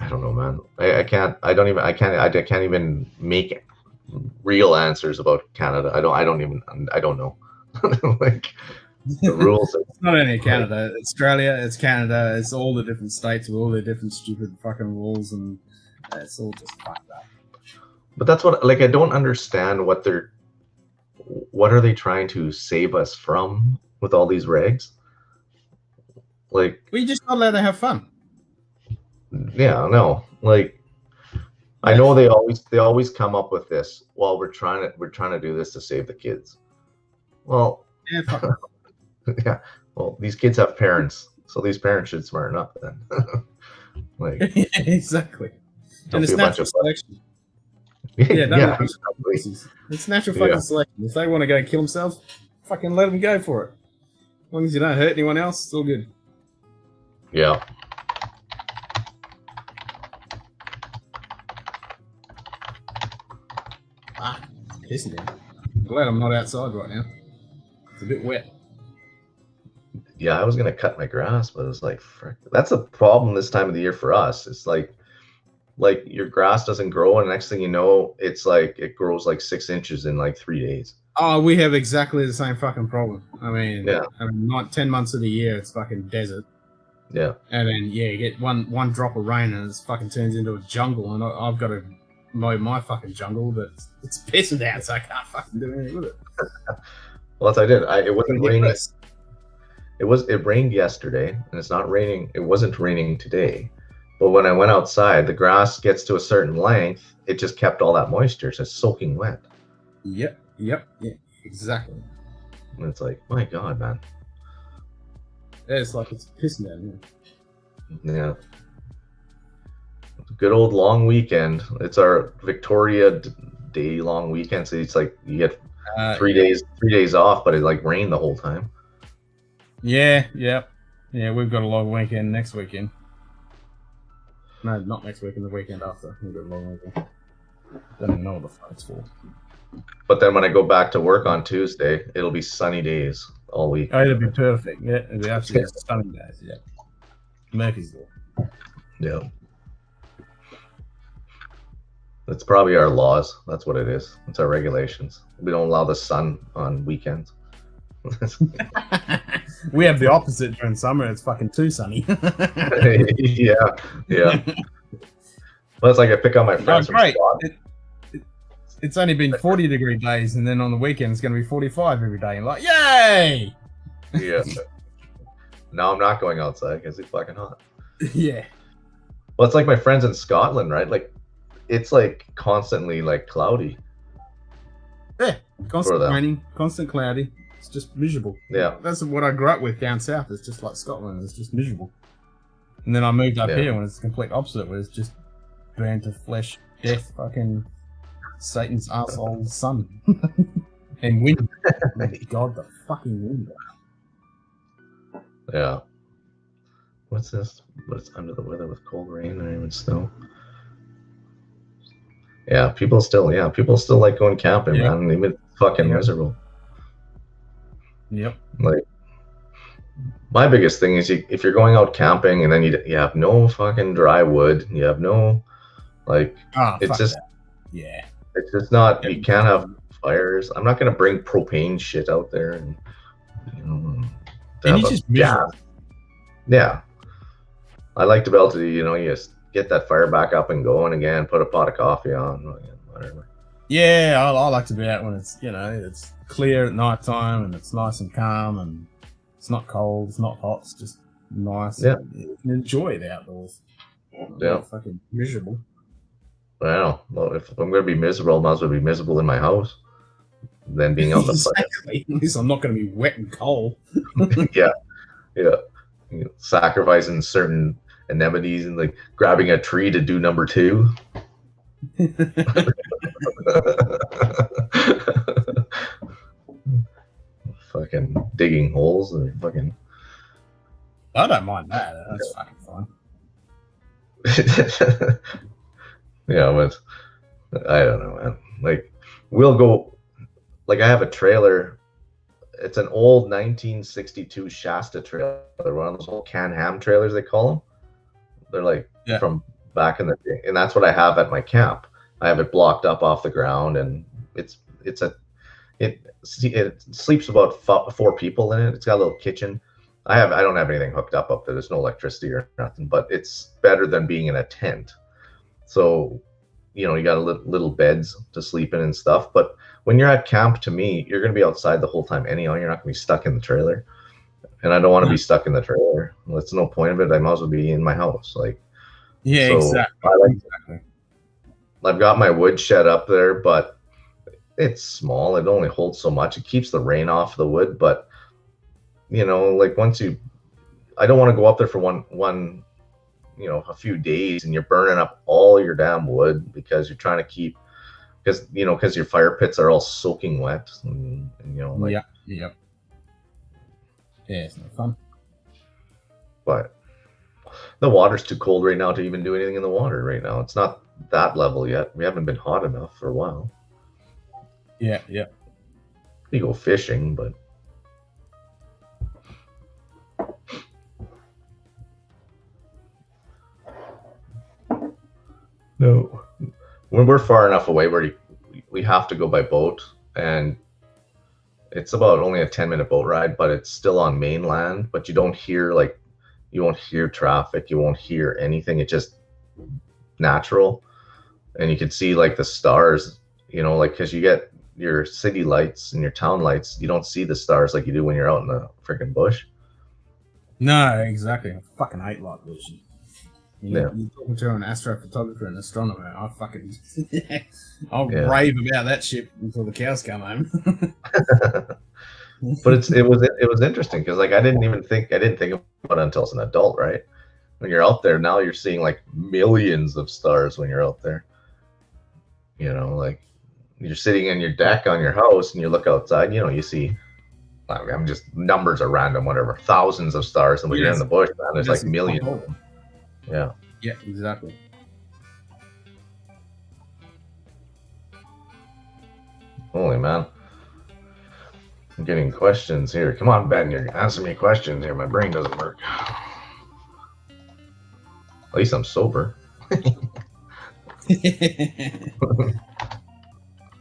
don't know, man. I can't even make real answers about Canada. I don't know. Like the rules. It's not only Canada, it's Australia, it's Canada, it's all the different states with all their different stupid fucking rules, and it's all just fucked up. But that's what, like, I don't understand what are they trying to save us from with all these regs? Like, We just not allowed to have fun. yeah, no, like, I know they always come up with this. Well, we're trying to do this to save the kids. Well, Yeah, fuck it. yeah. Well, these kids have parents, so these parents should smarten up then. Like, Exactly. don't And it's be a bunch natural of selection. Yeah, don't yeah, be exactly. It's natural fucking Yeah. selection. If they want to go kill themselves, fucking let them go for it. As long as you don't hurt anyone else, it's all good. Yeah. Ah, it's pissing down. I'm glad I'm not outside right now. It's a bit wet. Yeah, I was gonna cut my grass, but it was like, frick. That's a problem this time of the year for us. It's like your grass doesn't grow, and next thing you know, it's like it grows like 6 inches in like 3 days. Oh, we have exactly the same fucking problem. I mean, Yeah. not 10 months of the year, it's fucking desert. Yeah. And then, yeah, you get one drop of rain and it fucking turns into a jungle, and I've got to mow my fucking jungle, but it's pissing down, so I can't fucking do anything with it. Well, that's I did. It wasn't Gonna get raining. worse. It rained yesterday, and it's not raining. It wasn't raining today, but when I went outside, the grass gets to a certain length. It just kept all that moisture, so it's soaking wet. Yep, exactly. And it's like, my God, man. Yeah, it's like it's pissing down here. Yeah. Good old long weekend. It's our Victoria Day long weekend, so it's like you get 3 days off, but it like rained the whole time. Yeah, we've got a long weekend next weekend. No, not next weekend, the weekend after. We've got a long weekend. Don't even know what the fuck it's for. But then when I go back to work on Tuesday, it'll be sunny days all week. Oh, it'll be perfect. Yeah, it'll be absolutely stunning days. Yeah. Murphy's Law. Yeah. That's probably our laws. That's what it is. It's our regulations. We don't allow the sun on weekends. We have the opposite during summer. It's fucking too sunny. yeah. Well, it's like I pick on my friends from great. Scotland. It's only been 40-degree days, and then on the weekend it's going to be 45 every day. And like, yay! Yeah. Now I'm not going outside because it's fucking hot. Yeah. Well, it's like my friends in Scotland, right? Like, it's like constantly like cloudy. Yeah. Constant them. raining, constant cloudy. It's just miserable. Yeah. That's what I grew up with down south. It's just like Scotland. It's just miserable. And then I moved up Yeah. here when it's the complete opposite, where it's just burned to flesh, death, fucking Satan's arsehole sun. And wind. Oh, God, the fucking wind. Yeah. What's this? What's under the weather with cold rain or even snow? Yeah, people still like going camping, Yeah. man. Even fucking Yeah. miserable. Yep. Like, my biggest thing is if you're going out camping and then you have no fucking dry wood, you have no, like, Ah, it's fuck just that. Yeah. It's just not. You can't have fires. I'm not gonna bring propane shit out there and to And have you a just gas. Yeah, I like to be able to, you just get that fire back up and going again. Put a pot of coffee on, whatever. Yeah, I like to be out when it's it's clear at night time and it's nice and calm and it's not cold, it's not hot, it's just nice. Yeah. You can enjoy the outdoors. Yeah. Fucking miserable. Well, if I'm gonna be miserable, I might as well be miserable in my house than being out the fire. Exactly. At least I'm not going to be wet and cold. Yeah. Sacrificing certain anemones and like grabbing a tree to do number 2. Fucking digging holes and fucking. I don't mind that. That's fucking fun. Yeah, but I don't know, man. Like, we'll go. Like, I have a trailer. It's an old 1962 Shasta trailer. One of those old Can-Ham trailers, they call them. They're like from back in the day, and that's what I have at my camp. I have it blocked up off the ground, and it sleeps about 4 people in it. It's got a little kitchen. I don't have anything hooked up there. There's no electricity or nothing, but it's better than being in a tent. So, you got little beds to sleep in and stuff. But when you're at camp, to me, you're going to be outside the whole time anyhow. You're not going to be stuck in the trailer. And I don't want to be stuck in the trailer. Well, that's no point of it. I might as well be in my house. Exactly. I've got my wood shed up there, but it's small. It only holds so much. It keeps the rain off the wood. But, I don't want to go up there for one a few days and you're burning up all your damn wood because you're trying to keep, because your fire pits are all soaking wet and it's no fun. But the water's too cold right now to even do anything in the water right now. It's not that level yet. We haven't been hot enough for a while. Yeah. You go fishing, but no. When we're far enough away where we have to go by boat, and it's about only a 10-minute boat ride, but it's still on mainland. But you won't hear traffic, you won't hear anything. It's just natural, and you can see like the stars. Because you get your city lights and your town lights, you don't see the stars like you do when you're out in the freaking bush. No, exactly. I fucking hate light pollution. Yeah. You're talking to an astrophotographer and astronomer. I'll rave about that shit until the cows come home. But it was interesting because I didn't think about it until as an adult, right? When you're out there now, you're seeing like millions of stars when you're out there. You're sitting in your deck on your house and you look outside. You see. I'm just numbers are random, whatever. Thousands of stars, and when you're in the bush, man, there's like millions. Yeah. Yeah, exactly. Holy man. I'm getting questions here. Come on, Ben, you're answering me questions here. My brain doesn't work. At least I'm sober. Well,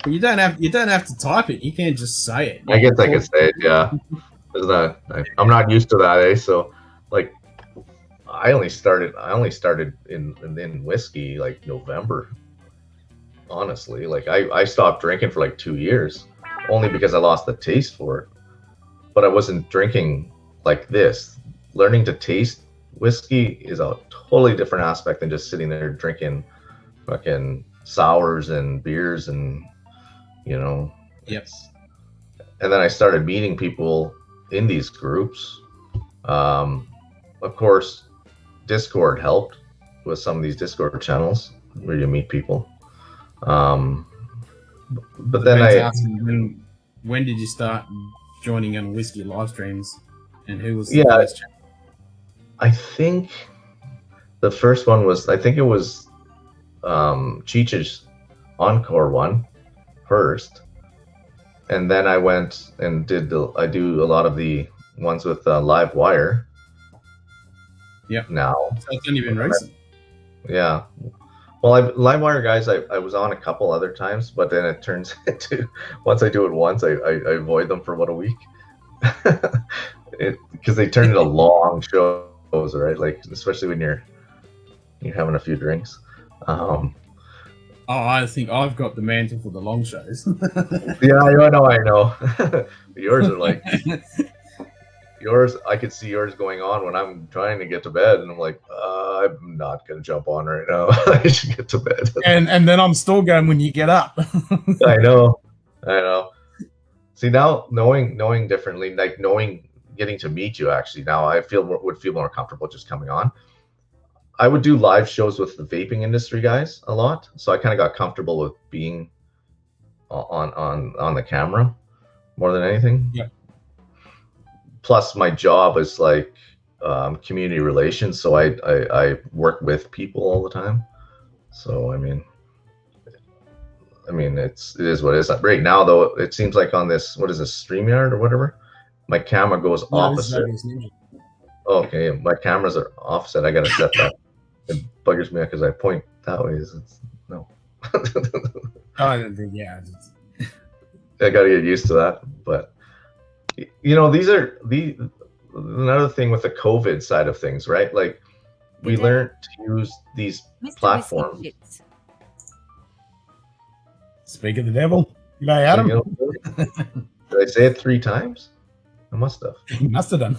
you don't have to type it. You can't just say it. I guess I could say it, yeah. I'm not used to that, So I only started in whiskey like November. Honestly, I stopped drinking for like 2 years, only because I lost the taste for it. But I wasn't drinking like this. Learning to taste whiskey is a totally different aspect than just sitting there drinking fucking sours and beers and Yep. And then I started meeting people in these groups. Of course, Discord helped with some of these Discord channels where you meet people. But then when did you start joining on whiskey live streams, and who was the first channel? I think the first one was Cheech's Encore one first, and then I went and I do a lot of the ones with Live Wire. Yep. Now. So it's only been recent. Yeah. Well, LimeWire guys, I was on a couple other times, but then it turns into once I do it once, I avoid them for about a week, because they turn into long shows, right? Like especially when you're having a few drinks. Oh, I think I've got the mantle for the long shows. Yeah, I know. Yours are like yours. I could see yours going on when I'm trying to get to bed, and I'm like, I'm not gonna jump on right now. I should get to bed. and then I'm still going when you get up. I know. See, now knowing differently, like getting to meet you actually, now I would feel more comfortable just coming on. I would do live shows with the vaping industry guys a lot, so I kind of got comfortable with being on the camera more than anything. Yeah. Plus, my job is like community relations, so I work with people all the time. So I mean, it is what it is. Right now, though, it seems like on this, what is this, StreamYard or whatever, my camera goes opposite. Okay, my cameras are offset. I gotta set that. It buggers me because I point that way. No. I don't think, yeah. I gotta get used to that. But these are another thing with the COVID side of things, right? Like we learned to use these Mr. platforms. Whiskey Shits. Speak of the devil. G'day, Adam. Did I say it 3 times? I must have. You must have done.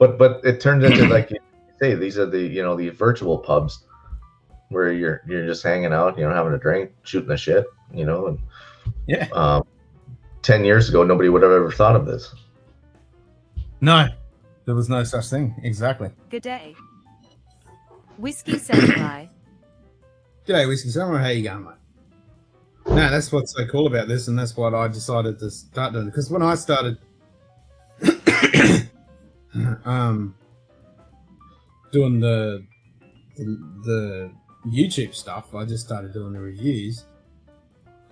But it turns into, like you say, these are the virtual pubs where you're just hanging out, having a drink, shooting the shit, and Yeah. 10 years ago nobody would have ever thought of this. No, there was no such thing. Exactly. Good day. Whiskey Samurai. G'day, Whiskey Samurai. How you going, mate? No, that's what's so cool about this, and that's what I decided to start doing. Because when I started doing the YouTube stuff, I just started doing the reviews,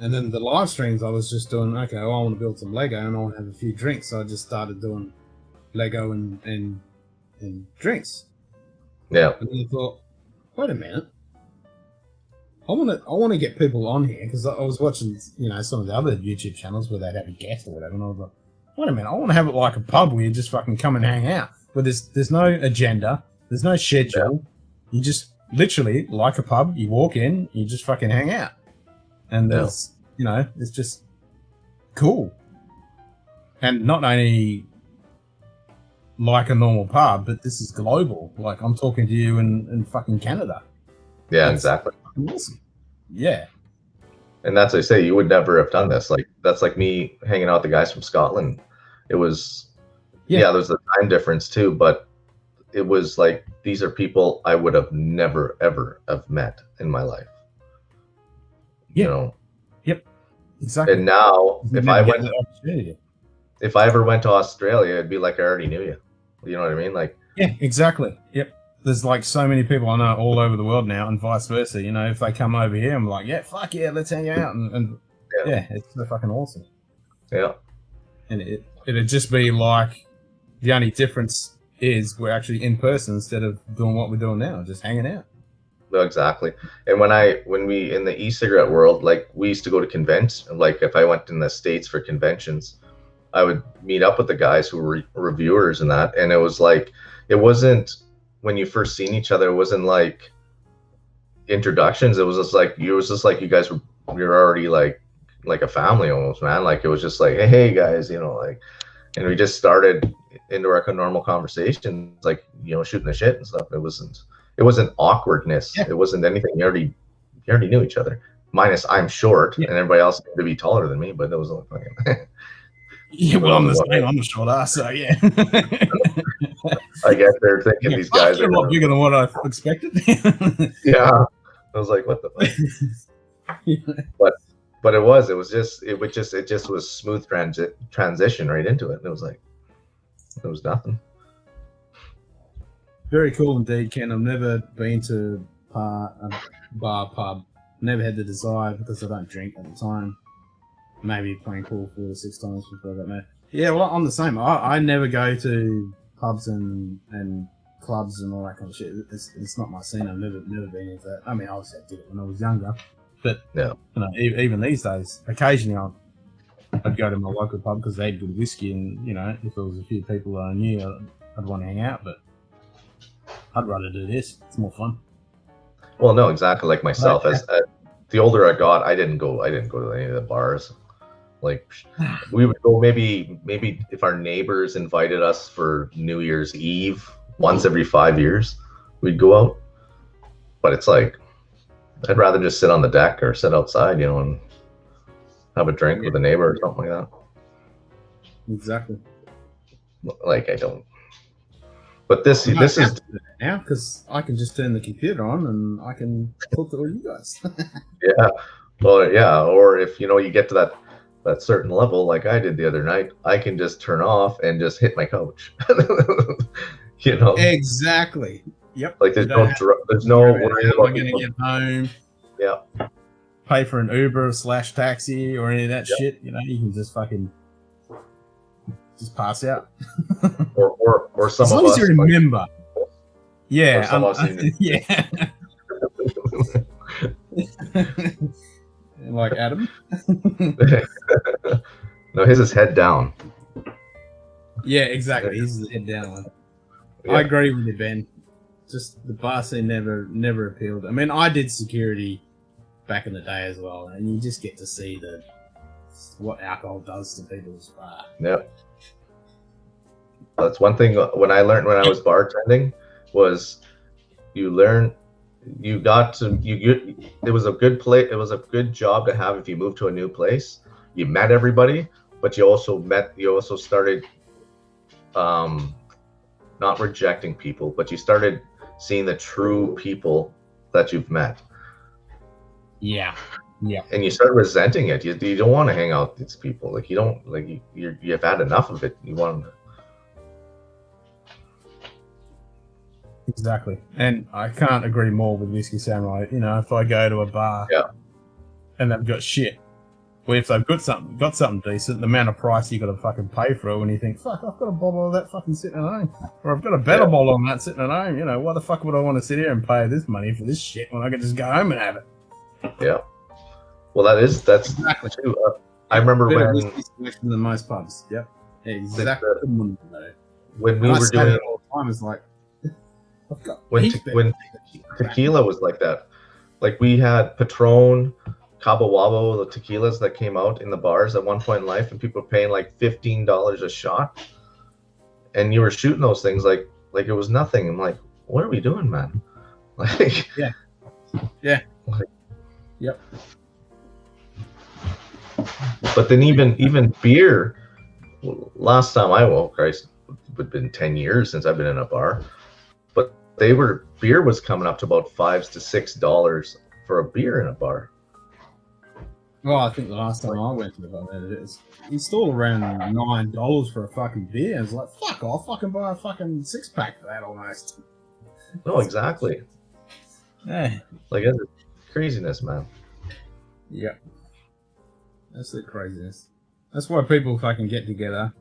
and then the live streams I was just doing. Okay, well, I want to build some Lego and I want to have a few drinks, so I just started doing Lego and drinks. Yeah. And then I thought, wait a minute, I want to get people on here, because I was watching some of the other YouTube channels where they'd have a guest or whatever, and I was like, wait a minute, I want to have it like a pub where you just fucking come and hang out. Where there's no agenda, there's no schedule. You just literally, like a pub, you walk in, you just fucking hang out. And it's just cool. And not only like a normal pub, but this is global. Like I'm talking to you in fucking Canada. Yeah, exactly. Awesome. Yeah. And that's what I say, you would never have done this. Like that's like me hanging out with the guys from Scotland. It was there's the time difference too, but it was like these are people I would have never ever have met in my life. Yeah. Yep. Exactly. And now if I ever went to Australia, it'd be like I already knew you. You know what I mean? Like yeah, exactly. Yep. There's like so many people I know all over the world now, and vice versa. If they come over here, I'm like, yeah, fuck yeah, let's hang out, and it's so fucking awesome. Yeah. And it'd just be like the only difference is we're actually in person instead of doing what we're doing now, just hanging out. No, exactly. And when we in the e-cigarette world, like we used to go to conventions. Like if I went in the States for conventions, I would meet up with the guys who were reviewers and that, and it was like it wasn't. When you first seen each other, it wasn't like introductions. It was just like you guys were already like a family almost, man. Like it was just like, hey guys, like, and we just started into our normal conversations, like shooting the shit and stuff. It wasn't awkwardness. Yeah. It wasn't anything. You already knew each other. Minus I'm short and everybody else seemed to be taller than me, but that was like fucking. Yeah, well, I'm the same. I'm a short ass, so yeah. I guess they're thinking these guys are a lot bigger than what I expected. Yeah, I was like, what the fuck? But it just was smooth transition right into it. And it was like, it was nothing. Very cool indeed, Ken. I've never been to a bar, pub. Never had the desire because I don't drink at the time. Maybe playing pool 4 or 6 times before I got married. Yeah, well, I'm the same. I never go to pubs and clubs and all that kind of shit. It's not my scene. I've never been into that. I mean, obviously I did it when I was younger, but Yeah. you know, even these days, occasionally I'd go to my local pub because they had good whiskey, and you know, if there was a few people that I knew, I'd want to hang out. But I'd rather do this. It's more fun. Well, no, exactly like myself. As the older I got, I didn't go to any of the bars. Like we would go maybe if our neighbors invited us for New Year's Eve once every 5 years, we'd go out. But it's like I'd rather just sit on the deck or sit outside, you know, and have a drink with a neighbor or something like that. Exactly. Like I don't. But this is now because I can just turn the computer on and I can talk to all you guys. yeah. Well, yeah. Or if you know you get to that certain level, like I did the other night, I can just turn off and just hit my couch. You know. Exactly. Yep. Like there's no worry about I'm gonna get home. Yeah. Pay for an Uber / taxi or any of that shit. You know, you can just fucking just pass out. or some as of long us. as you remember. Yeah. Or some of us yeah. Like Adam. No, his is head down. Yeah, exactly. He's the head down one. Yeah. I agree with you, Ben. Just the bar scene never appealed. I mean, I did security back in the day as well, and you just get to see what alcohol does to people's bar. Yeah. That's one thing when I learned when I was bartending was it was a good play. It was a good job to have if you moved to a new place. You met everybody, but you also started not rejecting people, but you started seeing the true people that you've met. Yeah. Yeah. And you start resenting it. You don't want to hang out with these people. Like you don't like you've had enough of it. You want to. Exactly. And I can't agree more with Whiskey Samurai. You know, if I go to a bar and they've got shit, well, if they've got something decent, the amount of price you got to fucking pay for it when you think, fuck, I've got a bottle of that fucking sitting at home. Or I've got a better bottle of that sitting at home. You know, why the fuck would I want to sit here and pay this money for this shit when I could just go home and have it? Yeah. Well, that's exactly true. I remember better when whiskey selection than most pubs. Yep. Exactly. When we were doing it all the time, it's like, when tequila was like that, like we had Patron, Cabo Wabo, the tequilas that came out in the bars at one point in life, and people were paying like $15 a shot, and you were shooting those things like it was nothing. I'm like, what are we doing, man? Like, yeah, like, yep. But then even beer. Last time Christ, it would have been 10 years since I've been in a bar. But beer was coming up to about $5 to $6 for a beer in a bar. Well, I think the last time I went to the bar, it's still around $9 for a fucking beer. It's like, fuck off, I can buy a fucking 6-pack for that almost. No, exactly. Yeah. Like, that's craziness, man. Yeah. That's the craziness. That's why people fucking get together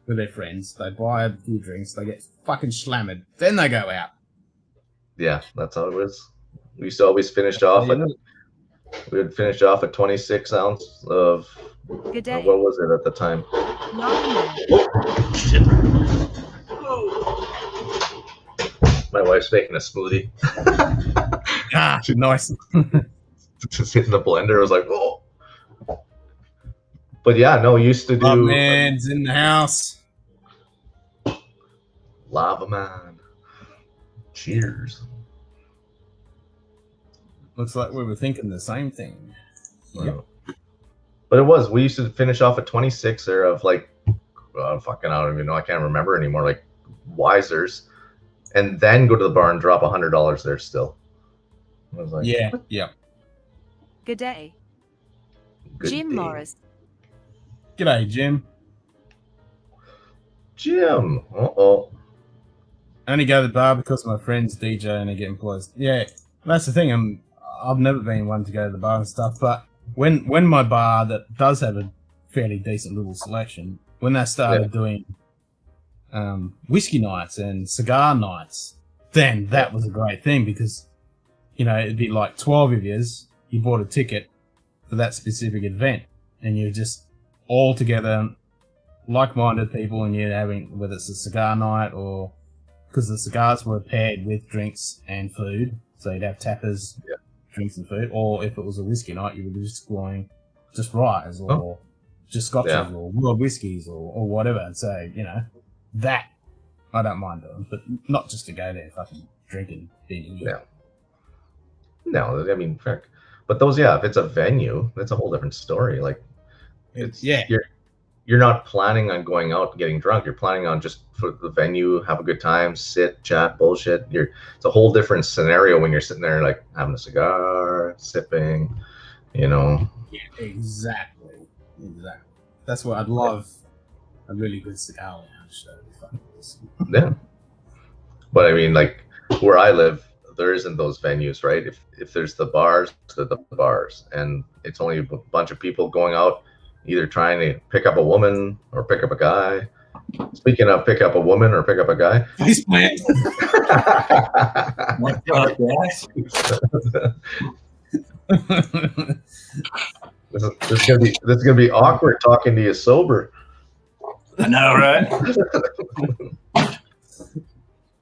with their friends. They buy a few drinks, they get fucking slammered, then they go out. Yeah, that's how it was. We used to always finish off we would finish off a 26 ounce of Good day. what was it at the time? My wife's making a smoothie. Nice. Just hitting the blender. I was like, oh. But yeah, no, used to do. Oh, man's in the house. Lava Man. Cheers. Looks like we were thinking the same thing. Yep. But we used to finish off a 26er of like, fucking, I don't even know, I can't remember anymore, like Wisers, and then go to the bar and drop $100 there still. I was like, yeah. Good day. Good Jim day. Morris. G'day, Jim. Jim. Uh-oh. I only go to the bar because my friends DJ and they get employed. Yeah, that's the thing. I've never been one to go to the bar and stuff, but when my bar that does have a fairly decent little selection, when they started doing whiskey nights and cigar nights, then that was a great thing because, you know, it'd be like 12 of yous, you bought a ticket for that specific event, and you're just all together, like-minded people, and you're having, whether it's a cigar night or, because the cigars were paired with drinks and food, so you'd have tappers, drinks and food, or if it was a whiskey night, you would be just going just ryes or just scotches or world whiskies or whatever, and so, you know, that I don't mind doing, but not just to go there fucking drinking, being No, I mean, fuck. But those, if it's a venue, that's a whole different story. Like, it's you're not planning on going out and getting drunk. You're planning on just for the venue, have a good time, sit, chat, bullshit. It's a whole different scenario when you're sitting there like having a cigar, sipping, you know. Yeah, exactly. That's what I'd love. A really good cigar lounge. Yeah. But I mean, like where I live, there isn't those venues, right? If there's the bars, they're the bars, and it's only a bunch of people going out, either trying to pick up a woman or pick up a guy. Speaking of pick up a woman or pick up a guy, Nice man. This is gonna be awkward talking to you sober. I know, right?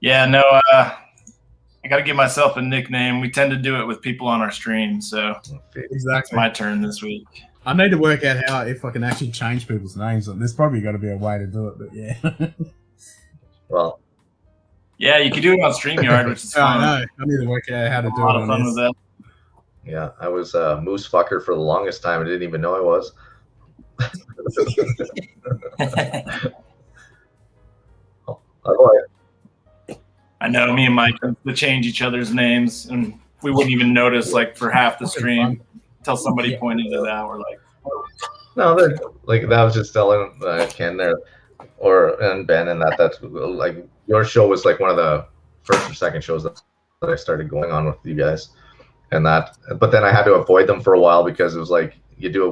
Yeah, no, I got to give myself a nickname. We tend to do it with people on our stream, so it's my turn this week. I need to work out how, if I can actually change people's names. There's probably got to be a way to do it, but yeah. Well, yeah, you can do it on StreamYard, which is fun. I know. I need to work out how to do it. A lot of fun with that. Yeah, I was a moose fucker for the longest time. I didn't even know I was. I know me and Mike would change each other's names, and we wouldn't even notice like for half the stream until somebody pointed it out. We're like, no, like that was just telling Ken there, and Ben, and that's like your show was like one of the first or second shows that I started going on with you guys, and that. But then I had to avoid them for a while because it was like you do a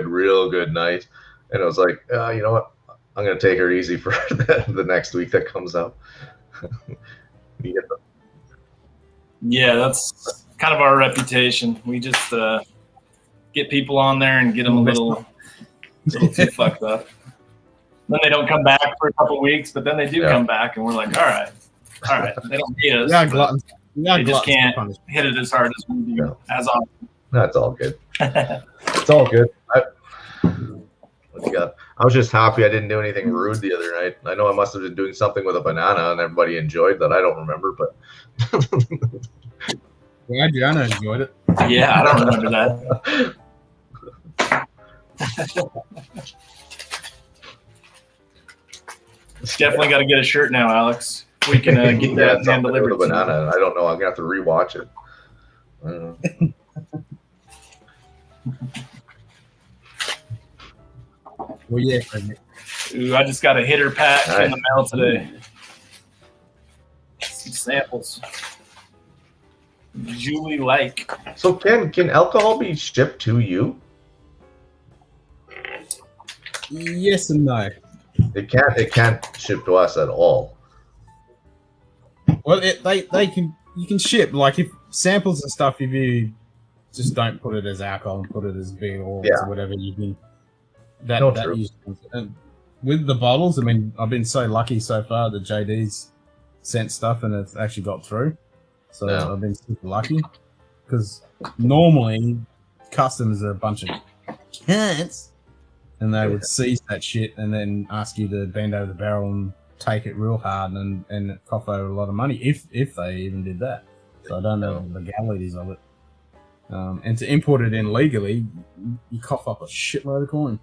real good night, and it was like, you know what, I'm gonna take her easy for the next week that comes up. Yeah, that's kind of our reputation. We just get people on there and get them a little too fucked up. Then they don't come back for a couple of weeks, but then they do come back, and we're like, all right. They don't need us. They just can't hit it as hard as we do as often. That's all good. It's all good. What you got? I was just happy I didn't do anything rude the other night. I know I must have been doing something with a banana, and everybody enjoyed that. I don't remember, but yeah, Gianna enjoyed it. Yeah, I don't remember that. It's definitely got to get a shirt now, Alex. We can get that hand delivered. Banana. I don't know. I'm gonna have to rewatch it. I don't know. Well, yeah. Ooh, I just got a hitter pack in the mail today. Some samples. Julie like. So can alcohol be shipped to you? Yes and no. It can't ship to us at all. Well, you can ship, like, if samples and stuff, if you just don't put it as alcohol and put it as beer or whatever, you can. That usually, and with the bottles, I mean, I've been so lucky so far that JD's sent stuff and it's actually got through. So I've been super lucky, because normally customers are a bunch of cunts, and they would seize that shit and then ask you to bend over the barrel and take it real hard and cough over a lot of money if they even did that. So I don't know the legalities of it. And to import it in legally, you cough up a shitload of coin.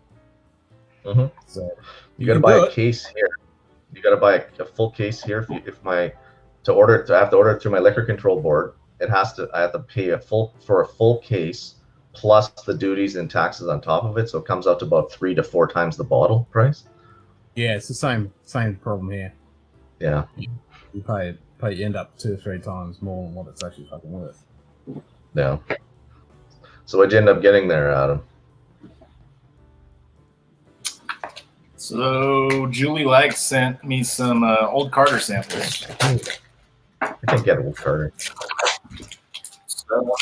Mm-hmm. So you got to buy a case here. You got to buy a full case here. I have to order it through my liquor control board. I have to pay for a full case plus the duties and taxes on top of it. So it comes out to about 3 to 4 times the bottle price. Yeah, it's the same problem here. Yeah, you end up 2 or 3 times more than what it's actually fucking worth. Yeah. So what'd you end up getting there, Adam? So Julie Like sent me some old Carter samples. I can't get Old Carter. So,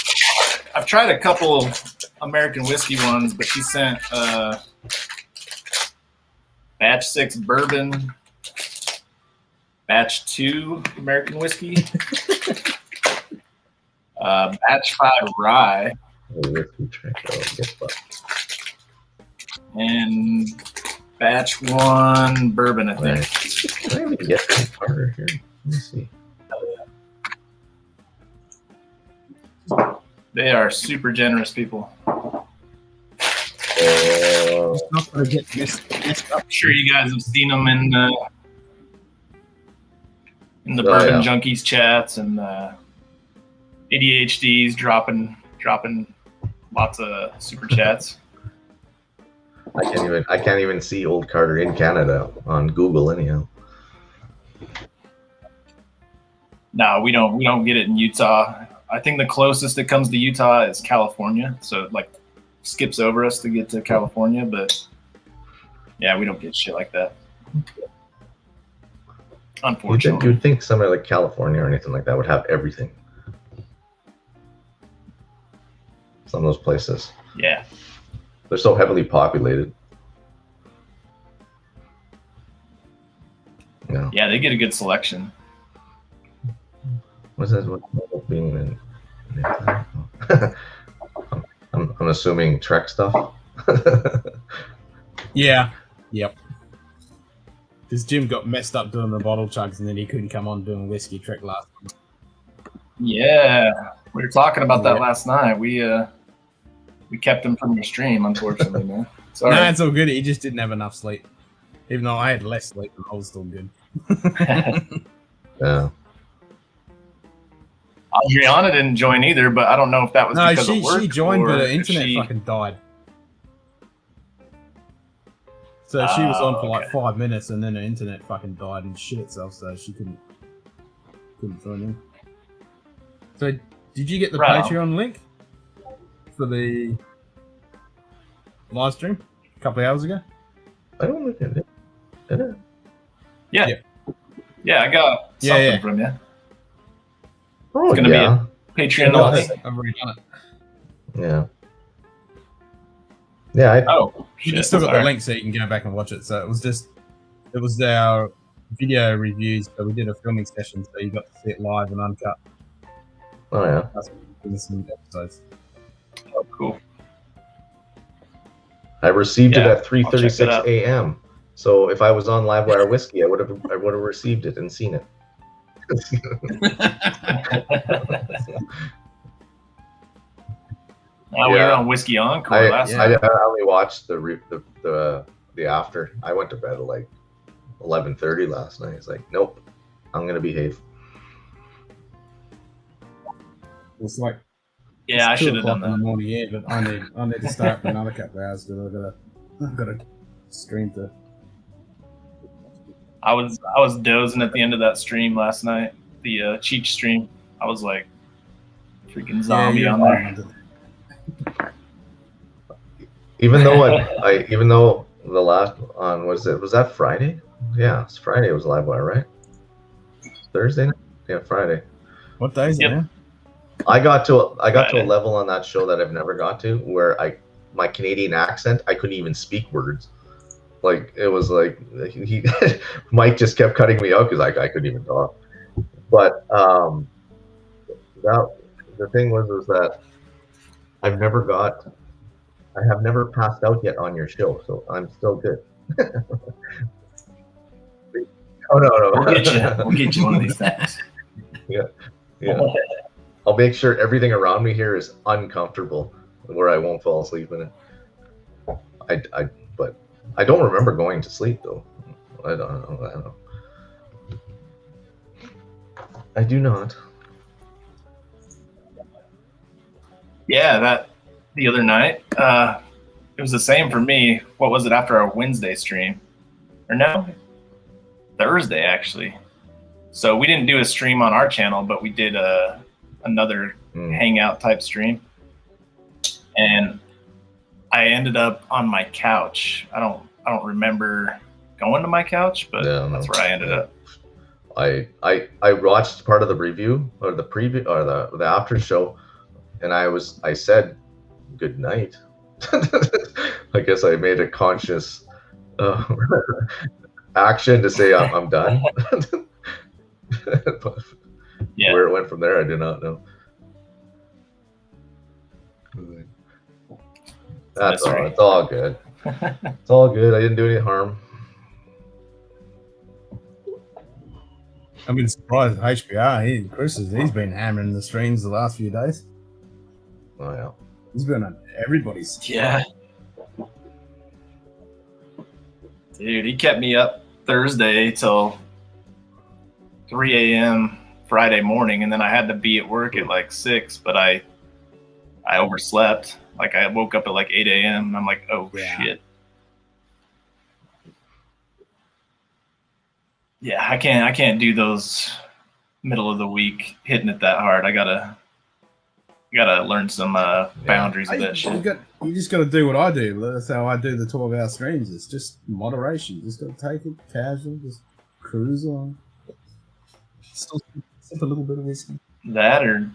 I've tried a couple of American whiskey ones, but she sent batch 6 bourbon, batch 2 American whiskey, batch 5 rye, and batch 1 bourbon, I think. Can I even get Old Carter here? Let me see. They are super generous people. It's not going to get messed up. I'm sure you guys have seen them in the Bourbon Junkies chats and ADHDs dropping lots of super chats. I can't even see Old Carter in Canada on Google anyhow. No, we don't get it in Utah. I think the closest it comes to Utah is California, so it like skips over us to get to California. But yeah, we don't get shit like that. Unfortunately, You'd think somewhere like California or anything like that would have everything. Some of those places. Yeah. They're so heavily populated. Yeah. Yeah, they get a good selection. What's that? What being in? I'm assuming Trek stuff. Yeah. Yep. Because Jim got messed up doing the bottle chugs, and then he couldn't come on doing whiskey Trek last time. Yeah, we were talking about that last night. We kept him from your stream, unfortunately, man. Sorry. No, it's all good. He just didn't have enough sleep. Even though I had less sleep, I was still good. Yeah. Adriana didn't join either, but I don't know if that was because of work. She joined, or but her if internet fucking died. So she was on for like 5 minutes, and then her internet fucking died and shit itself, so she couldn't join in. So, did you get the Patreon link for the live stream a couple of hours ago? I don't look at it. Did it? Yeah, I got something from you. Oh, it's gonna be a Patreon only. I've already done it. Yeah. Yeah. You still got the link so you can go back and watch it. So it was our video reviews. So we did a filming session, so you got to see it live and uncut. Oh yeah. That's some episodes. Oh, cool. I received it at 3:36 a.m. So if I was on Livewire Whiskey, I would have received it and seen it. We were on Whiskey Encore last night. I only watched the after. I went to bed at like 11:30 last night. It's like, nope, I'm gonna behave. It's like I should have done in the that. morning, yeah, but I need to start for another couple of hours because I've got to stream to. I was dozing at the end of that stream last night, the Cheech stream. I was like freaking zombie on there. Even though the last on was that Friday? Yeah, it's Friday. It was Livewire, right? Thursday night? Yeah, Friday. What day is it now? I got to a level on that show that I've never got to, where my Canadian accent, I couldn't even speak words. Like it was like Mike just kept cutting me out because I couldn't even talk. But the thing was that I have never passed out yet on your show, so I'm still good. Oh no. We'll get you one of these things. Yeah. I'll make sure everything around me here is uncomfortable, where I won't fall asleep in it. But I don't remember going to sleep though. I don't know. I do not. Yeah, that the other night. It was the same for me. What was it after our Wednesday stream? Or no? Thursday actually. So we didn't do a stream on our channel, but we did another hangout type stream. And I ended up on my couch. I don't remember going to my couch, but Yeah, that's where I ended up. I watched part of the review or the preview or the after show, and I said good night. I guess I made a conscious action to say I'm done. Yeah. Where it went from there, I do not know. That's all. It's all good. It's all good. I didn't do any harm. I've been surprised at HBR. He's been hammering the streams the last few days. Oh yeah. He's been on everybody's. Yeah. Dude, he kept me up Thursday till 3 a.m. Friday morning, and then I had to be at work at like 6, but I overslept. Like I woke up at like 8 a.m. and I'm like, oh shit. Yeah, I can't do those middle of the week hitting it that hard. I gotta learn some boundaries of that shit. You just got to do what I do. That's how I do the 12-hour streams. It's just moderation. Just got to take it casual. Just cruise on. Still sip a little bit of whiskey. That or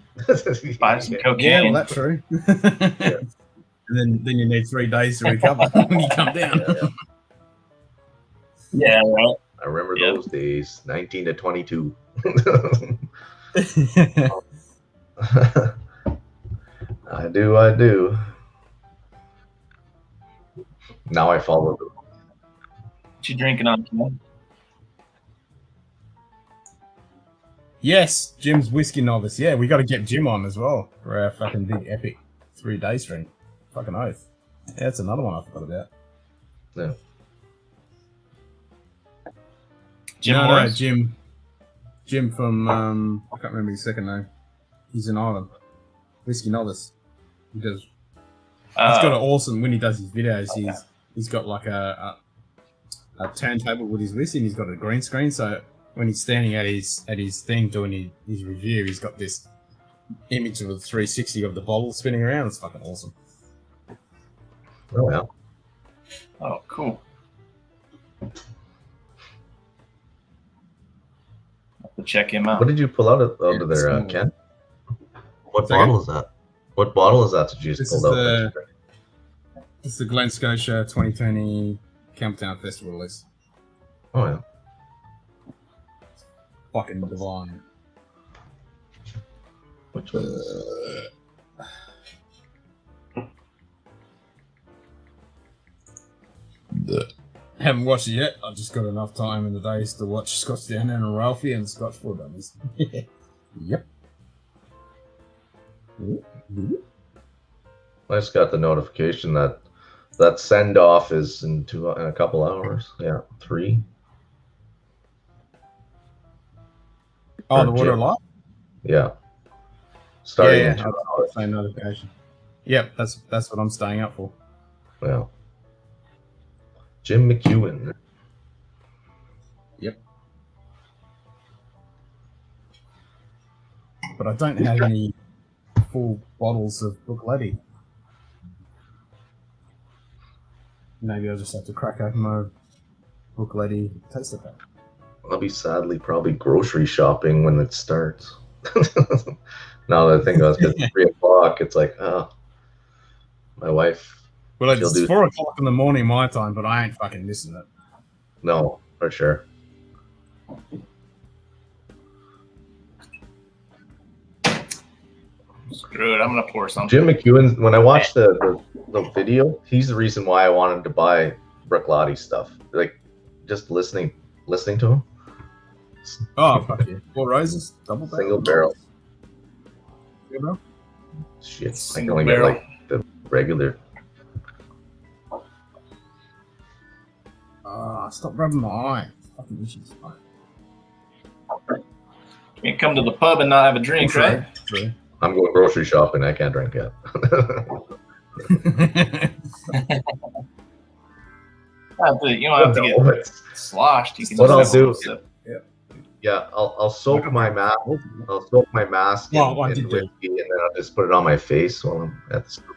buy some cocaine. Yeah, well, that's true. And then you need 3 days to recover when you come down. Yeah, right. I remember those days, 19 to 22. I do. Now I follow them. What you drinking on, Ken? Yes, Jim's whiskey novice. Yeah, we got to get Jim on as well for our fucking big epic 3-day stream. Fucking oath. Yeah, that's another one I forgot about. Yeah. Jim from I can't remember his second name. He's in Ireland. Whiskey novice. He does. He's got an awesome when he does his videos. He's got like a turntable with his whiskey, and he's got a green screen. So when he's standing at his thing doing his review, he's got this image of a 360 of the bottle spinning around. It's fucking awesome. Oh yeah. Oh, cool. Have to check him out. What did you pull out of there, Ken? What bottle is that? What bottle is that that you just pulled out? It's the Glen Scotia 2020 Camptown Festival release. Oh yeah. Fucking divine. Which one is Haven't watched it yet. I've just got enough time in the days to watch Scotch Downunder and Ralphie and Scotch for Dummies. Yep. I just got the notification that send off is in a couple hours. Yeah, 3. Oh, the water light? Yeah. Starting Yeah, in 2 hours. same notification. Yep, that's what I'm staying up for. Yeah. Jim McEwen. Yep. But I don't have any full bottles of Brookletty. Maybe I'll just have to crack open my Brookletty taster pack. I'll be sadly probably grocery shopping when it starts. Now that I think about it, because it's 3 o'clock, it's like, oh, my wife. Well, it's 4 o'clock in the morning my time, but I ain't fucking missing it. No, for sure. Screw it, I'm gonna pour something. Jim McEwen, when I watched the video, he's the reason why I wanted to buy Brookletty stuff. Like, just listening to him. Oh, fuck yeah. 4 roses, double barrel. Single barrel. Single barrel? Shit, Single I can only barrel. get like the regular. Stop rubbing my eye. Fucking issues. Can't come to the pub and not have a drink, right? True. I'm going grocery shopping. I can't drink yet. You don't have to get sloshed. You can What just I'll have a do- sip. Yeah, I'll soak my mask. I'll soak my mask in What did you do? whiskey, and then I'll just put it on my face while I'm at the store.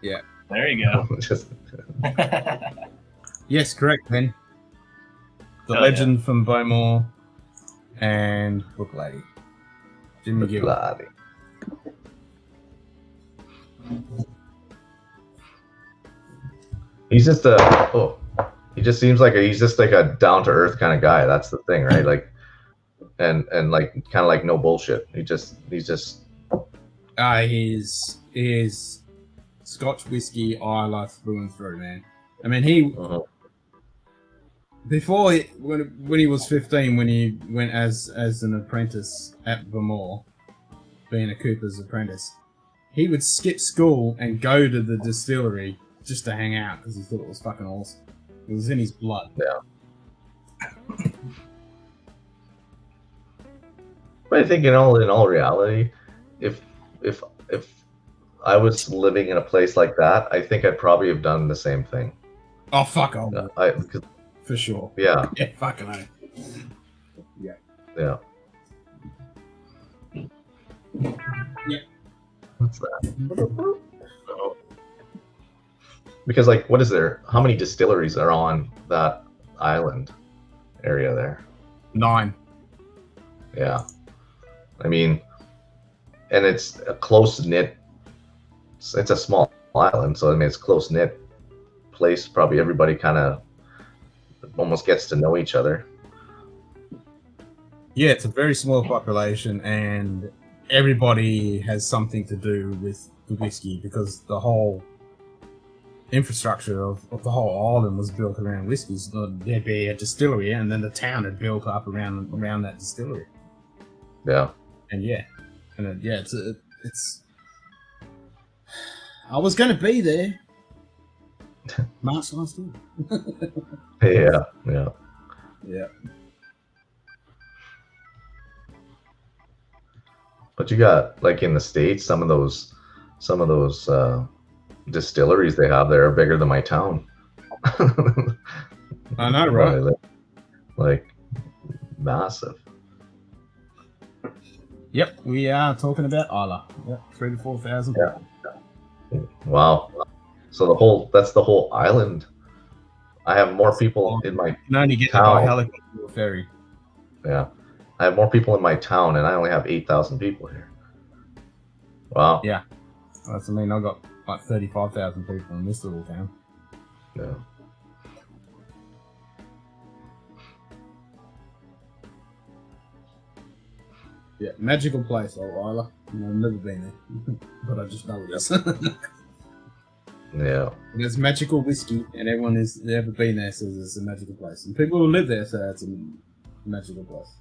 There you go. Just Yes, correct, Ben. The Hell Legend from Bowmore, and Book Lady. Jimmy Gill. Bloody. He's just he just seems like he's just like a down to earth kind of guy. That's the thing, right? Like, and like kind of like no bullshit. He's just His Scotch whiskey Isla through and through, man. I mean, he before when he was 15, when he went as an apprentice at Vermore, being a cooper's apprentice, he would skip school and go to the distillery just to hang out because he thought it was fucking awesome. It was in his blood. Yeah. But I think in all reality, if I was living in a place like that, I think I'd probably have done the same thing. Oh fuck! For sure. Yeah. Yeah. Fucking hell. Yeah. Yeah. Yeah. What's that? Because, like, what is there? How many distilleries are on that island area there? 9. Yeah. I mean, and it's a close-knit, it's a small island, so I mean, it's a close-knit place. Probably everybody kind of almost gets to know each other. Yeah, it's a very small population, and everybody has something to do with the whiskey because the whole infrastructure of the whole island was built around whiskey. So there'd be a distillery, and then the town had built up around that distillery. Yeah. And it's. I was going to be there. March last year. Yeah. Yeah. But you got, like, in the States, some of those distilleries they have there are bigger than my town. I know, right? Like, massive. Yep, we are talking about Isla. Yep, 3,000 to 4,000. Yeah. Wow. So that's the whole island. I have more people in my You can only get town. by helicopter or ferry. Yeah. I have more people in my town, and I only have 8,000 people here. Wow. Yeah. That's, I mean, I've got like 35,000 people in this little town. Yeah. Yeah, magical place, Isla. I've never been there, but I just know it is. Yeah. There's magical whiskey, and everyone who's ever been there says it's a magical place. And people who live there say it's a magical place.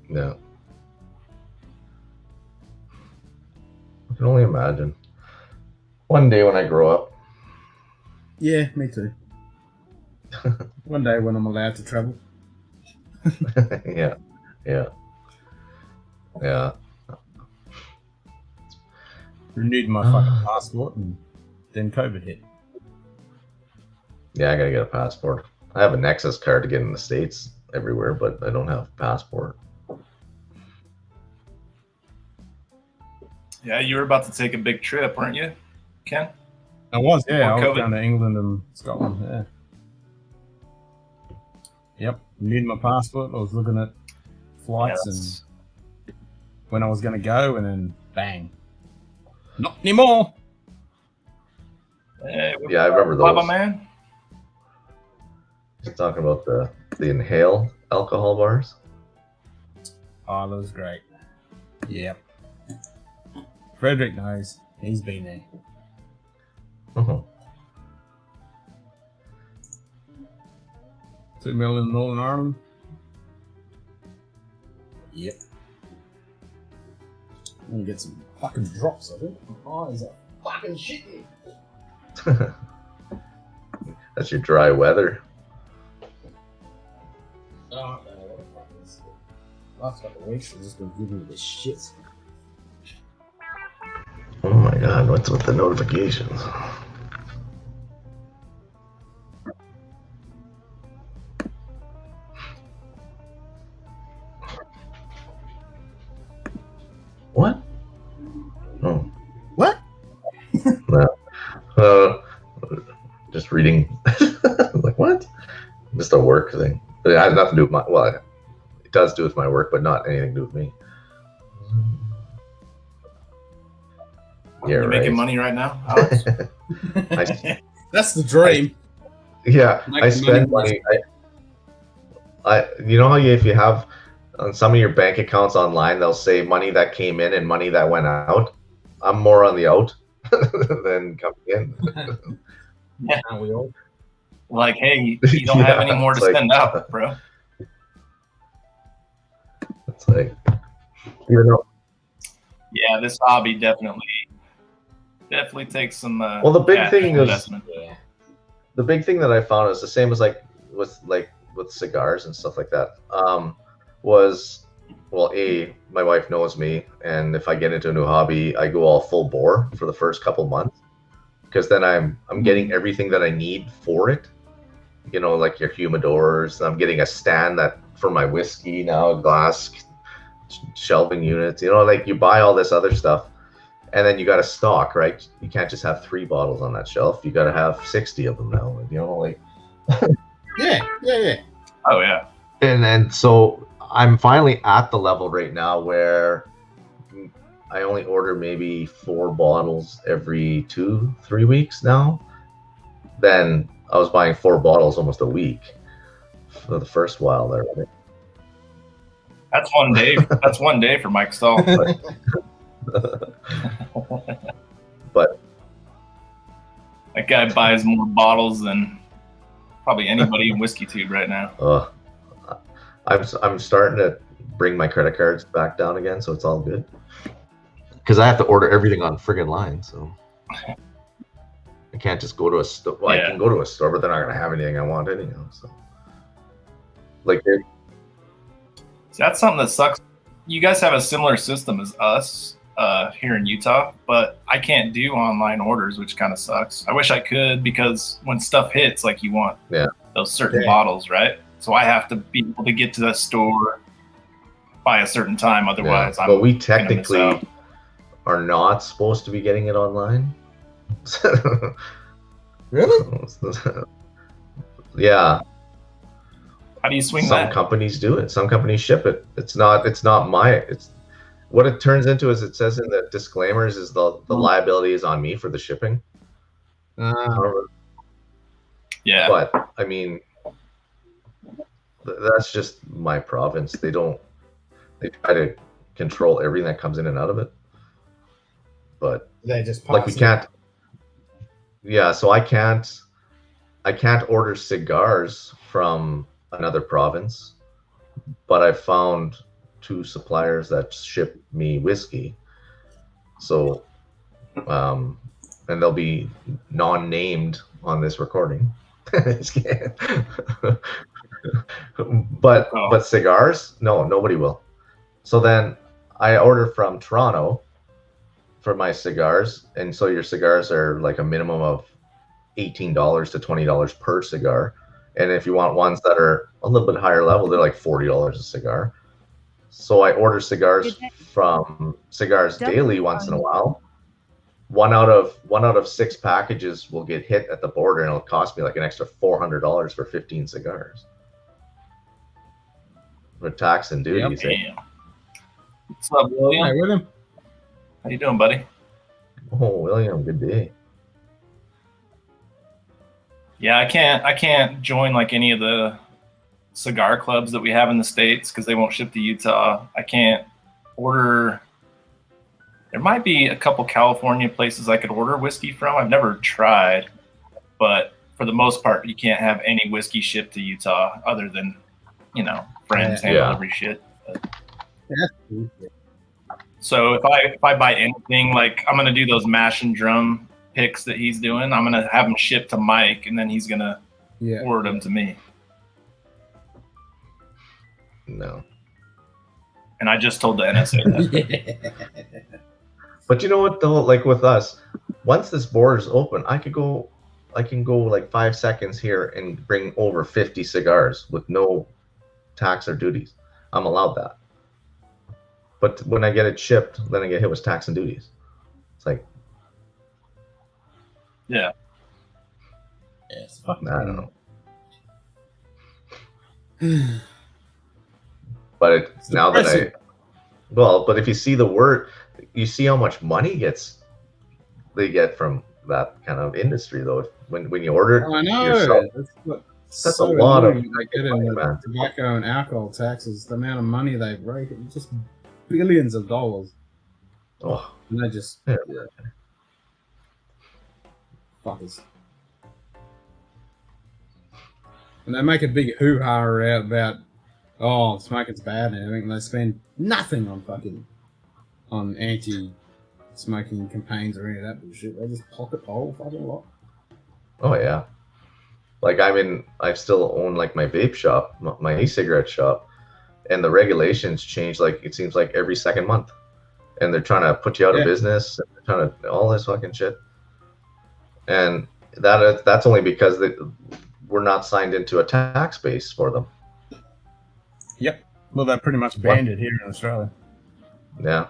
Yeah. I can only imagine. One day when I grow up. Yeah, me too. One day when I'm allowed to travel. Yeah. Renewed my fucking passport, and then COVID hit. Yeah, I gotta get a passport. I have a Nexus card to get in the States everywhere, but I don't have a passport. Yeah, you were about to take a big trip, weren't you, Ken? I was, yeah. I Before was COVID. down to England and Scotland, yeah. Yep, renewed my passport. I was looking at flights and when I was going to go, and then bang. Not anymore. Hey, Yeah, I remember Baba those. man. Just talking about the inhale alcohol bars. Oh, that was great. Yep. Frederick knows. He's been there. Uh-huh. 2 million in Northern Ireland. Yep. I'm gonna get some fucking drops, I think. My eyes are fucking shitty. That's your dry weather. Oh, no, what the fuck is it? Last couple of weeks, I've just been giving me this shit. Oh my god, what's with the notifications? What? Oh. What? No. Just reading. Like, what? Just a work thing. But it has nothing to do with my, well, it does do with my work, but not anything to do with me. Yeah, You making right. money right now, Alex? That's the dream. Yeah, Like I spend money. money. You know how if you have on some of your bank accounts online, they'll say money that came in and money that went out. I'm more on the out than coming in. Aren't we all? Like, hey, you don't have any more to it's like- spend out, bro. It's like, you know. Yeah, this hobby definitely takes some. Well, the big cash thing is- investment. The big thing that I found is the same as like with cigars and stuff like that. Was, well, my wife knows me, and if I get into a new hobby, I go all full bore for the first couple months, because then I'm getting everything that I need for it. You know, like your humidors. I'm getting a stand that for my whiskey now, glass shelving units. You know, like you buy all this other stuff, and then you got to stock, right? You can't just have 3 bottles on that shelf. You got to have 60 of them now. You know, like. Yeah. Oh yeah. And then so I'm finally at the level right now where I only order maybe 4 bottles every 2-3 weeks now. Then I was buying 4 bottles almost a week for the first while there. That's one day. That's one day for Mike Stahl. But That guy buys more bottles than probably anybody in Whiskey Tube right now. I'm starting to bring my credit cards back down again, so it's all good. Because I have to order everything on friggin' line, so I can't just go to a store. Well, Yeah. I can go to a store, but they're not gonna have anything I want anyhow. So, like, So that's something that sucks. You guys have a similar system as us here in Utah, but I can't do online orders, which kind of sucks. I wish I could, because when stuff hits, like you want those certain bottles, right? So I have to be able to get to the store by a certain time, otherwise I'm. But we gonna miss technically out. are not supposed to be getting it online. Really? Yeah. How do you swing Some that? companies do it. Some companies ship it. It's not my. It's what it turns into is, it says in the disclaimers, is the liability is on me for the shipping. Yeah. But I mean, that's just my province. They try to control everything that comes in and out of it. But They just like we can't. Yeah, so I can't order cigars from another province, but I found 2 suppliers that ship me whiskey. So, and they'll be non-named on this recording. But cigars, no, nobody will. So then I order from Toronto for my cigars, and so your cigars are like a minimum of $18 to $20 per cigar, and if you want ones that are a little bit higher level, they're like $40 a cigar. So I order cigars from Cigars Daily once in a while. One out of 6 packages will get hit at the border, and it'll cost me like an extra $400 for 15 cigars with tax and duties. Damn. What's up, William? Hey, William. How you doing, buddy? Oh, William, good day. Yeah, I can't join like any of the cigar clubs that we have in the States because they won't ship to Utah. I can't order. There might be a couple California places I could order whiskey from. I've never tried, but for the most part, you can't have any whiskey shipped to Utah other than, friends hand delivery shit. So if I buy anything, like I'm gonna do those mash and drum picks that he's doing, I'm gonna have them shipped to Mike, and then he's gonna order them to me. No. And I just told the NSA that. But you know what though? Like with us, once this border's open, I can go like 5 seconds here and bring over 50 cigars with no tax or duties. I'm allowed that. But when I get it shipped, then I get hit with tax and duties. It's like, yeah. It's fucking. I don't know. But It's now that depressing. but if you see the word, you see how much money they get from that kind of industry, though. When you order it I know. yourself, That's that's a so lot of annoying. They get in money, the man. tobacco and alcohol taxes, the amount of money they rake, just billions of dollars. Oh, And they just, Yeah. fuckers. And they make a big hoo-ha about, oh, smoking's bad and everything. And they spend nothing on anti-smoking campaigns or any of that bullshit. They just pocket whole fucking lot. oh yeah. Like I still own like my vape shop, my e-cigarette shop, and the regulations change. Like it seems like every second month, and they're trying to put you out of business. And they're trying to all this fucking shit. And that's only because we're not signed into a tax base for them. Yep. Well, they're pretty much banned it here in Australia. Yeah,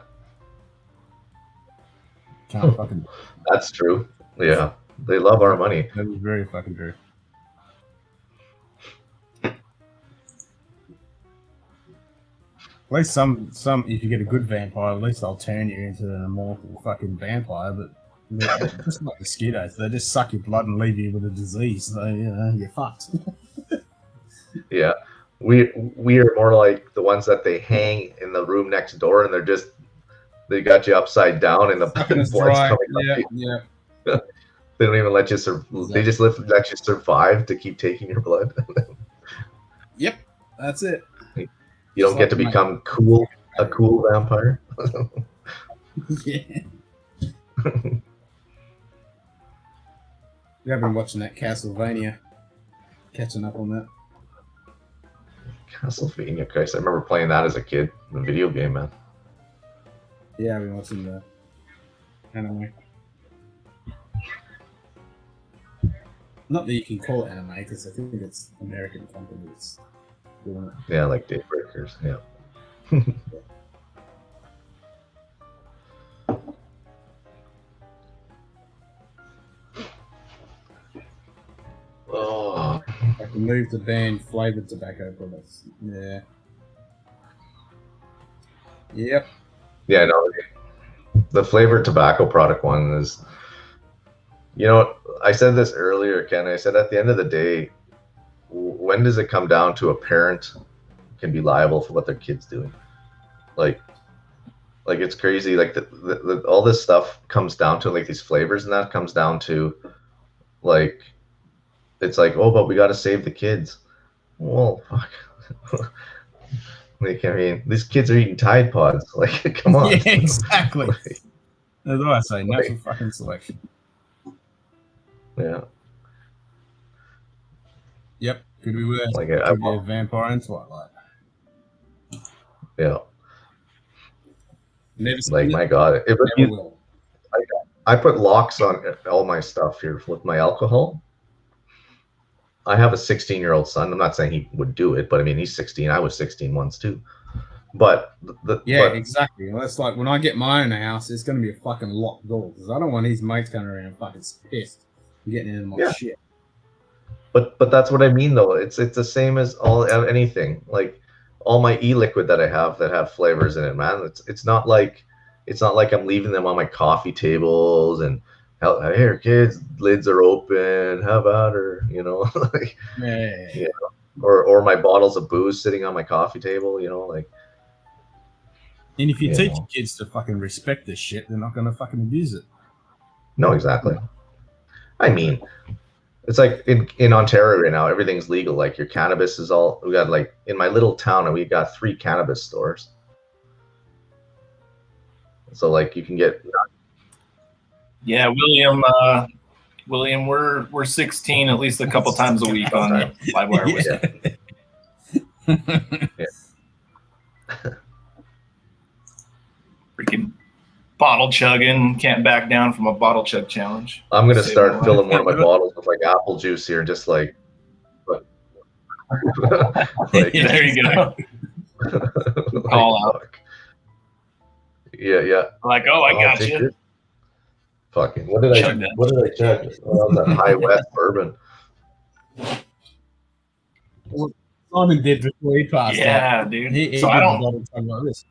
Can't fucking. that's true. Yeah, they love our money. That is very fucking true. At least some, if you get a good vampire, at least they'll turn you into an immortal fucking vampire. But they're just like mosquitoes, they just suck your blood and leave you with a disease. So you're fucked. Yeah, we are more like the ones that they hang in the room next door, and they got you upside down, and the Sucking us blood's dry. coming up. Yeah. They don't even let you They just let you survive to keep taking your blood. Yep. That's it. You don't get to become a cool vampire. Yeah. Yeah, I've been watching that Castlevania, catching up on that. Castlevania, Christ! I remember playing that as a kid. The video game, man. Yeah, I've been watching the anime. Not that you can call it anime, because I think it's American company that's doing it. Yeah, like Daybreakers. Yeah. Oh, I can move to ban flavored tobacco products. Yeah. Yep. yeah, no. The flavored tobacco product one is, I said this earlier, Ken. I said at the end of the day, when does it come down to a parent can be liable for what their kid's doing? Like it's crazy. Like all this stuff comes down to, like, these flavors, and that comes down to, like, it's like, oh, but we got to save the kids. Well, fuck. Like, I mean, these kids are eating Tide Pods. Like, come on. Yeah, exactly. That's what I say. Natural fucking selection. Yeah. Yep. Could be worse. Like, Could be a vampire in Twilight. Yeah. Never seen Like, it. my God. Never will. I put locks on all my stuff here with my alcohol. I have a 16-year-old son. I'm not saying he would do it, but I mean, he's 16. I was 16 once too. But exactly. Well, that's like when I get my own house, it's going to be a fucking locked door because I don't want his mates coming around fucking pissed and getting in my shit. But that's what I mean, though. It's the same as anything. Like all my e-liquid that I have flavors in it, man. It's not like I'm leaving them on my coffee tables and, here, kids, lids are open. How about her? Like, Yeah. Or my bottles of booze sitting on my coffee table. Like. And if you teach your kids to fucking respect this shit, they're not going to fucking abuse it. No, exactly. I mean, it's like in Ontario right now, everything's legal. Like your cannabis is all. We got, like, in my little town, and we got 3 cannabis stores. So, like, you can get. Yeah, William, we're 16 at least a couple times a week on Livewire. Freaking bottle chugging, can't back down from a bottle chug challenge. I'm gonna start filling one of my bottles with, like, apple juice here, just like. There you go. Call out. Yeah. Like, I got you. It. Fucking, what did I check? Oh, that was a High West bourbon. Simon did before he passed out. Yeah, dude. He So did I the don't. bottle chug like this.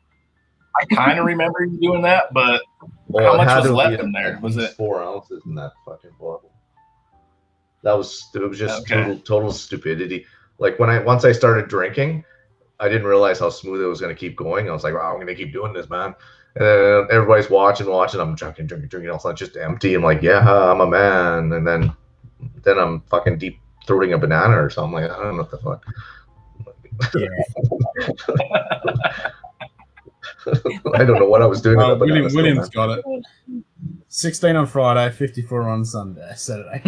I kind of remember you doing that, but Well, how it much had was to left be in there? at Was least it? 4 ounces in that fucking bottle? It was just Okay. total stupidity. Like once I started drinking, I didn't realize how smooth it was going to keep going. I was like, wow, I'm going to keep doing this, man. And then everybody's watching. I'm drinking. Also, it's just empty. I'm like, yeah, I'm a man. And then I'm fucking deep throating a banana or something. Like, I don't know what the fuck. I don't know what I was doing. with that banana still, William's man. got it. 16 on Friday, 54 on Saturday.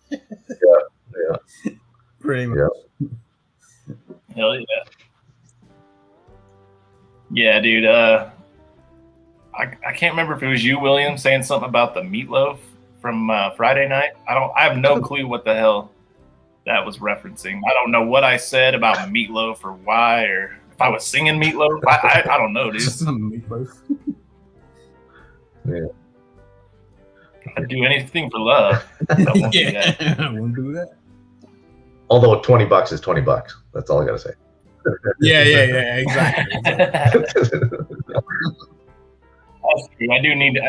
Yeah. Pretty much. Yeah. Hell yeah. Yeah, dude. I can't remember if it was you, William, saying something about the meatloaf from Friday night. I have no clue what the hell that was referencing. I don't know what I said about meatloaf or why, or if I was singing meatloaf. I don't know, dude. Just some meatloaf. Yeah. I'd do anything for love. I won't do that. I won't do that. Although $20 is $20. That's all I gotta say. Yeah, exactly. That's true. I do need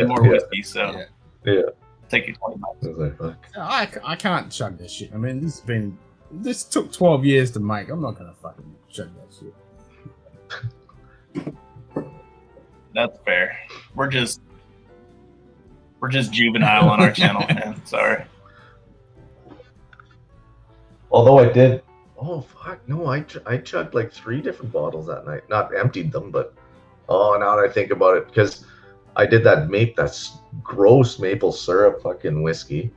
more whiskey, so Yeah. take your $20. I was like, fuck. I can't chug this shit. I mean, this took 12 years to make. I'm not gonna fucking chug that shit. That's fair. We're just juvenile on our channel, man. Sorry. Although I did. Oh fuck! No, I chugged like 3 different bottles that night. Not emptied them, but now that I think about it, because I did that's gross maple syrup fucking whiskey,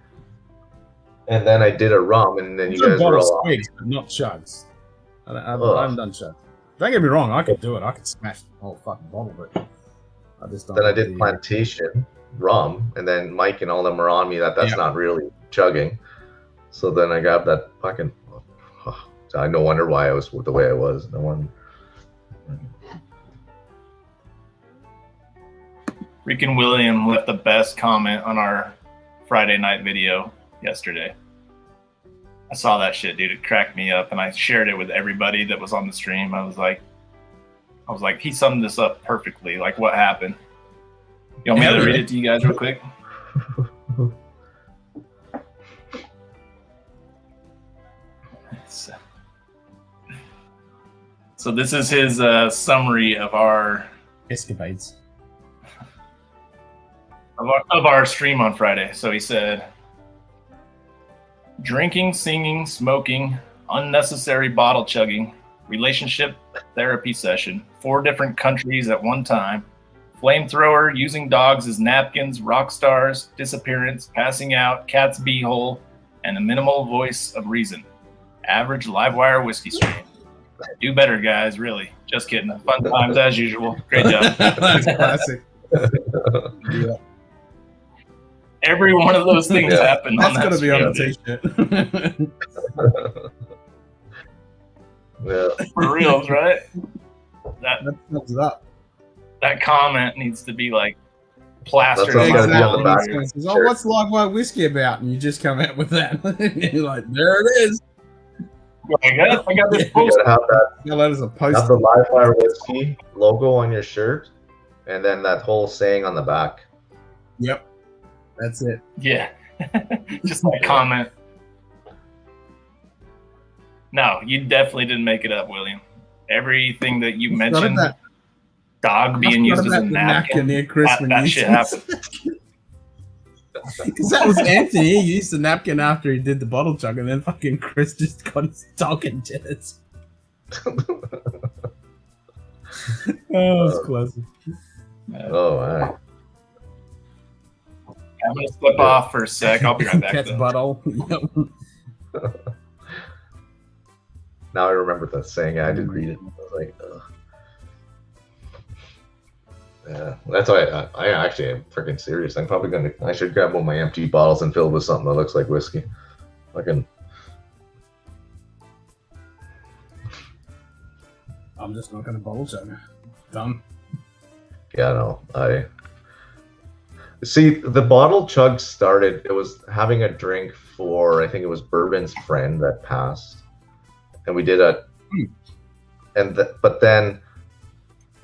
and then I did a rum, and then you guys were all swigs, but not chugs. I haven't done chugs. Don't get me wrong, I could do it. I could smash the whole fucking bottle, but I just don't. Then I did plantation rum, and then Mike and all them were on me that's not really chugging. So then I got that fucking. I no wonder why I was the way I was. No wonder. Freaking William left the best comment on our Friday night video yesterday. I saw that shit, dude. It cracked me up, and I shared it with everybody that was on the stream. I was like, he summed this up perfectly. Like, what happened? You want me to read it to you guys real quick? So this is his summary of our escapades of our stream on Friday. So he said, drinking, singing, smoking, unnecessary bottle chugging, relationship therapy session, 4 different countries at one time, flamethrower, using dogs as napkins, rock stars, disappearance, passing out, cat's beehole, and a minimal voice of reason. Average Livewire whiskey stream. Do better, guys. Really. Just kidding. Fun times as usual. Great job. That's classic. Yeah. Every one of those things happened. That's on that gonna be on stream, the t-shirt. Yeah. For reals, right? That sums it up. That comment needs to be like plastered. That's what on gotta be my on the wall. back. Says, oh, what's Livewire whiskey about? And you just come out with that. And you're like, there it is. I got this You post. gotta have that. Yeah, that is a Have post. the Livewire whiskey logo on your shirt, and then that whole saying on the back. Yep. That's it. Yeah. Just that comment. No, you definitely didn't make it up, William. Everything that you mentioned, that. dog being used as a the napkin, near Christmas. that shit happened. Because that was Anthony. He used the napkin after he did the bottle chug, and then fucking Chris just got his dog in jets. Oh, it's classic. Oh, wow. I'm going to slip off for a sec. I'll be right back. Cat's though. butthole. Now I remember that saying. I did read it. I was like, ugh. Yeah, that's why I actually am freaking serious. I'm probably I should grab one of my empty bottles and fill it with something that looks like whiskey. I'm just not gonna bottle chug. Done. Yeah, no, I see the bottle chug started. It was having a drink for, I think it was Bourbon's friend that passed, and we did a, but then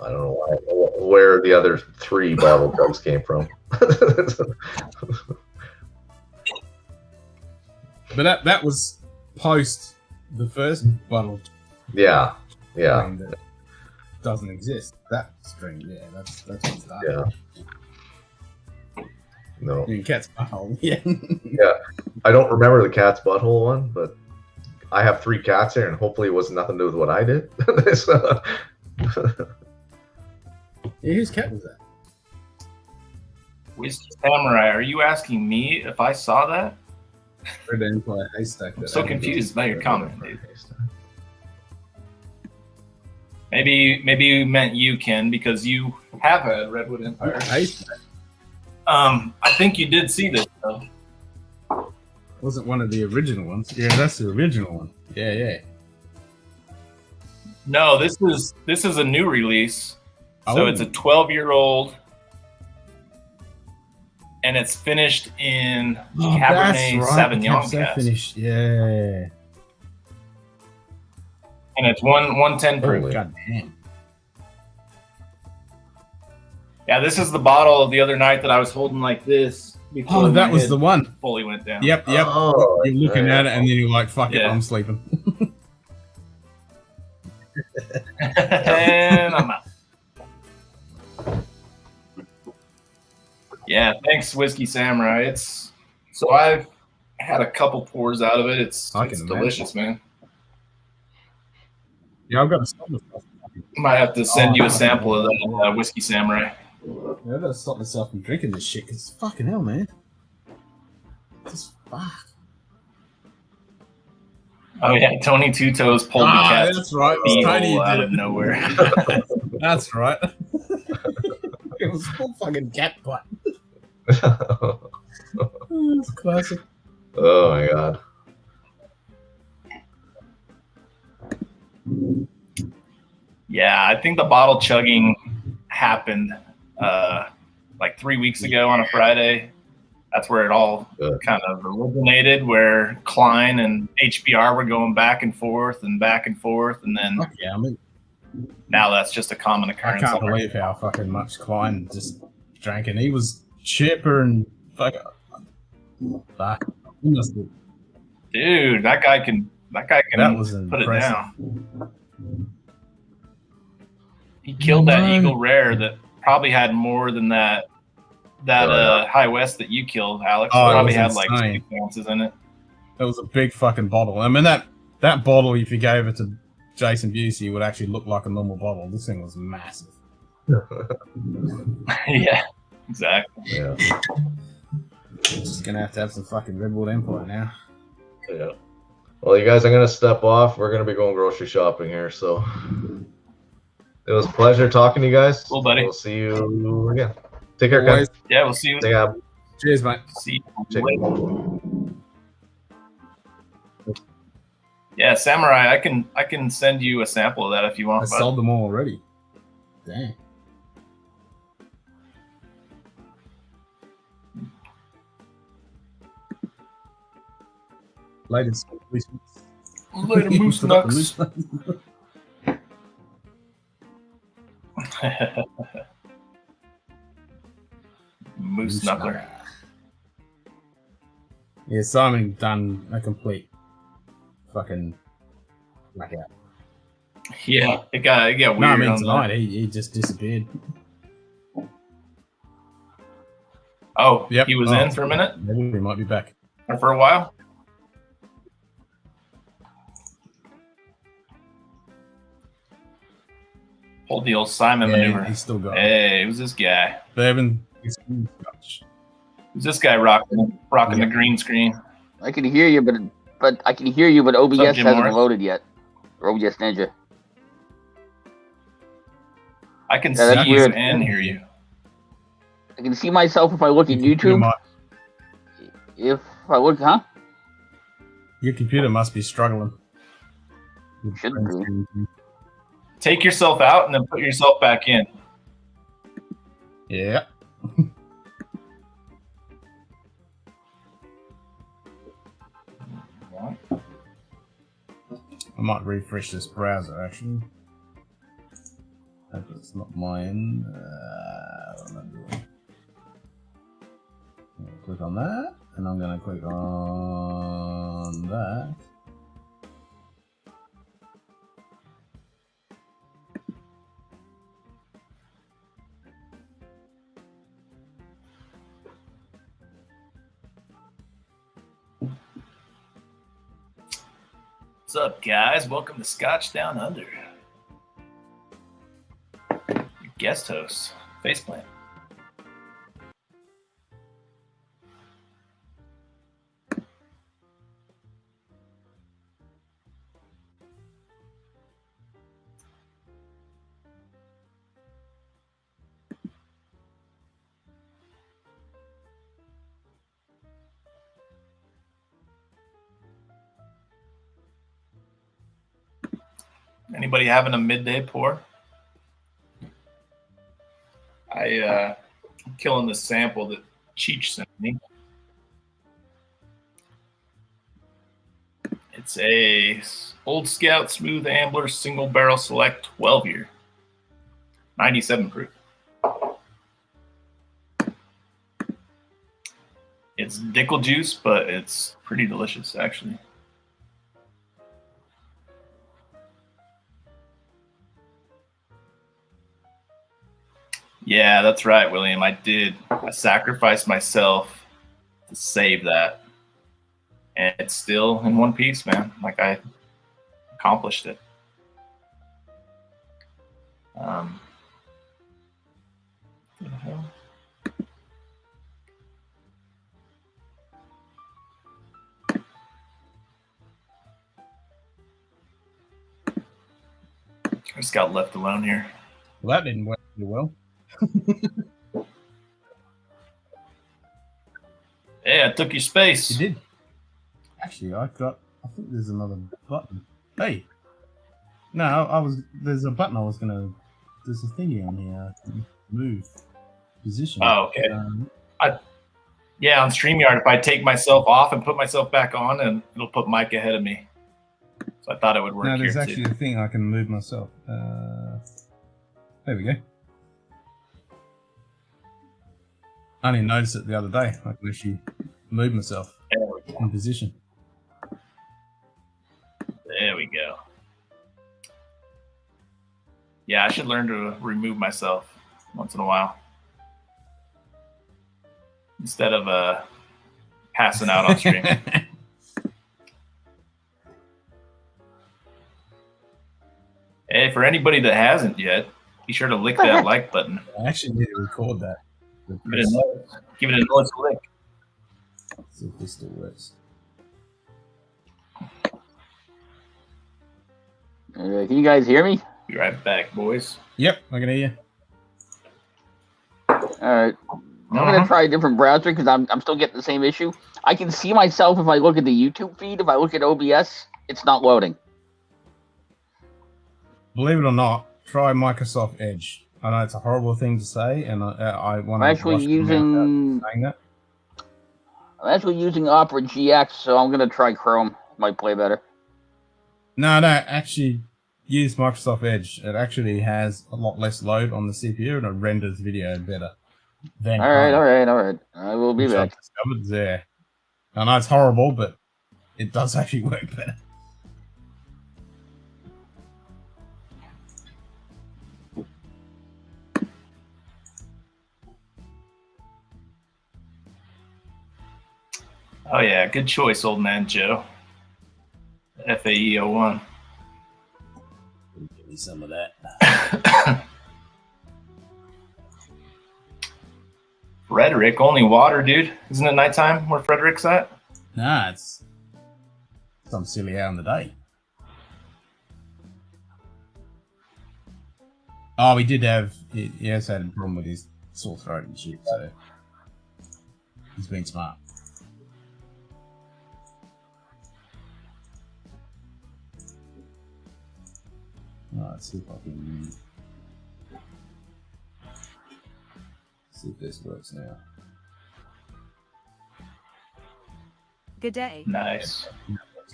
I don't know where the other 3 bottle jugs came from. But that was post the first bottle. Yeah. That doesn't exist. That string, yeah, that's what's that. Yeah. No. In cat's butthole. Yeah. Yeah. I don't remember the cat's butthole one, but I have 3 cats here, and hopefully it was nothing to do with what I did. So, yeah, whose cat was that? Whiskey Samurai, are you asking me if I saw that? Red Empire haystack. I'm so confused by your comment, dude. Maybe you meant you, Ken, because you have had Redwood Empire. Haystack. I think you did see this though. Wasn't one of the original ones. Yeah, that's the original one. Yeah. No, this is a new release. So Oh. it's a 12-year-old, and it's finished in Cabernet Sauvignon cask. Finished. Yeah. And it's 110 proof. God damn. Yeah, this is the bottle the other night that I was holding like this. before Oh, that my was head the one. fully went down. Yep. Oh, you're looking at it and then you're like, fuck it, Yeah. I'm sleeping. And I'm out. Yeah, thanks, Whiskey Samurai. So I've had a couple pours out of it. It's I can imagine. delicious, man. Yeah, I've got to stop myself. Might have to send you a sample of that Whiskey Samurai. Yeah, I've got to stop myself from drinking this shit because fucking hell, man. Just fuck. Oh yeah, Tony Two Toes pulled the cat. That's right. It was Tony who out did of it. nowhere. That's right. It was full fucking cat butt. It's classic. Oh my god. Yeah, I think the bottle chugging happened like 3 weeks ago on a Friday. That's where it all kind of originated, where Klein and HBR were going back and forth, and then Fuck yeah, I mean, now that's just a common I occurrence. can't believe how fucking much Klein just drank, and he was chipper and fucking. Fuck. He must have- Dude, that guy can That was put it impressive. down. He killed that No. Eagle Rare that probably had more than that Yeah. High West that you killed, Alex. Oh, it Probably was had like insane. 6 ounces in it. That was a big fucking bottle. I mean, that bottle, if you gave it to Jason Busey, would actually look like a normal bottle. This thing was massive. Yeah, exactly. Yeah. Just gonna have to have some fucking Redwood Empire now. Yeah. Well, you guys, I'm gonna step off. We're gonna be going grocery shopping here, so it was a pleasure talking to you guys. Cool, buddy. We'll see you again. Take care, guys. Yeah, we'll see you. Take care. Cheers, mate. See Check. you. Yeah, Samurai, I can send you a sample of that if you I want. bud. sold them all already. Dang. Later, Later, Moose Knucks. Moose Knuckler. Yeah, Simon done a complete fucking blackout. Yeah, it got weird. No, I mean on tonight that. he just disappeared. Oh, Yep. he was in for a minute Maybe he might be back. or for a while. Hold the old Simon maneuver. He's still got it. Hey, who's this guy? Bourbon, whiskey, Scotch. Who's this guy rocking the green screen? I can hear you, but I can hear you, but OBS What's up, Jim hasn't Morris? loaded yet. Or OBS Ninja. I can Yeah, that's see you weird. and hear you. I can see myself if I look at YouTube. If I look, huh? Your computer must be struggling. Should be. Take yourself out and then put yourself back in. Yeah. I might refresh this browser actually. Hope it's not mine. What am I doing? I'm gonna click on that, and I'm going to click on that. What's up, guys? Welcome to Scotch Down Under. Your guest host, Faceplant. Anybody having a midday pour? I'm killing the sample that Cheech sent me. It's a Old Scout Smooth Ambler Single Barrel Select 12 year, 97 proof. It's Dickel juice, but it's pretty delicious actually. Yeah, that's right, William. I did. I sacrificed myself to save that. And it's still in one piece, man. Like, I accomplished it. What the hell? I just got left alone here. Well, that didn't work too well. Hey, I took your space. You did. Actually, I think there's another button. Hey. No, there's a button there's a thingy on here. Move. Position. Oh, okay. Yeah, on StreamYard, if I take myself off and put myself back on, and it'll put Mike ahead of me. So I thought it would work. No, there's here actually too. a thing I can move myself. There we go. I didn't notice it the other day. I can actually move myself in position. There we go. Yeah, I should learn to remove myself once in a while. Instead of passing out on stream. Hey, for anybody that hasn't yet, be sure to lick that like button. I actually need to record that. Give it a nice lick. Let's see if this still works. Can you guys hear me? Be right back, boys. Yep, I can hear you. All right. I'm going to try a different browser because I'm still getting the same issue. I can see myself if I look at the YouTube feed. If I look at OBS, it's not loading. Believe it or not, try Microsoft Edge. I know it's a horrible thing to say, and I want to. I'm actually using Opera GX, so I'm going to try Chrome. Might play better. No, actually use Microsoft Edge. It actually has a lot less load on the CPU, and it renders video better. All right. I will be back. Discovered there. I know it's horrible, but it does actually work better. Oh, yeah. Good choice, old man Joe. FAE 01. Give me some of that. Frederick, only water, dude. Isn't it nighttime where Frederick's at? Nah, it's some silly hour in the day. Oh, he has had a problem with his sore throat and shit, so he's been smart. Let's see if I can see if this works now. Good day. Nice.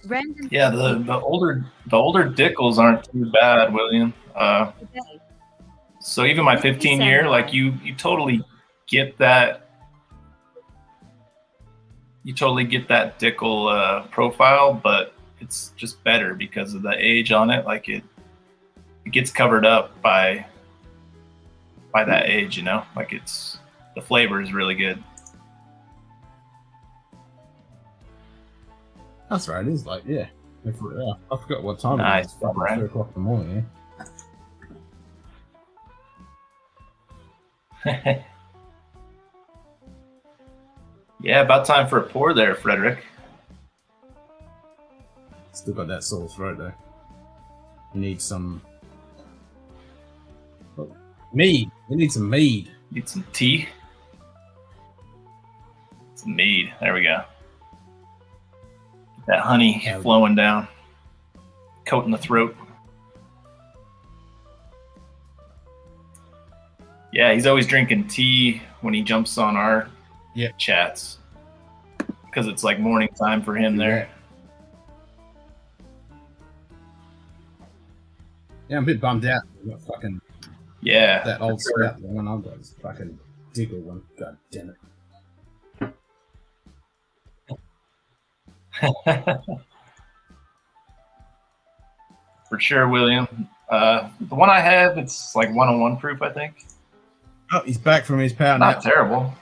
Random. Yeah, the older Dickles aren't too bad, William. Good day. So even my 15 year, like you totally get that. You totally get that Dickel profile, but it's just better because of the age on it. Like it gets covered up by that age, you know. Like the flavor is really good. That's right. It is like I forgot what time Nice, it was. It's right? 3 o'clock in the morning. Yeah. Yeah, about time for a pour there, Frederick. Still got that sore throat though. You need some mead. We need some mead. Need some tea. Some mead. There we go. Get that honey flowing down, coating the throat. Yeah, he's always drinking tea when he jumps on our chats because it's like morning time for him there. Yeah, I'm a bit bummed out. I've got fucking that old scout. The one I've got is fucking Diggle one. God damn it. For sure, William. The one I have, it's like 101 proof, I think. Oh, he's back from his power Not nap. terrible.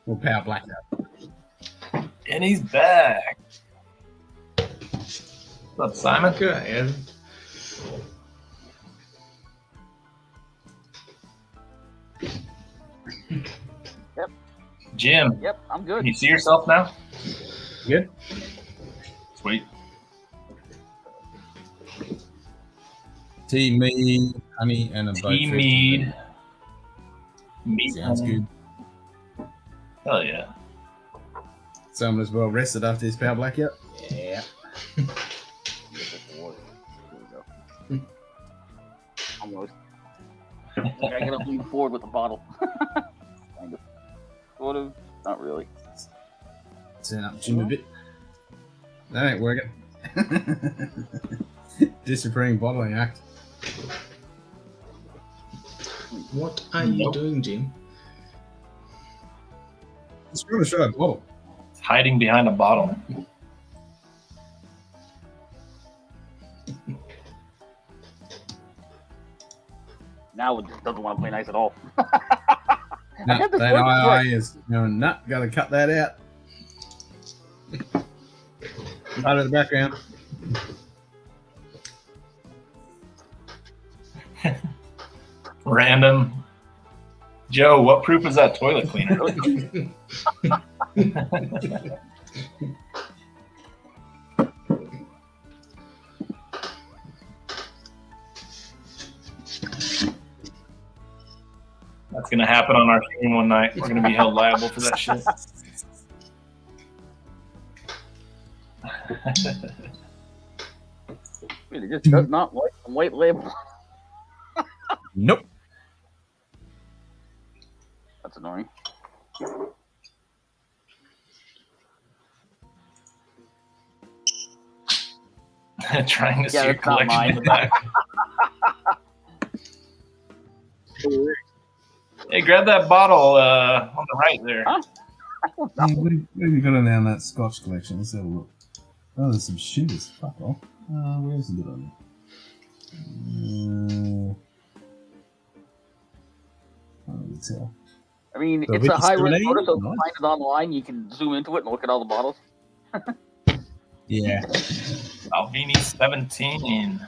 Or power blackout. And he's back. What's up, Simon? Good, Ed. Yep. Jim. Yep, I'm good. Can you see yourself now? Good. Sweet. Tea, mead, honey, and a Tea, mead. Sounds good. Hell yeah. Someone as well rested after his power blackout. Yeah. Almost. I gotta lean forward with the bottle. Kind of. Sort of. Not really. Turn up Jim a bit. That ain't working. Disappearing bottling act. What are you doing, Jim? It's going to show a bottle. It's hiding behind a bottle. Now it just doesn't want to play nice at all. No, that II is going, nah, gotta cut that out. Out of the background. Random. Joe, what proof is that toilet cleaner? That's gonna happen on our stream one night. We're gonna be held liable for that shit. It just does not like the white label. Nope. That's annoying. Trying to see your collection in the back. Hey, grab that bottle on the right there. Huh? Hey, what have you got on that Scotch collection? Let's have a look. Oh, there's some shit as fuck off. Where's the good on it? Can't really tell. I mean, So it's a high risk 17, photo, so if you nice. find it online, you can zoom into it and look at all the bottles. Yeah. Alvini 17.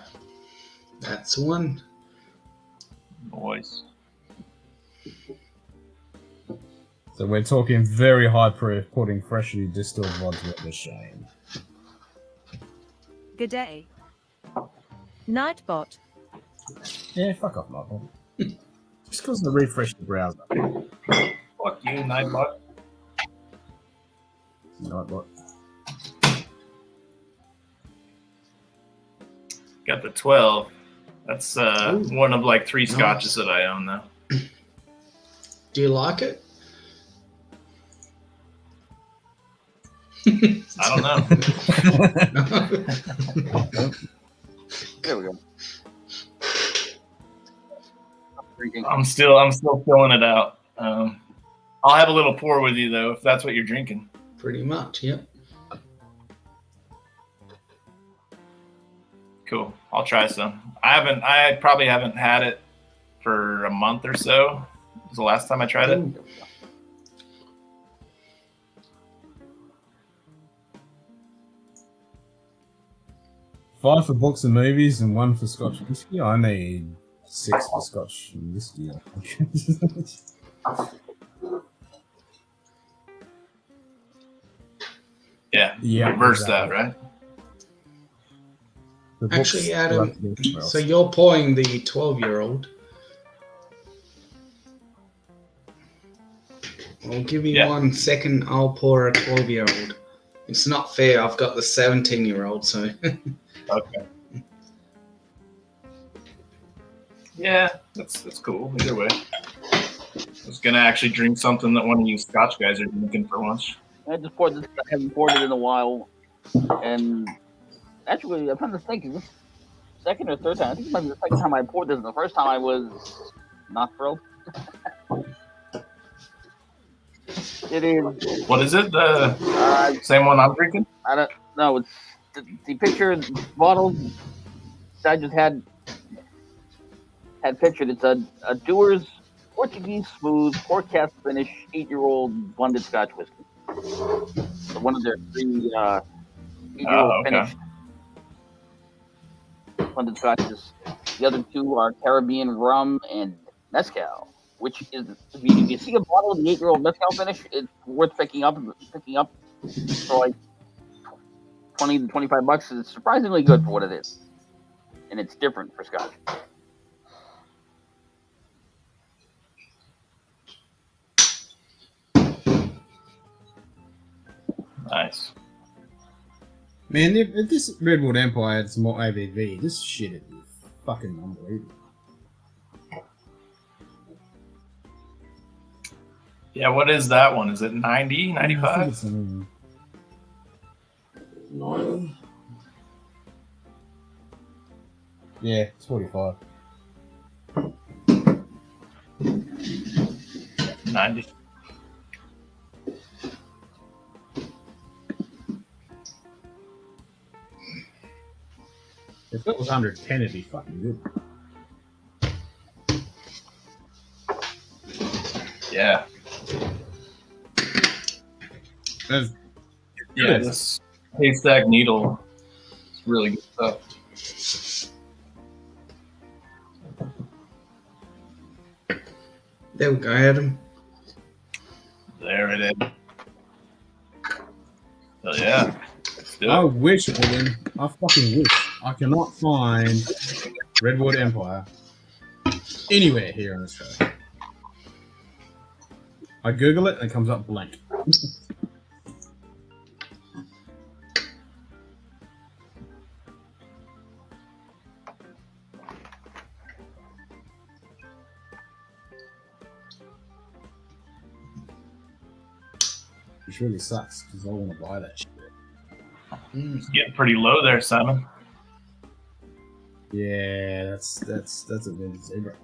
That's one. Boys. So we're talking very high proof, putting freshly distilled vodka at the shame. Good day. Nightbot. Yeah, fuck off, Michael. Just because I refresh the browser. Fuck you, Nightbot. Nightbot. Got the 12. That's one of like 3 scotches that I own, though. Do you like it? I don't know. There we go. Drinking. I'm still filling it out. I'll have a little pour with you though, if that's what you're drinking. Pretty much, yep. Cool. I'll try some. I probably haven't had it for a month or so. It was the last time I tried it. Ooh. 5 for books and movies and 1 for Scotch and whiskey. I need 6 for Scotch and whiskey. I think. Yeah. Reverse exactly. that, right? The books Actually, will Adam, have to be somewhere else. so you're pouring the 12-year-old. I'll give you 1 second. I'll pour a 12-year-old. It's not fair. I've got the 17-year-old, so. Okay. Yeah, that's cool. Either way. I was gonna actually drink something that one of you Scotch guys are drinking for lunch. I just poured this. I haven't poured it in a while, and actually, I'm trying to think. Is this second or third time? I think it might be the second time I poured this. The first time I was not thrilled. It is. What is it? The same one I'm drinking? I don't know. It's the picture bottle I just had pictured. It's a Dewar's Portuguese smooth pork cast finish 8-year-old blended Scotch whiskey. So one of their 3 8-year-old finished blended Scotches. The other 2 are Caribbean rum and mezcal, which is if you see a bottle of the 8-year-old mezcal finish, it's worth picking up for like $20 to $25. It's surprisingly good for what it is, and it's different for Scotch. Nice. Man, if this Redwood Empire had some more ABV, this shit would be fucking unbelievable. Yeah, what is that one? Is it 90, I think 95? it's 90. Yeah, it's 45. 90. If it was 110, it'd be fucking good. Yeah. That's Yeah, this haystack needle is really good stuff. There we go, Adam. There it is. Oh yeah. Let's do I it. wish, William. I fucking wish. I cannot find Redwood Empire anywhere here in Australia. I Google it and it comes up blank. Which really sucks because I want to buy that shit. It's getting pretty low there, Simon. Yeah, that's a bit of a zebra.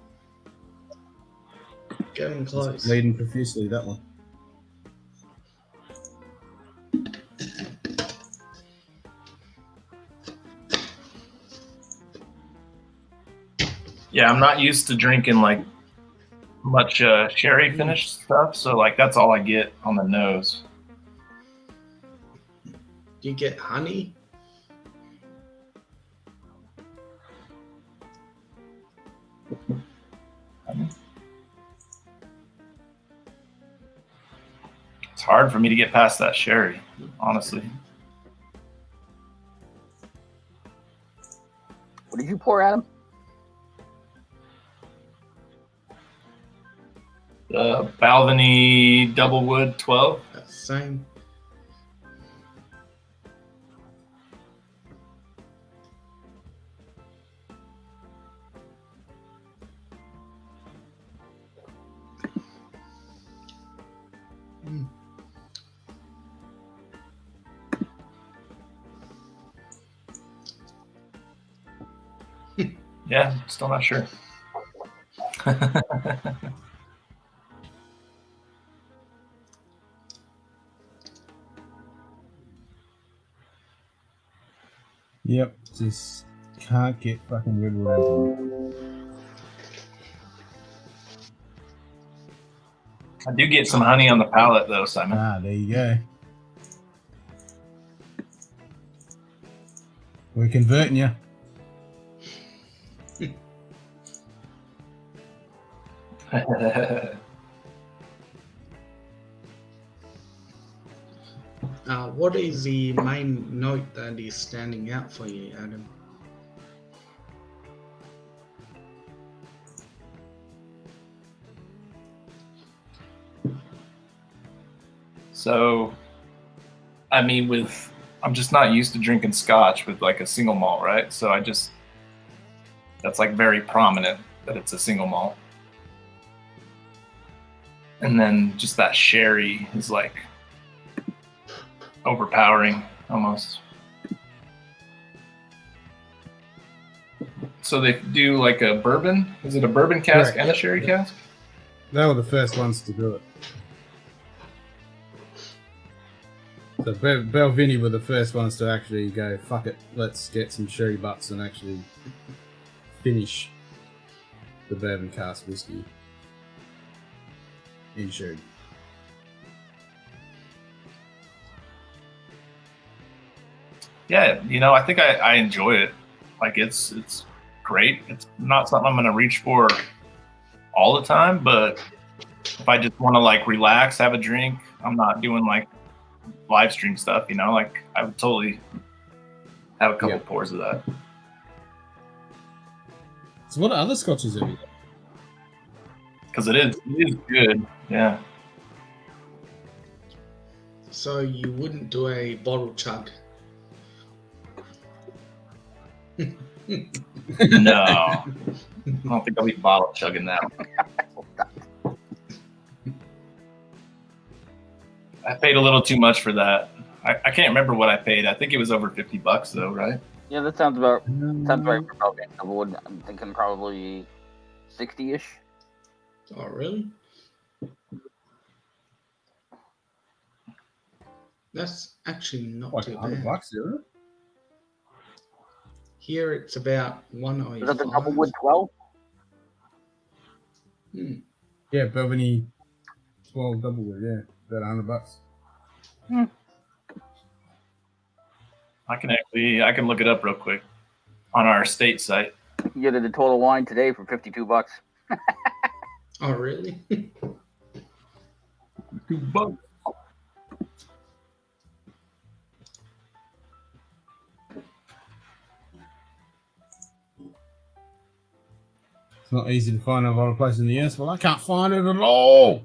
Getting close. Bleeding profusely, that one. Yeah, I'm not used to drinking like much sherry finished stuff, so like that's all I get on the nose. Do you get honey? It's hard for me to get past that sherry, honestly. What did you pour, Adam? The Balvenie Double Wood 12. That's the same. Yeah, still not sure. Yep, just can't get fucking rid of that. I do get some honey on the palate, though, Simon. Ah, there you go. We're converting you. What is the main note that is standing out for you, Adam? So, I mean, I'm just not used to drinking Scotch with like a single malt, right? So that's like very prominent that it's a single malt. And then just that sherry is like overpowering almost. So they do like a bourbon? Is it a bourbon cask and a sherry cask? They were the first ones to do it. So Belvini were the first ones to actually go, fuck it, let's get some sherry butts and actually finish the bourbon cask whiskey in sherry. Yeah, you know, I think I enjoy it. Like it's great. It's not something I'm gonna reach for all the time, but if I just want to like relax, have a drink, I'm not doing like live stream stuff, you know, like I would totally have a couple pours of that. So what other scotches have you got? Because it is good, yeah. So you wouldn't do a bottle chug? No, I don't think I'll be bottle chugging that. I paid a little too much for that. I can't remember what I paid. I think it was over $50 though, right? Yeah, that sounds right for probably Doublewood. I'm thinking probably 60-ish. Oh, really? That's actually not Like too $100, bad. isn't it? Here it's about 105. Is that the Doublewood 12? Yeah, Belvini 12 double wood, yeah. About $100. I can look it up real quick on our state site. You get it a Total Wine today for $52. Oh, really? $2. It's not easy to find a lot of places in the US. Well, I can't find it at all.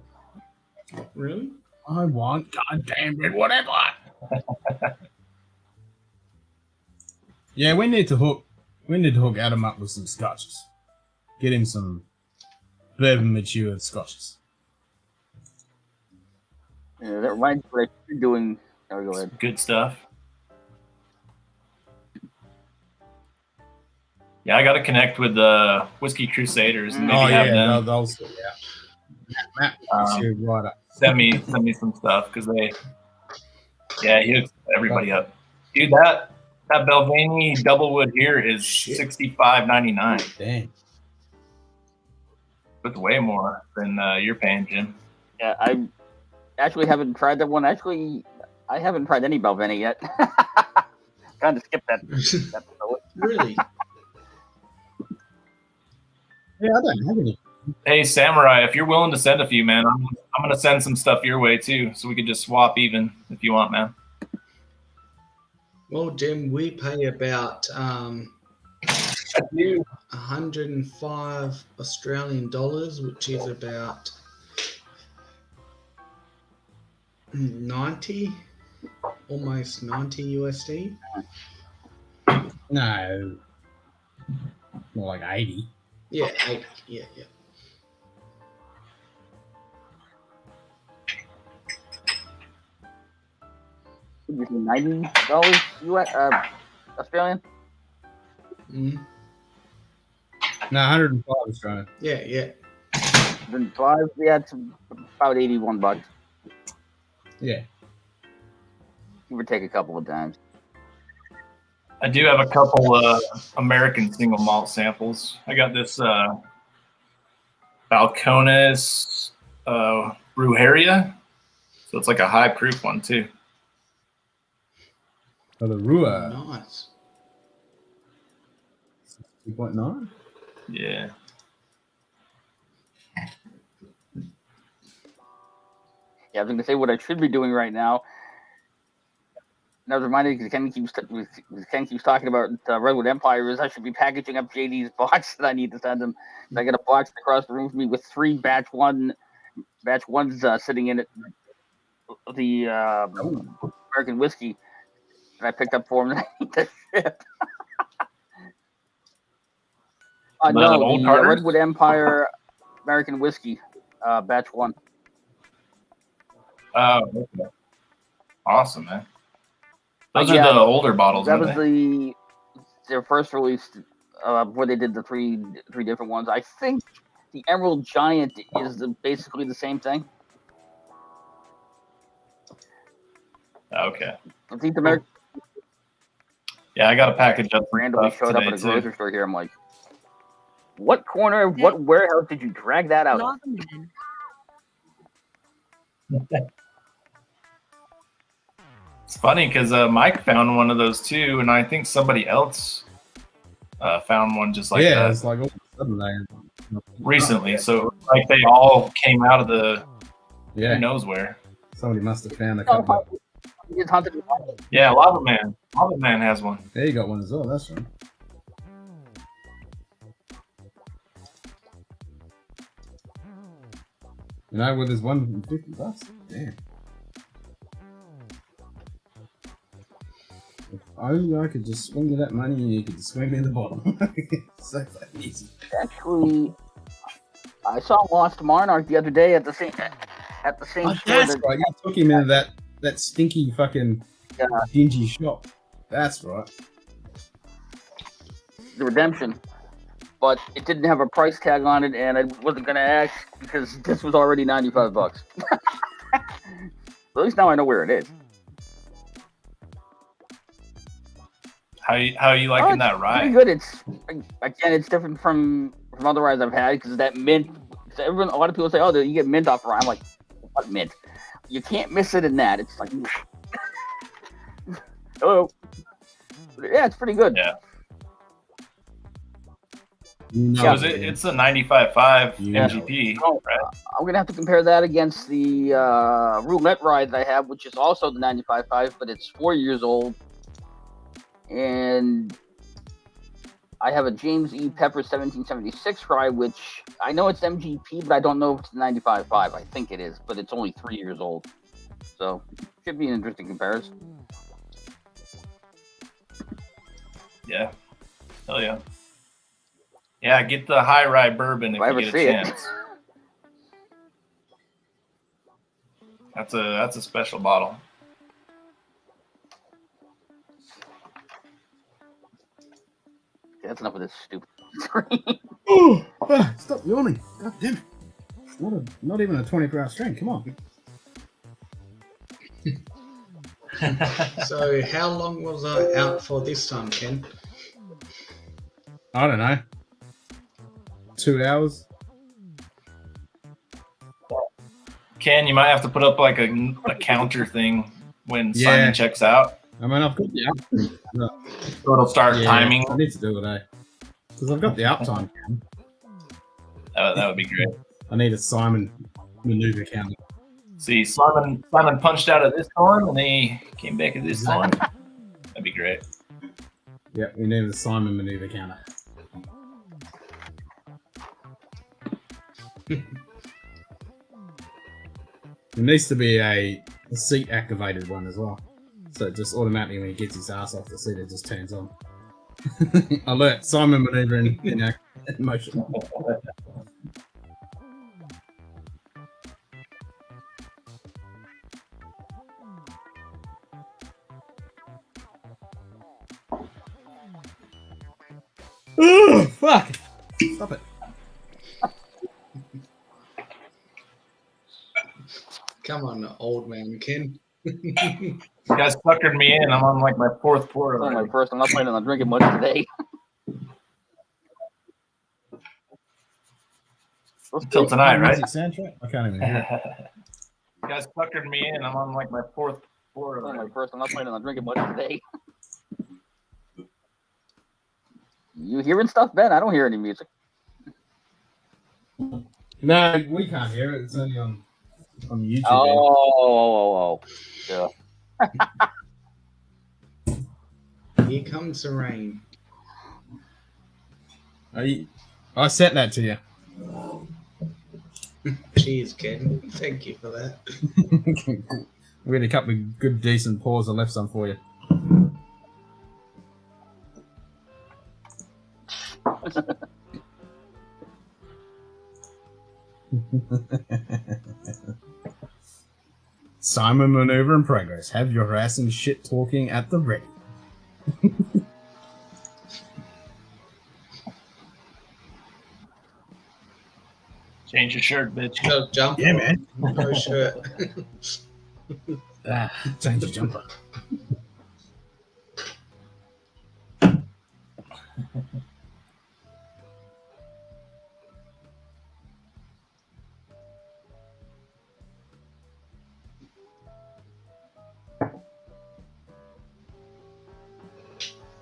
Really? I want goddamn red whatever. Yeah, we need to hook Adam up with some scotches. Get him some bourbon matured scotches. Yeah, that reminds me what I'm doing. Oh, go ahead. Good stuff. Yeah, I got to connect with the Whiskey Crusaders and maybe have them they'll sort it out. Matt, right up. send me some stuff because he hooks everybody up. Dude, that Belvini Doublewood here is $65.99. Damn. It's way more than you're paying, Jim. Yeah, I actually haven't tried that one. Actually, I haven't tried any Belvini yet. Kind of skipped that. Really? Yeah, I don't have any. Hey, Samurai, if you're willing to send a few, man, I'm going to send some stuff your way too, so we could just swap even if you want, man. Well, Jim, we pay about 105 Australian dollars, which is about 90, almost 90 USD. No. More like 80. Yeah, 80. Yeah. $90 US Australian. No, 105 Australian. Yeah. Then 5, yeah, it's about $81. Yeah. Give or take a couple of times. I do have a couple American single malt samples. I got this Balcones Brujeria. So it's like a high proof one too. Oh, the Rua. Nice. 2.9? Yeah. Yeah, I was going to say what I should be doing right now. And I was reminded because Ken keeps talking about Redwood Empire is I should be packaging up JD's box that I need to send him. I got a box across the room from me with 3 batch ones sitting in it. The American whiskey that I picked up for him that I need to ship. No, old the Carters? Redwood Empire American whiskey, batch 1. Oh, okay. Awesome, man. Those Yeah, are the older bottles. That was aren't their first release where they did the three different ones. I think the Emerald Giant is basically the same thing. they? Okay. I think the American Yeah, I got a package up randomly showed up at a grocery store here. I'm like, what corner of what warehouse did you drag that out of? It's funny because Mike found one of those too, and I think somebody else found one just like that. It's like all of a sudden they recently. So like they all came out of the who knows where. Somebody must have found a couple. Yeah, Lava Man. Lava Man has one. Yeah, you got one as well. That's right. You know, with his $150. Damn. If only I could just swing you that money and you could just swing me the bottle. So fucking easy. Actually, I saw Lost Monarch the other day at the same store. That's right. You took him into that stinky fucking dingy shop. That's right. The Redemption. But it didn't have a price tag on it, and I wasn't going to ask because this was already $95. At least now I know where it is. How you liking that rye? Pretty good. It's different from other ryes I've had because that mint. A lot of people say, "Oh, you get mint off rye." I'm like, "What mint? You can't miss it in that." It's like, oh, yeah, it's pretty good. Yeah. So it's a 95.5 MGP, right? I'm gonna have to compare that against the roulette rye that I have, which is also the 95.5, but it's 4 years old. And I have a James E. Pepper 1776 rye, which I know it's MGP, but I don't know if it's 95.5. I think it is, but it's only 3 years old. So should be an interesting comparison. Yeah. Hell yeah. Yeah, get the high rye bourbon if you get a chance. That's a special bottle. That's enough of this stupid. Stop yawning. God damn it. Not even a 24-hour stream. Come on. So how long was I out for this time, Ken? I don't know. 2 hours. Ken, you might have to put up like a counter thing when Simon checks out. I mean, I've got the uptime. So it'll start timing. I need to do it, because I've got the uptime. That would be great. I need a Simon maneuver counter. See, Simon punched out of this one, and then he came back at this one. That'd be great. Yeah, we need a Simon maneuver counter. There needs to be a seat activated one as well. So it just automatically, when he gets his ass off the seat, it just turns on. Alert, Simon maneuver in motion. Oh, fuck. Stop it. Come on, old man Ken. You guys suckered me in. I'm on like my fourth pour It's only already. my first. I'm not planning on drinking much today. Till tonight, right? Music soundtrack? I can't even hear it. You guys suckered me in. I'm on like my fourth pour It's only already. my first. I'm not planning on drinking much today. You hearing stuff, Ben? I don't hear any music. No, we can't hear it. It's only on YouTube. Oh. Yeah. Here comes the rain. I sent that to you. Cheers, Ken. Thank you for that. We had a couple of good, decent pours. I left some for you. Simon maneuver in progress. Have your harassing shit talking at the ready. Change your shirt, bitch. No jumper. Yeah, man. No shirt. Change your jumper.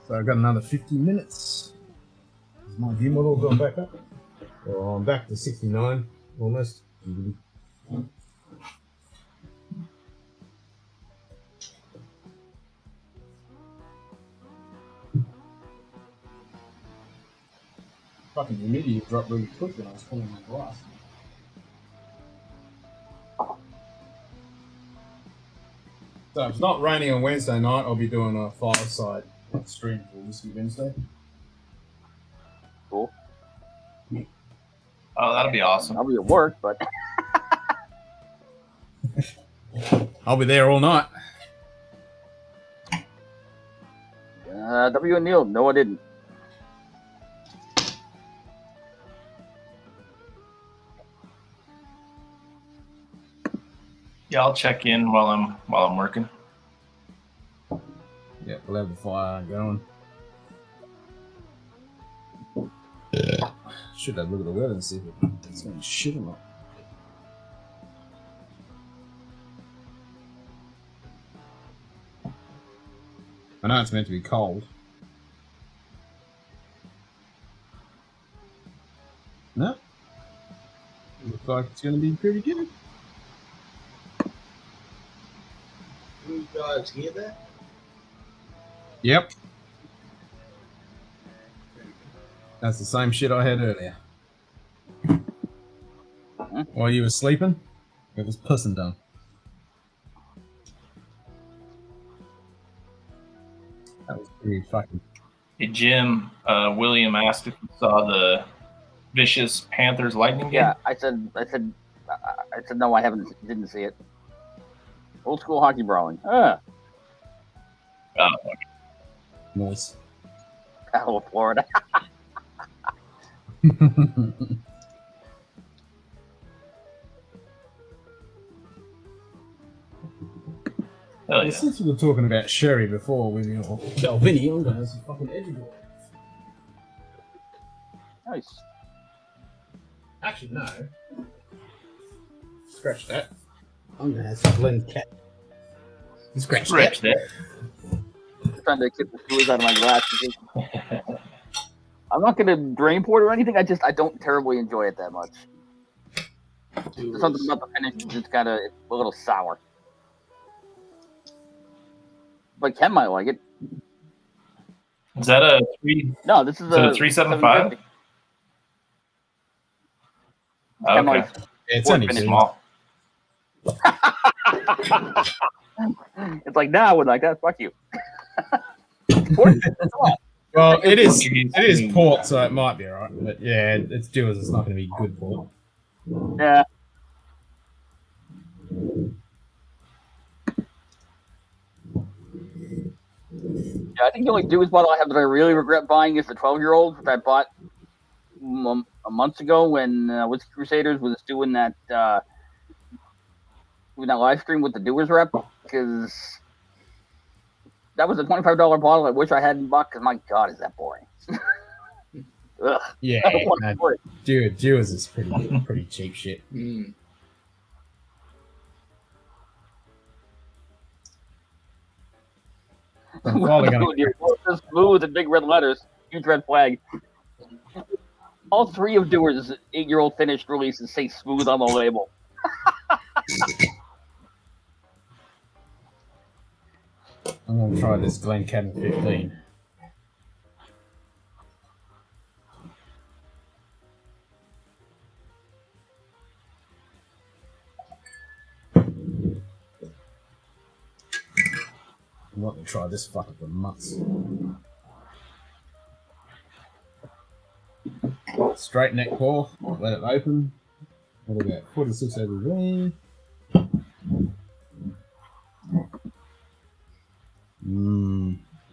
So I've got another 50 minutes. Is my view model gone back up? Well, I'm back to 69 almost. Fucking humidity dropped really quick when I was pulling my glass. So if it's not raining on Wednesday night, I'll be doing a fireside stream for Whiskey Wednesday. Cool. Oh, that'll be awesome. I'll be at work, but I'll be there all night. W and Neil. No, I didn't. Yeah, I'll check in while I'm working. Yeah, we'll have the fire going. Should have a look at the weather and see if it's going to shit or not. I know it's meant to be cold. No. Looks like it's going to be pretty good. You guys hear that? Yep. That's the same shit I had earlier. While you were sleeping, it was puss and done. That was pretty fucking... Hey, Jim, William asked if you saw the Vicious Panthers Lightning game. Yeah, I said no. I didn't see it. Old school hockey brawling. Oh, Nice. Battle of Florida. hell Well, yeah. since we were talking about sherry before with your Calvini, I'm going to have some fucking Edgewater. Nice. Actually, no. Scratch that. I'm going to have some blend cat. Scratch Rich that. there. Trying to get the fluids out of my glass. I'm not gonna drain pour it or anything. I don't terribly enjoy it that much. There's something about the finish that's kind of a little sour. But Ken might like it. Is that a three? No, this is Is it a a 375? 750. Ken Okay. likes It's Or only finish small. It's like, nah, I would like that. Fuck you. Well, it is port, so it might be alright. But yeah, it's due as it's not going to be good port. Yeah. Yeah, I think the only Dewey's bottle I have that I really regret buying is the 12-year-old, which I bought a month ago when Whiskey Crusaders was doing that live stream with the Doers rep, because that was a $25 bottle. I wish I hadn't bought, because my God, is that boring. Ugh. Yeah, I don't want to pour it. Dewars is pretty cheap shit. Mm. I'm probably gonna. So smooth in big red letters, huge red flag. All three of Doers' 8-year-old finished releases say smooth on the label. I'm gonna try this Glencairn 15. I want to try this fucker for months. Straight neck pour, let it open. What do we got? 46 ABV.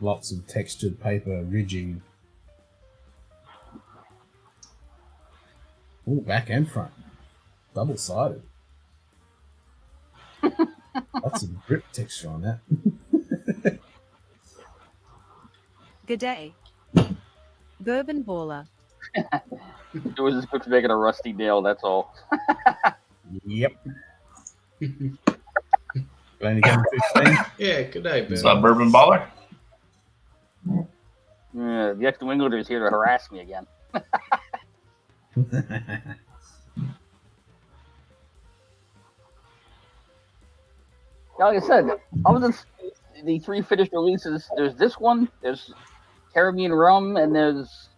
Lots of textured paper ridging. Ooh, back and front. Double sided. Lots of grip texture on that. Good day. Bourbon Baller. It was just quick making a rusty nail, that's all. Yep. Glencairn 15. Yeah, good day, What's Ben. up, Bourbon Baller? Yeah, the ex-New Englander is here to harass me again. Like I said, other than the 3 finished releases, there's this one, there's Caribbean Rum, and there's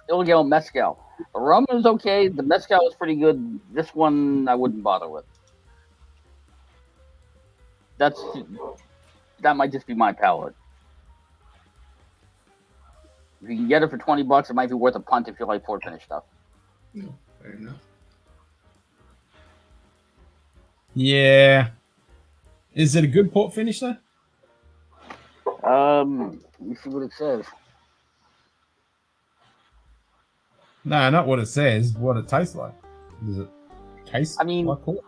Illegal Mezcal. The rum is okay, the Mezcal is pretty good. This one I wouldn't bother with. That might just be my palate. If you can get it for $20, it might be worth a punt if you like port finish stuff. No, fair enough. Yeah. Is it a good port finish though? Let me see what it says. No, not what it says. What it tastes like. Does it taste like port?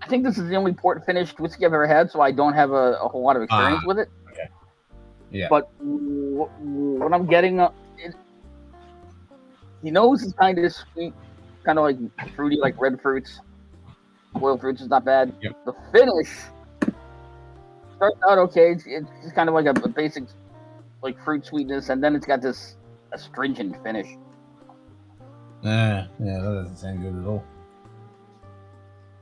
I think this is the only port finished whiskey I've ever had, so I don't have a whole lot of experience with it. Okay. Yeah. But what I'm getting, the nose is kind of sweet, kind of like fruity, like red fruits. Boiled fruits is not bad. Yep. The finish starts out okay. It's just kind of like a basic, like fruit sweetness, and then it's got this astringent finish. Yeah, that doesn't sound good at all.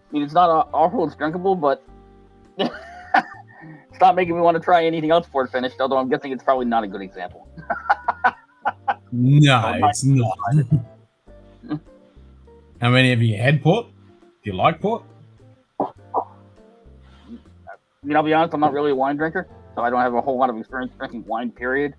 I mean, it's not awful, it's drinkable, but it's not making me want to try anything else port finished, although I'm guessing it's probably not a good example. No, it's not. How many have you had port? Do you like port? I mean, I'll be honest, I'm not really a wine drinker, so I don't have a whole lot of experience drinking wine, period.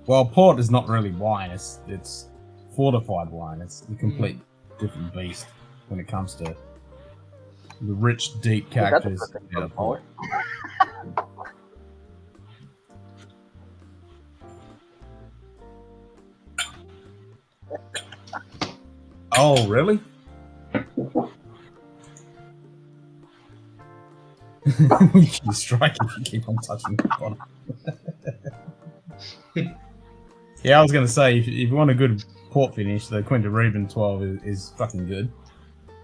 Well, port is not really wine. It's fortified wine. It's a complete different beast when it comes to the rich, deep characters. Out of port. Oh, really? You strike if you keep on touching the bottom. Yeah, I was going to say, if you want a good port finish, the Quinta Reuben 12 is fucking good.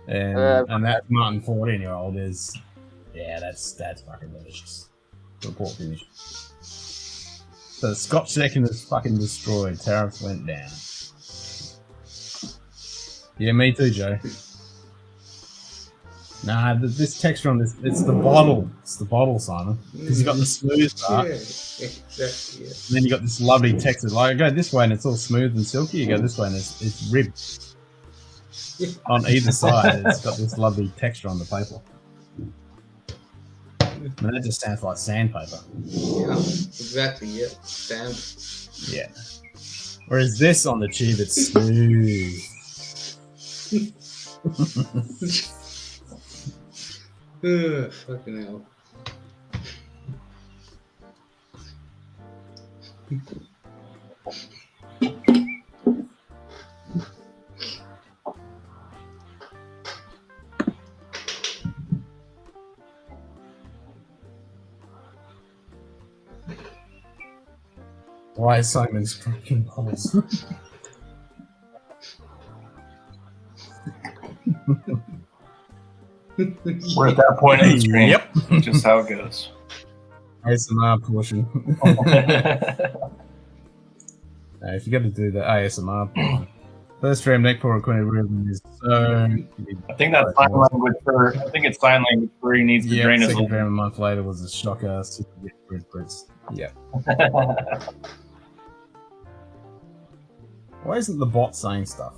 And that Martin 14-year-old is, yeah, that's fucking delicious. For a port finish. So the Scotch second is fucking destroyed. Tariffs went down. Yeah, me too, Joe. Nah, this texture on this, it's the bottle. It's the bottle, Simon. Because you got the smooth part. Yeah, exactly. Yeah. And then you got this lovely texture. Like, I go this way and it's all smooth and silky. You go this way and it's ribbed. On either side, it's got this lovely texture on the paper. And that just sounds like sandpaper. Yeah, exactly. Yeah, sand. Yeah. Whereas this on the tube, it's smooth. Ugh, fucking hell. Why is Simon's fucking balls? We're at that point in the stream. Yep. Just how it goes. ASMR portion. If you got to do the ASMR portion. First round neck pour queen rhythm is so. I think that's sign language for. I think it's sign language where he needs to Yeah, drain his. second round a month later was a shocker. Yeah. Why isn't the bot saying stuff?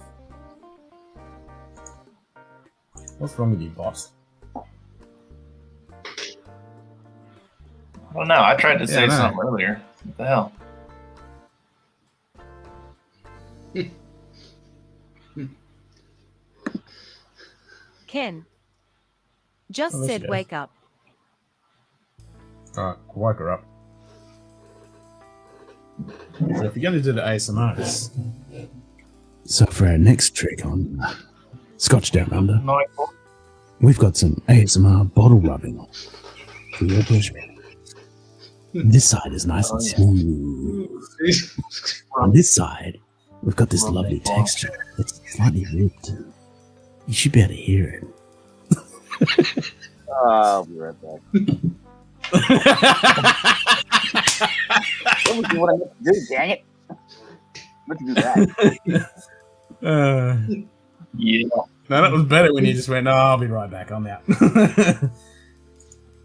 What's wrong with you, bot? Well, no, I tried to say no. something earlier. What the hell? Ken. Just Oh, there she said goes. wake up. Alright, I woke her up. So if you're going to do the ASMRs. So for our next trick on Scotch Down Under, No, we've got some ASMR bottle rubbing for your bushman. This side is nice and smooth. On this side, we've got this lovely texture. It's slightly ripped. You should be able to hear it. I'll be right back. What was what I meant to do, dang it? I meant to do that. Yeah. No, that was better when you just went, no, I'll be right back, I'm out. Think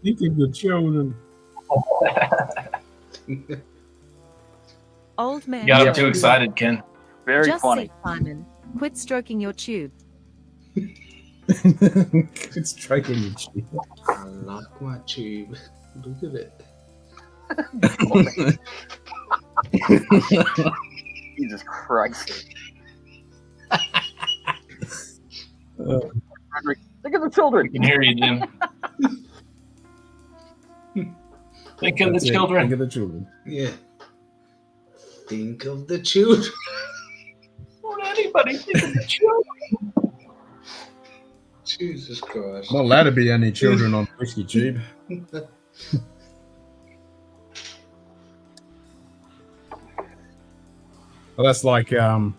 of the children. Old man. You got too excited, Ken. Very Just funny. said Simon. Quit stroking your tube. It's stroking your cheek. I like my tube. Look at it. Jesus Christ. Frederick, think of the children. I can hear you, Jim. Think of the That's it. children. Think of the children. Yeah. Think of the children. Won't anybody think of the children? Jesus Christ. Not allowed to be any children on Whiskey Tube. Well, that's like fucking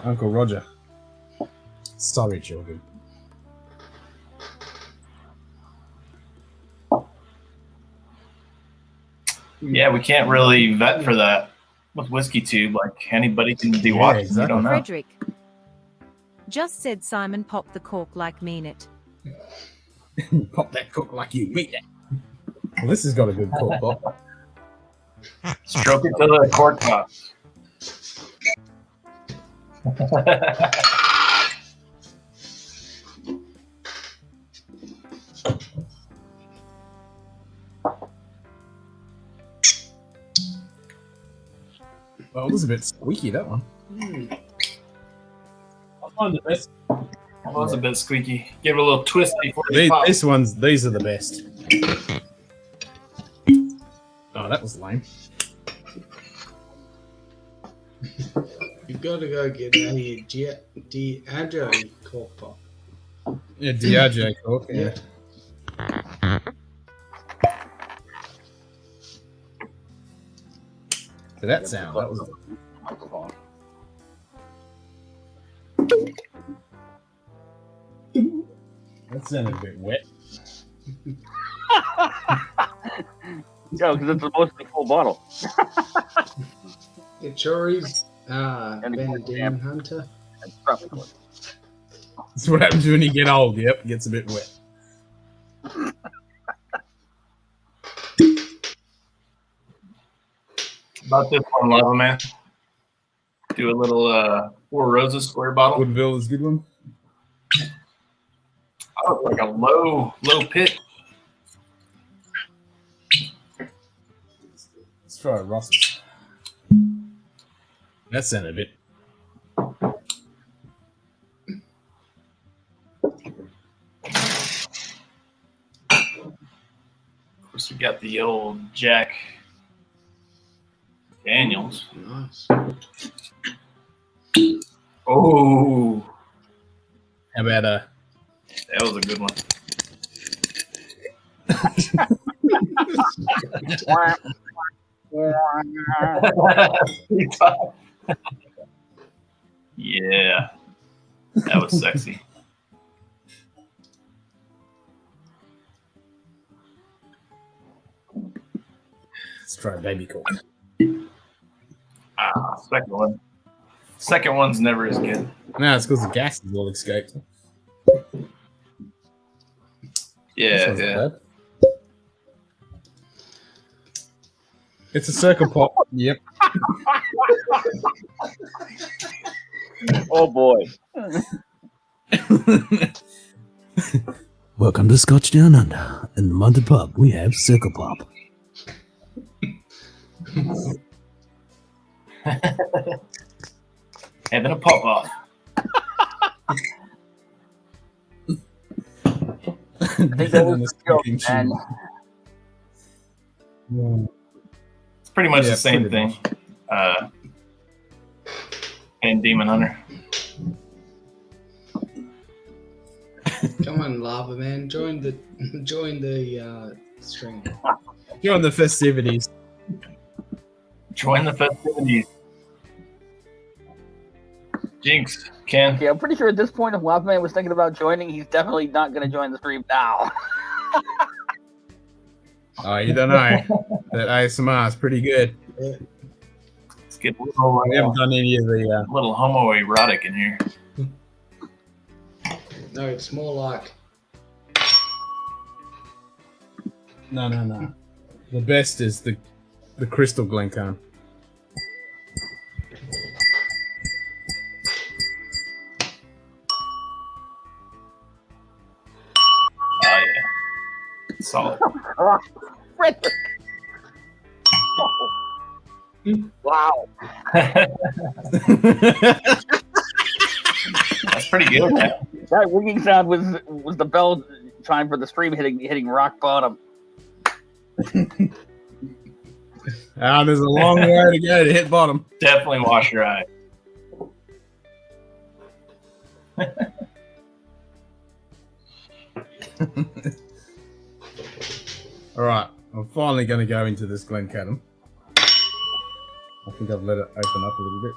Uncle Roger. Sorry, children. Yeah, we can't really vet for that with Whiskey Tube. Like anybody can be watching. exactly. You don't know. Frederick. Just said Simon pop the cork like mean it. Pop that cork like you mean it. Well, this has got a good cork pop. Stroke it to the cork top. Well, it was a bit squeaky, that one. One of the best. That was a bit squeaky. Give it a little twist before you pop. These are the best. Oh, that was lame. You gotta go get a Diageo cork pop. Yeah, Diageo cork. Yeah. To that sound, that was. Microphone. That sounded a bit wet. Yeah, because it's mostly full bottle. It sure is. And Ben the Demon Hunter. And tropical. That's what happens when you get old. Yep, it gets a bit wet. About this one, Lava Man. Do a little Four Roses square bottle. Woodville is a good one. Oh, like a low pitch. Let's try a Ross's. That sounded a bit. Of course, we got the old Jack Daniels. Nice. Oh, How about that was a good one. Yeah, that was sexy. Let's try baby cork. Second one. Second one's never as good. No, it's because the gas is all escaped. Yeah, This one's not yeah. bad. It's a circle pop. Yep. Oh boy. Welcome to Scotch Down Under. In the Munted pub, we have circle pop. Having a pop off. I think that was the joke, man. It's pretty much Yeah, the same pretty thing. And Demon Hunter. Come on, Lava Man, join the stream. You're on the festivities. Join the festivities. Jinx, Ken. Yeah, I'm pretty sure at this point, if Lava Man was thinking about joining, he's definitely not going to join the stream now. Oh, you don't know. That ASMR is pretty good. Let's get a little, We haven't done any of the. little homoerotic in here. No, it's more like No. The best is the crystal Glencairn. Oh, yeah. Solid. Frederick. Wow. That's pretty good, man. That ringing sound was the bell chime for the stream hitting rock bottom. There's a long way to go to hit bottom. Definitely wash your eye. All right, I'm finally going to go into this Glencairn. I think I've let it open up a little bit.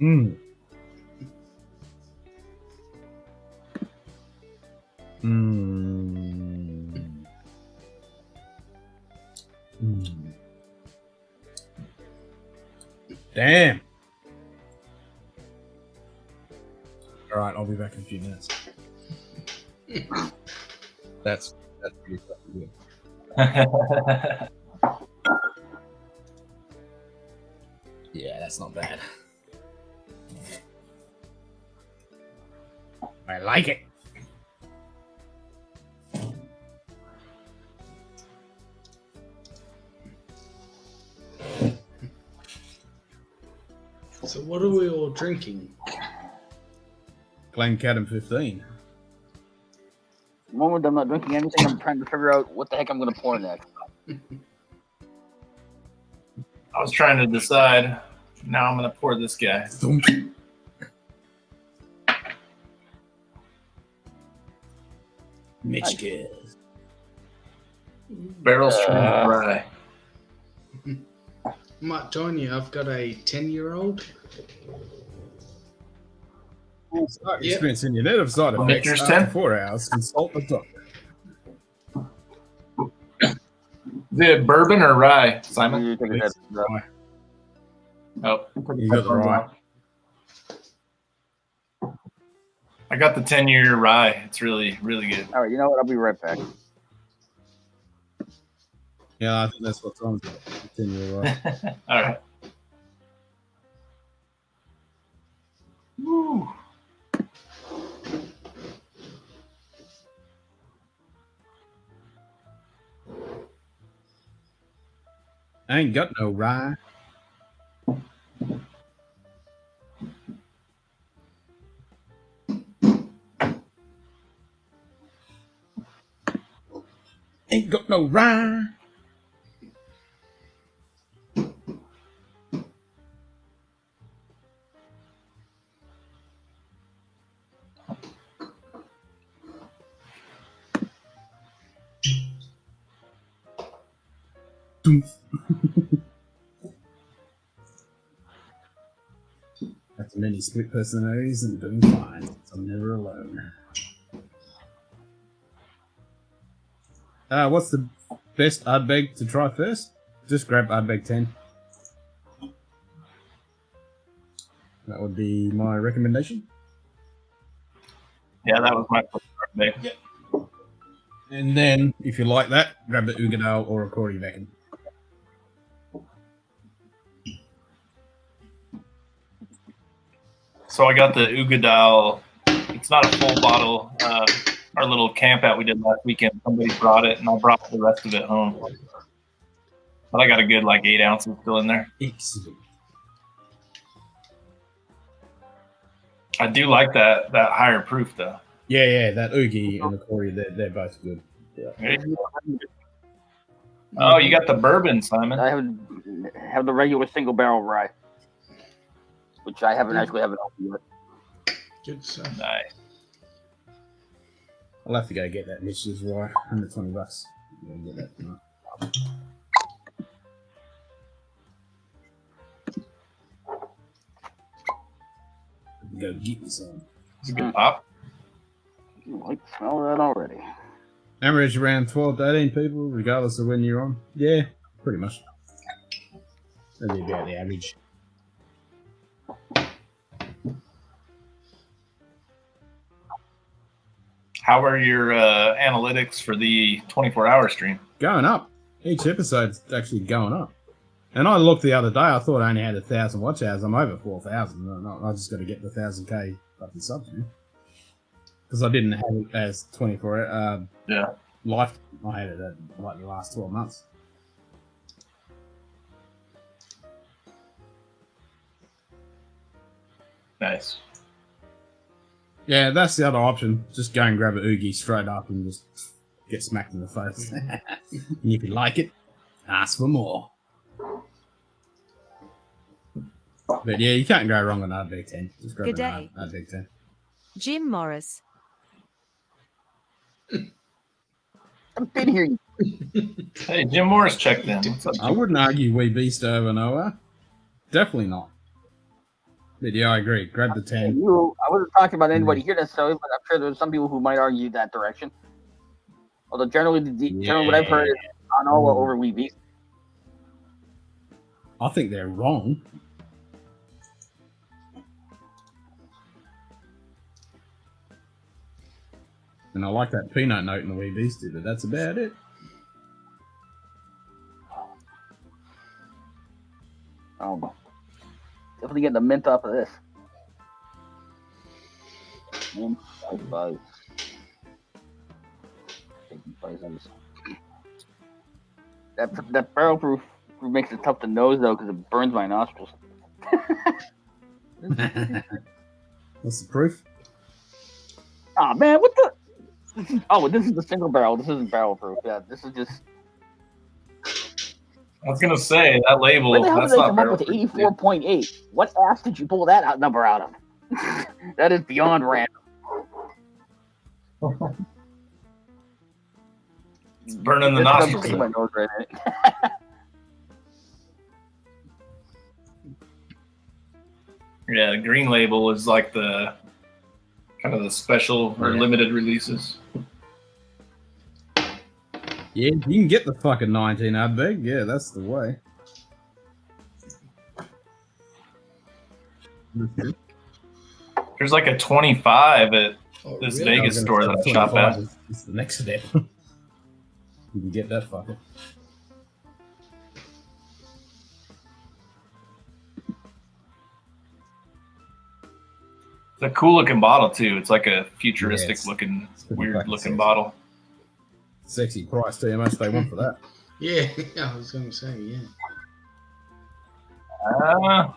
Mmm. Mmm. Mmm. Damn. All right, I'll be back in a few minutes. That's pretty fucking good. Yeah, that's not bad. I like it. So what are we all drinking? Glencairn 15. The moment I'm not drinking anything, I'm trying to figure out what the heck I'm going to pour next. I was trying to decide. Now I'm going to pour this guy. Michigan. Barrel strength rye. Might join you. I've got a 10-year-old. Experiencing your negative side effects Victor's after 10? 4 hours. Consult the doctor. Is it bourbon or rye, Simon? You take a head. Oh, You got the rye. I got the 10-year rye. It's really, really good. All right, you know what? I'll be right back. Yeah, I think that's what's on. Continue, right. All right. Woo. I ain't got no rye. Ain't got no rye. That's many split personalities and doing fine. So I'm never alone. What's the best Ardbeg to try first? Just grab Ardbeg 10. That would be my recommendation. Yeah, that was my first day. And then, if you like that, grab a Ugadale or a Corey Vacan. So I got the Ugadal. It's not a full bottle. Our little camp out we did last weekend, somebody brought it, and I brought the rest of it home. But I got a good 8 ounces still in there. Excellent. I do like that higher proof though. Yeah, that Oogie and the Corey, they're both good. Yeah. Oh, you got the bourbon, Simon. I have the regular single barrel rye, which I haven't opened yet. Good stuff. Nice. I'll have to go get that Mitch's rye, $120. I'll get that tonight. Go get me some. It's a good pop. I like the smell of that already. Average around 12 to 18 people, regardless of when you're on. Yeah, pretty much. That'd be about the average. How are your analytics for the 24-hour stream? Going up. Each episode's actually going up. And I looked the other day, I thought I only had 1,000 watch hours. I'm over 4,000. I just got to get the 1,000k fucking subs now. Because I didn't have it as 24 life. I had it at the last 12 months. Nice. Yeah, that's the other option. Just go and grab an Oogie straight up and just get smacked in the face. And if you like it, ask for more. But yeah, you can't go wrong on Ardbeg 10. Just grab Good an day. Ardbeg 10. Jim Morris. I've been here. Hey, Jim Morris checked in. What's up, I Jim? wouldn't argue we beast over Noah. Definitely not. But yeah, I agree. Grab the 10. I wasn't talking about anybody here necessarily, but I'm sure there's some people who might argue that direction. Although generally, generally what I've heard is Anoa over We Beast. I think they're wrong. And I like that peanut note in the Wee Beastie, but that's about it. Oh, definitely getting the mint off of this. Mint, five. That barrel proof makes it tough to nose though because it burns my nostrils. What's the proof? Oh man, what the? This is the single barrel. This isn't barrel proof. Yeah, this is just. I was gonna say that label. Where the hell That's did they not come up with barrel proof, 84.8? What ass did you pull that number out of? That is beyond random. It's burning the This doesn't nostrils. see my nose right in it. Yeah, the green label is like the kind of the special or limited releases. Yeah, you can get the fucking 19 Ardbeg. Yeah, that's the way. There's like a 25 at this Really? Vegas store that I shop at. It's the next step. You can get that fucker. It's a cool looking bottle too. It's like a futuristic Yeah, looking, it's pretty weird fucking looking sexy. bottle. Sexy price too. How much they want for that? Yeah, I was going to say, yeah.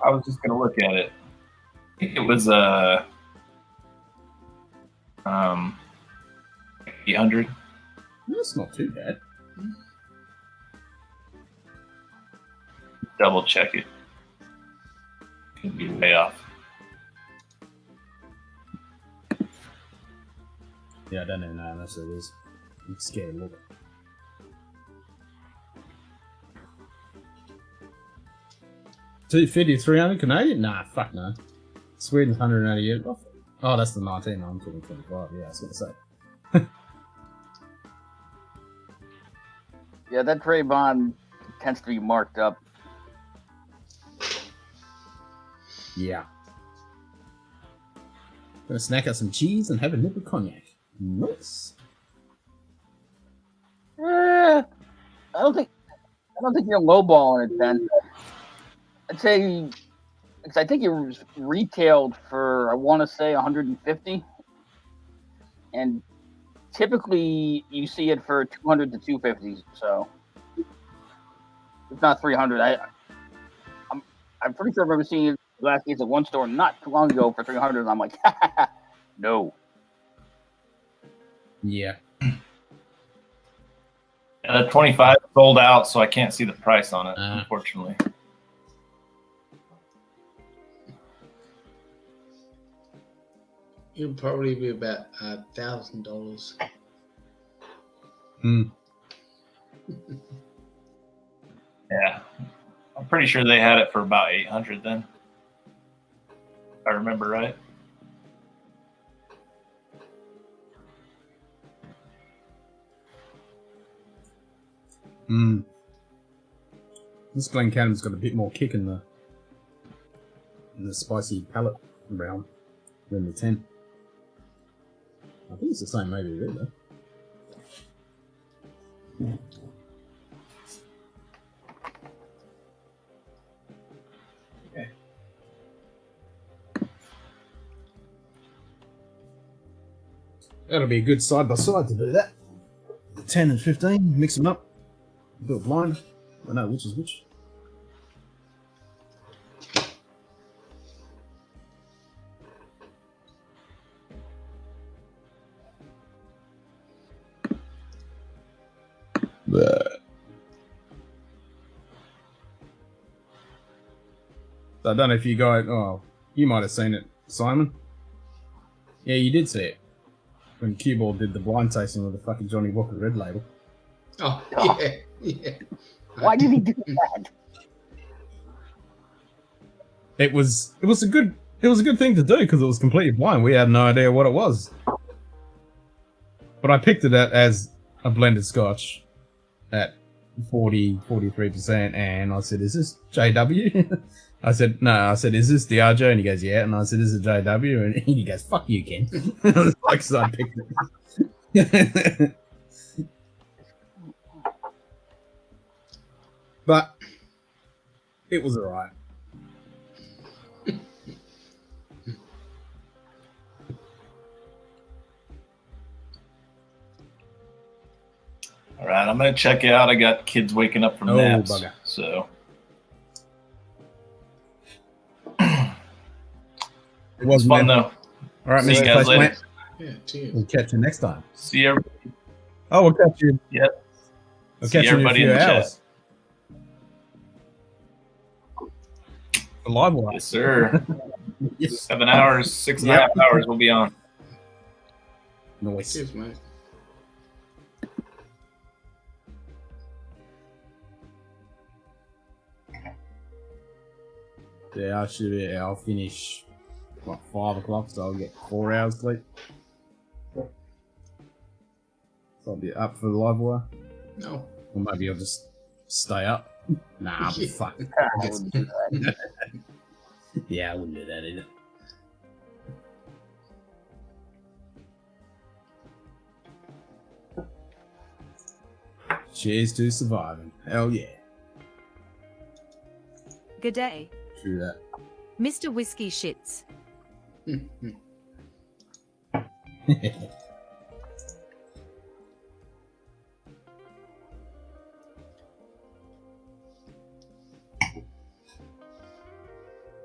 I was just gonna look at it. I think it was 800. That's not too bad. Double check it. Could be way off. Yeah, I don't even know how much it is. I'm scared to look. 250, 300 Canadian? Nah, fuck no. Sweden's 180. Oh, that's the 19. I'm talking 25. Yeah, I was going to say. Yeah, that Trey bond tends to be marked up. Yeah. Gonna snack out some cheese and have a nip of cognac. Nice. I don't think you're lowballing it, Ben. I'd say, because I think it was retailed for, I want to say 150, and typically you see it for 200 to 250. So it's not 300. I'm pretty sure I remember seeing it last case at one store not too long ago for 300, and I'm like, no. Yeah. Yeah, that 25 sold out, so I can't see the price on it, unfortunately. It'll probably be about $1,000. Hmm. Yeah. I'm pretty sure they had it for about 800 then. If I remember right. Hmm. This Glencannon's got a bit more kick in the spicy palate realm than the 10. I think it's the same maybe really. Yeah. Okay. That'll be a good side by side to do that. The 10 and 15, mix them up. Do a blind. I know which is which. So I don't know if you guys. Oh, you might have seen it, Simon. Yeah, you did see it when Q-Ball did the blind tasting with the fucking Johnny Walker Red Label. Oh, yeah, yeah. Why did he do that? It was a good thing to do because it was completely blind. We had no idea what it was. But I picked it as a blended Scotch at 43%, and I said, "Is this JW?" I said, "No." I said, "Is this the RJ?" And he goes, "Yeah." And I said, "Is it JW?" And he goes, "Fuck you, Ken." Like, so I picked it. But it was alright. All right, I'm going to check out. I got kids waking up from naps. Bugger. So It was fun, man. though. All right, See you Mr. guys later. Placement. Yeah, cheers. We'll catch you next time. See everybody. Oh, we'll catch you. Yep. We'll See catch you in a everybody few in the chat. hours. The live one. Yes, sir. Yes. 7 hours, 6.5 hours we'll be on. Nice. Cheers, mate. Yeah, I'll finish, 5 o'clock, so I'll get 4 hours sleep. So I'll be up for the live wire. No. Or maybe I'll just stay up. Nah, Yeah. fuck. I wouldn't do that. Yeah, I wouldn't do that either. Cheers to surviving. Hell yeah. Good day. True that. Mr. Whiskey Shits.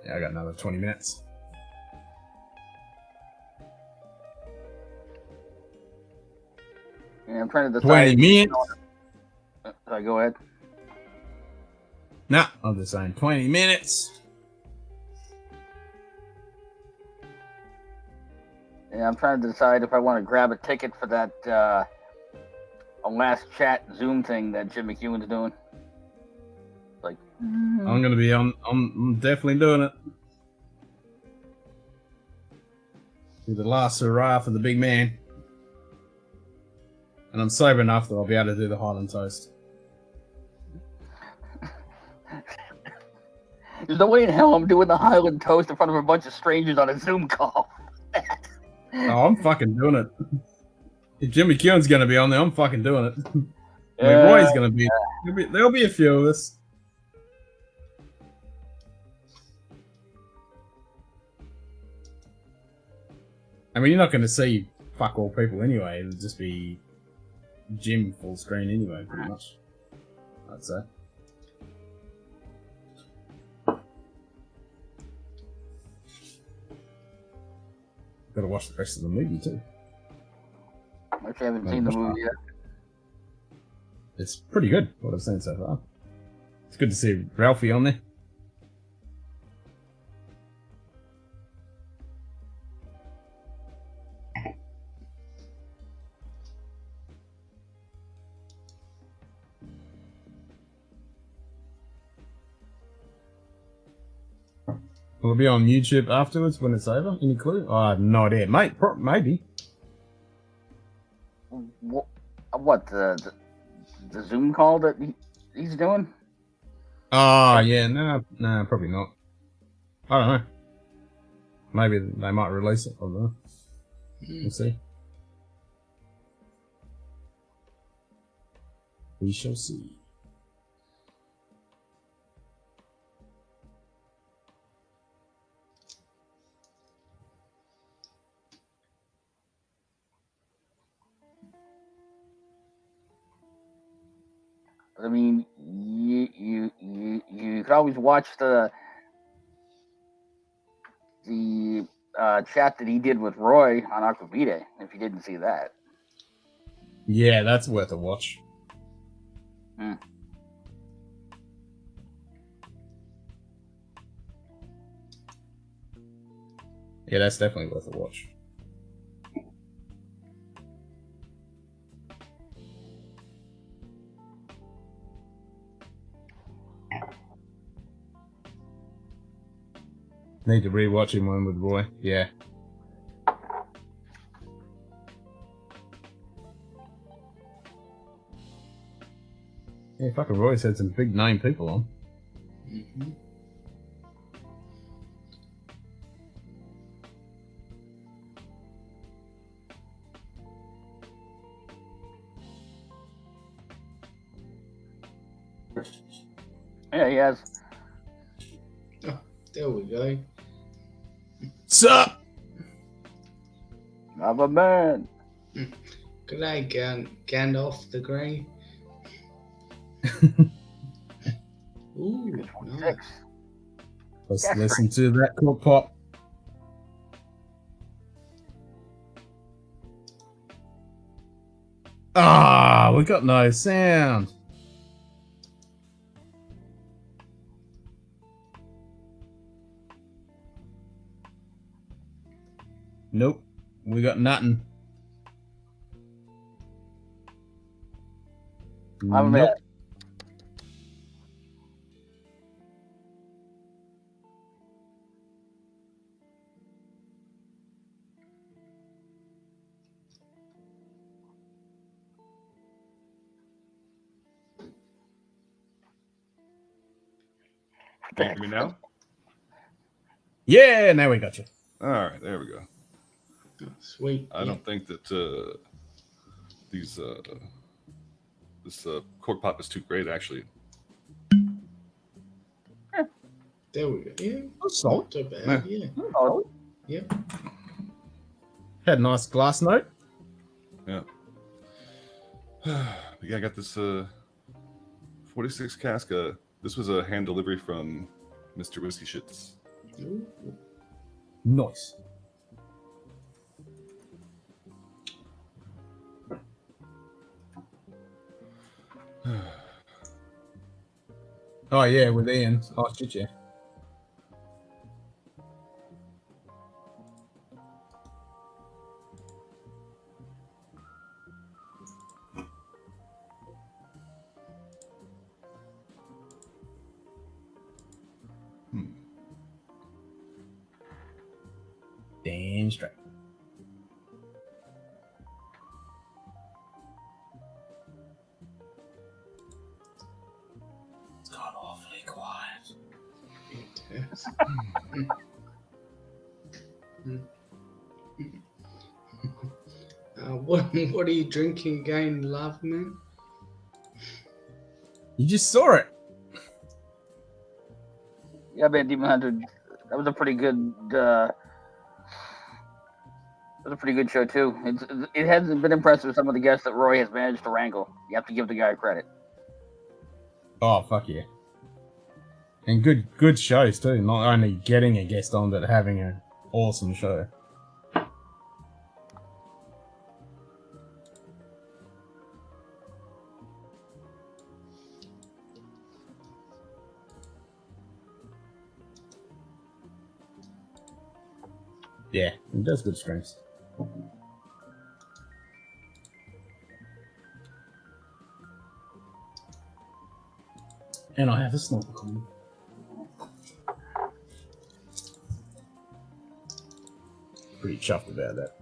Yeah, I got another 20 minutes. Yeah, I'm trying to decide. 20 minutes? Sorry, go ahead. Nah, I'm just saying 20 minutes. Yeah, I'm trying to decide if I want to grab a ticket for that a last chat Zoom thing that Jim McEwen's doing. Like I'm gonna be on. I'm definitely doing it. Do the last hurrah for the big man. And I'm sober enough that I'll be able to do the Highland toast. There's no way in hell I'm doing the Highland toast in front of a bunch of strangers on a Zoom call. Oh, I'm fucking doing it. If Jimmy Keown's gonna be on there, I'm fucking doing it. I mean, Yeah. Roy's gonna be. There'll be a few of us. I mean, you're not gonna see fuck all people anyway. It'll just be Jim full screen anyway, pretty much. I'd say. Gotta watch the rest of the movie too. I haven't seen the movie yet. It's pretty good, what I've seen so far. It's good to see Ralphie on there. Will it be on YouTube afterwards when it's over? Any clue? Oh, I have no idea. Mate, maybe. What, the Zoom call that he's doing? Oh, yeah, no, probably not. I don't know. Maybe they might release it. I don't know. We'll see. We shall see. I mean, you could always watch the chat that he did with Roy on Aquavita if you didn't see that. Yeah, that's worth a watch. Hmm. Yeah, that's definitely worth a watch. Need to rewatch him one with Roy. Yeah. Yeah, fucking Roy's had some big name people on. Mm-hmm. Yeah, he has. Oh, there we go. Sup? I'm a man. Good day, Gandalf the Grey. Ooh, nice. Let's That's listen to that cool pop. Ah, we got no sound. Nope, we got nothing. I'm Nope. at. Can you hear me now? Yeah, now we got you. All right, there we go. Oh, sweet. I don't think that this cork pop is too great, actually. There we go. Yeah, That's not solid. too bad. Yeah. Oh, Yeah. Had a nice glass note. Yeah. Yeah, I got this 46 cask. This was a hand delivery from Mr. Whiskey Shits. Ooh. Nice. Oh yeah, with Ian. Oh shit, yeah. Damn straight. It's got awfully quiet. Yes. What are you drinking again, love, man? You just saw it. Yeah, man, Demon Hunter. That was a pretty good. That was a pretty good show too. It hasn't been impressive with some of the guests that Roy has managed to wrangle. You have to give the guy credit. Oh, fuck yeah. And good shows too. Not only getting a guest on, but having an awesome show. Yeah, it does good streams. And I have a snorkel coin. Pretty chuffed about that.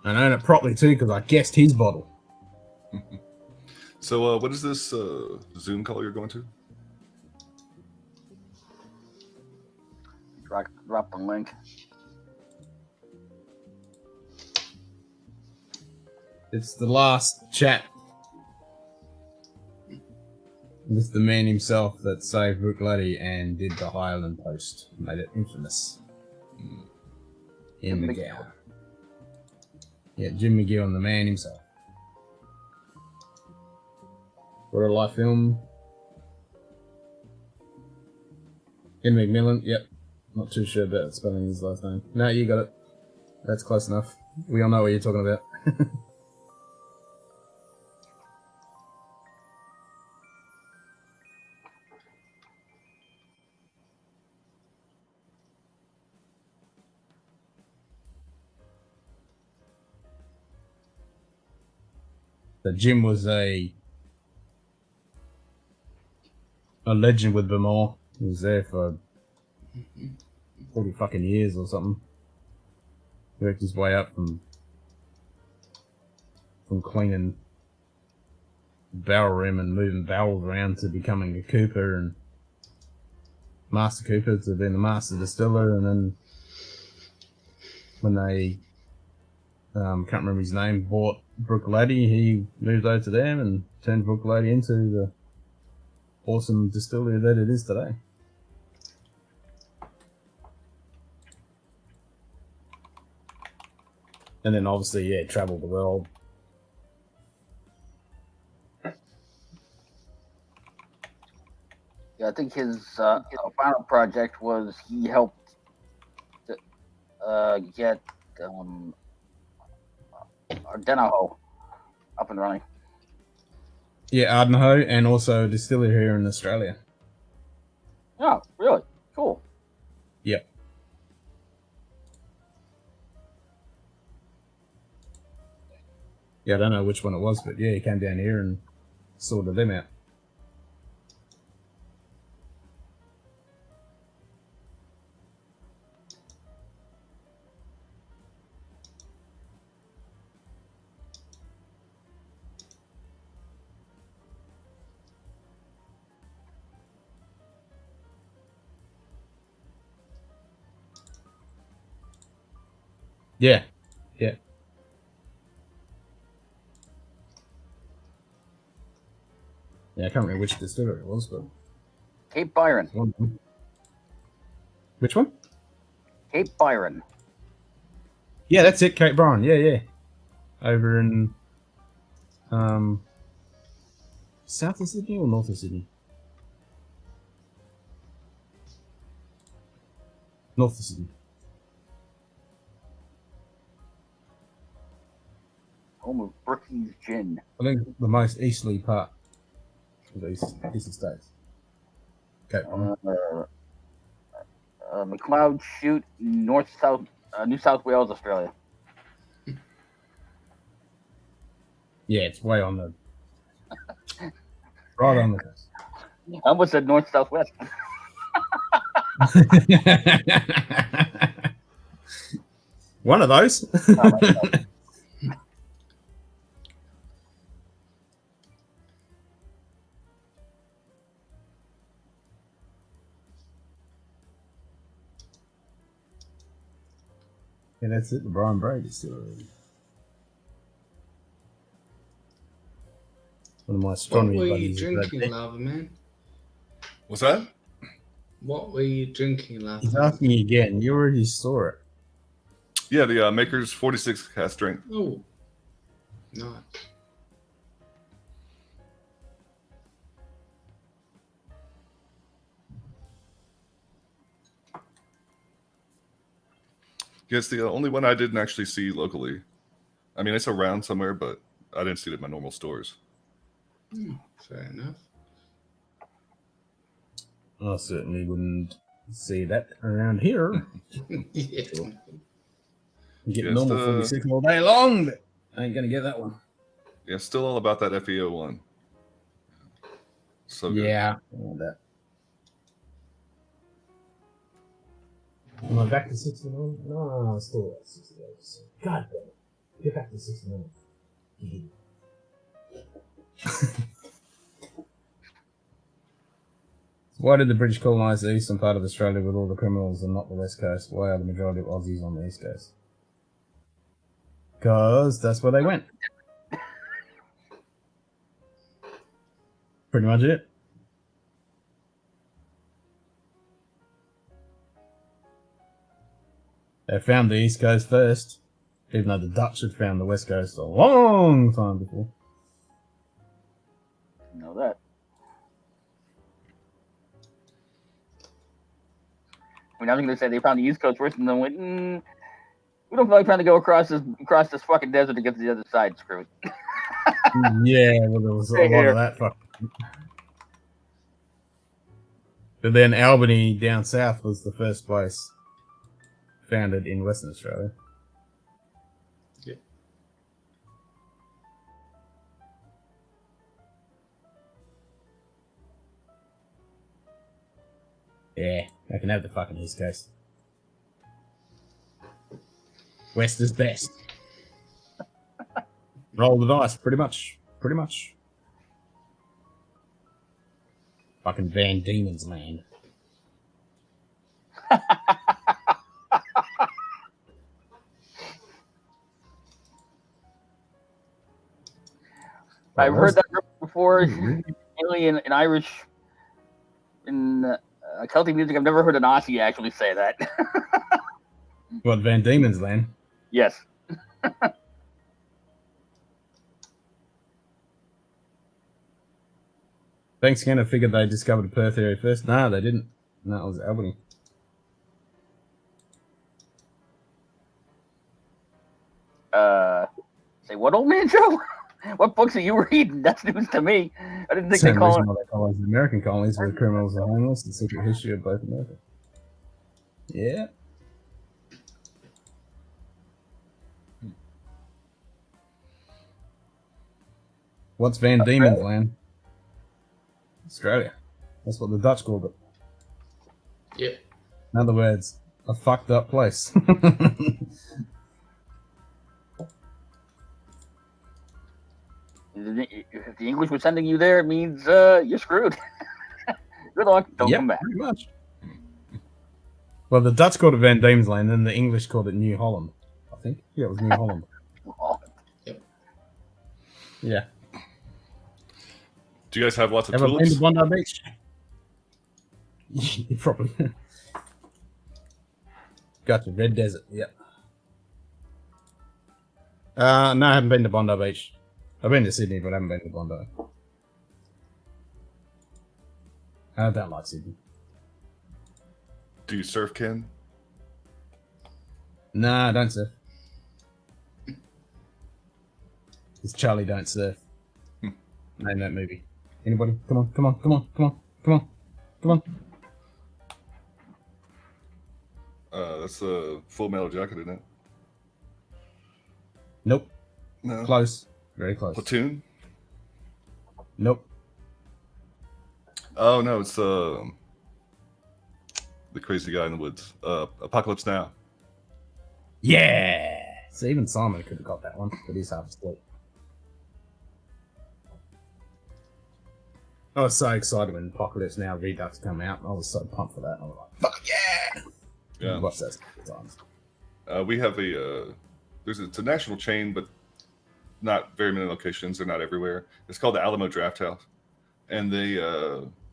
And I own it properly too because I guessed his bottle. So, what is this Zoom call you're going to? Drop the link. It's the last chat with the man himself that saved Brook Laddie and did the Highland post. Made it infamous. In McGill. Yeah, Jim McGill and the man himself. Real life film. In McMillan, yep. Not too sure about spelling his last name. No, you got it. That's close enough. We all know what you're talking about. So Jim was a legend with Vermont. He was there for 40 fucking years or something. Worked his way up from cleaning barrel room and moving barrels around to becoming a cooper and master cooper to being the master distiller, and then when they can't remember his name, bought Brook Laddie, he moved over to them and turned Brook Laddie into the awesome distillery that it is today. And then obviously, yeah, traveled the world. Yeah, I think his final project was he helped get Ardenoho up and running. Yeah, Ardenoho, and also a distillery here in Australia. Oh, really? Cool. Yep. Yeah, I don't know which one it was, but yeah, he came down here and sorted them out. Yeah, yeah. Yeah, I can't remember which distillery it was, but... Cape Byron. Which one? Cape Byron. Yeah, that's it, Cape Byron. Yeah, yeah. Over in... south of Sydney or north of Sydney? North of Sydney. Home of Brookings Gin. I think the most easterly part of the eastern states. Cape Byron. McLeod Chute, New South Wales, Australia. Yeah, it's way on the... right on the coast. I almost said north, southwest. One of those. Yeah, that's it. The Brian Brady story. One of my What astronomy were you buddies. drinking, Lava Man? What's that? What were you drinking, Lava He's Man? asking you again. You already saw it. Yeah, the Maker's 46 cask drink. Oh, nice. Yes, the only one I didn't actually see locally. I mean, it's around somewhere, but I didn't see it at my normal stores. Fair enough. I certainly wouldn't see that around here. Yeah. You get Yes, normal 46 all day long, but I ain't gonna get that one. Yeah, still all about that FEO one. So good. Yeah, I want that. Am I back to 69? No, I'm still at 68. God damn it. Get back to 69. Why did the British colonise the eastern part of Australia with all the criminals and not the west coast? Why are the majority of Aussies on the east coast? Because that's where they went. Pretty much it. They found the east coast first, even though the Dutch had found the west coast a long time before. Know that. I mean, I was going to say they found the East Coast first, and then went. We don't feel like trying to go across this fucking desert to get to the other side. Screw it. Yeah, well, there was a lot of that fucking. But then Albany down south was the first place founded in Western Australia. Yeah. Yeah, I can have the fucking East Coast. West is best. Roll the dice, pretty much. Pretty much. Fucking Van Diemen's land. I've heard that before. Mainly in Irish, in Celtic music. I've never heard an Aussie actually say that. What, Van Diemen's land? Yes. Thanks, Ken. I figured they discovered the Perth area first. No, they didn't. No, it was Albany. Say what, old man Joe? What books are you reading? That's news to me. I didn't think they call it. The American colonies where criminals are homeless. The secret history of both America. Yeah. What's Van Diemen's land? Australia. That's what the Dutch called it. Yep. In other words, a fucked up place. If the English were sending you there, it means you're screwed. Good luck. Don't come back. Pretty much. Well, the Dutch called it Van Diemen's land, and the English called it New Holland. I think. Yeah, it was New Holland. Yep. Yeah. Do you guys have lots of Ever been tulips? to Bondi Beach? You probably. Gotcha. Red Desert. Yep. No, I haven't been to Bondi Beach. I've been to Sydney, but I haven't been to Bondi. I don't like Sydney. Do you surf, Ken? Nah, I don't surf. It's Charlie Don't Surf. Name that movie. Anybody? Come on, come on, come on, come on, come on, come on. That's a Full Metal Jacket, isn't it? Nope. No. Close. Very close. Platoon? Nope. Oh no, it's the crazy guy in the woods. Apocalypse Now. Yeah. So even Simon could have got that one, but he's half asleep. I was so excited when Apocalypse Now Redux come out. I was so pumped for that. I was like, fuck yeah! Yeah. Watch that times. We have it's a national chain, but not very many locations. They're not everywhere. It's called the Alamo Draft House, and they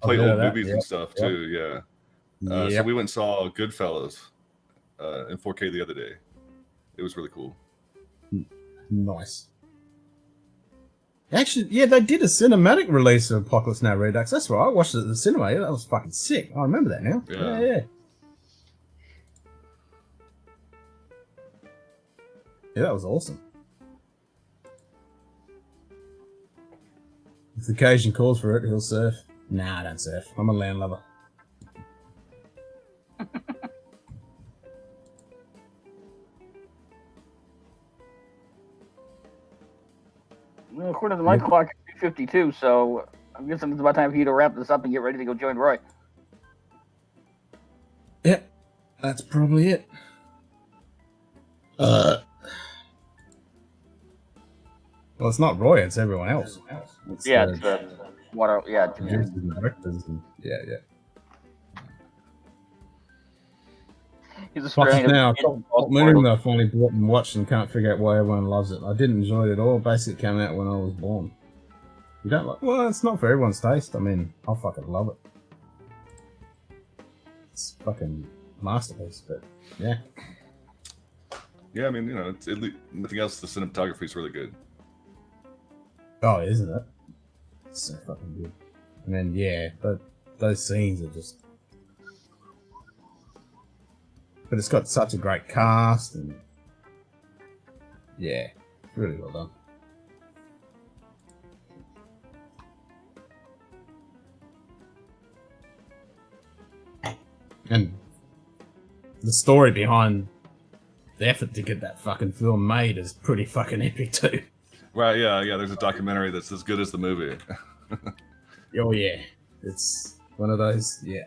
play old movies and stuff too. Yeah. So we went and saw Goodfellas in 4K the other day. It was really cool. Nice. Actually, yeah, they did a cinematic release of Apocalypse Now Redux. That's right. I watched it at the cinema. Yeah, that was fucking sick. I remember that now. Yeah. Yeah, that was awesome. If the occasion calls for it, he'll surf. Nah, I don't surf. I'm a landlubber. Well, according to my clock, it's 52, so I'm guessing it's about time for you to wrap this up and get ready to go join Roy. Yeah, that's probably it. Well, it's not Roy, it's everyone else. It's it's what? Yeah, producers and directors and yeah. He's a Fuck strain it now. of Top Moon I finally bought and watched and can't figure out why everyone loves it. I didn't enjoy it at all. Basically, it came out when I was born. You don't like? Well, it's not for everyone's taste. I mean, I fucking love it. It's fucking masterpiece, but yeah. Yeah, I mean, you know, nothing else. The cinematography is really good. Oh, isn't it? It's so fucking good. And then yeah, those scenes are just. But it's got such a great cast and yeah, really well done. And the story behind the effort to get that fucking film made is pretty fucking epic too. Right, yeah. There's a documentary that's as good as the movie. Oh yeah, it's one of those, yeah.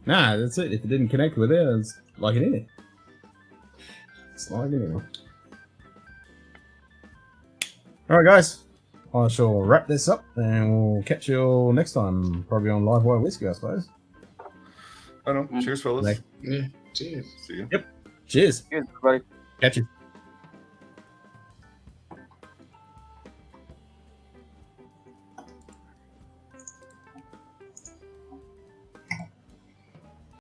Nah, that's it. If it didn't connect with it, it's like anything. It's like anything. Alright, guys. I shall wrap this up and we'll catch you all next time. Probably on Live Wire Whiskey, I suppose. I don't know. Cheers, fellas. Yeah, cheers. See you. Yep. Cheers. Cheers, everybody. Catch you.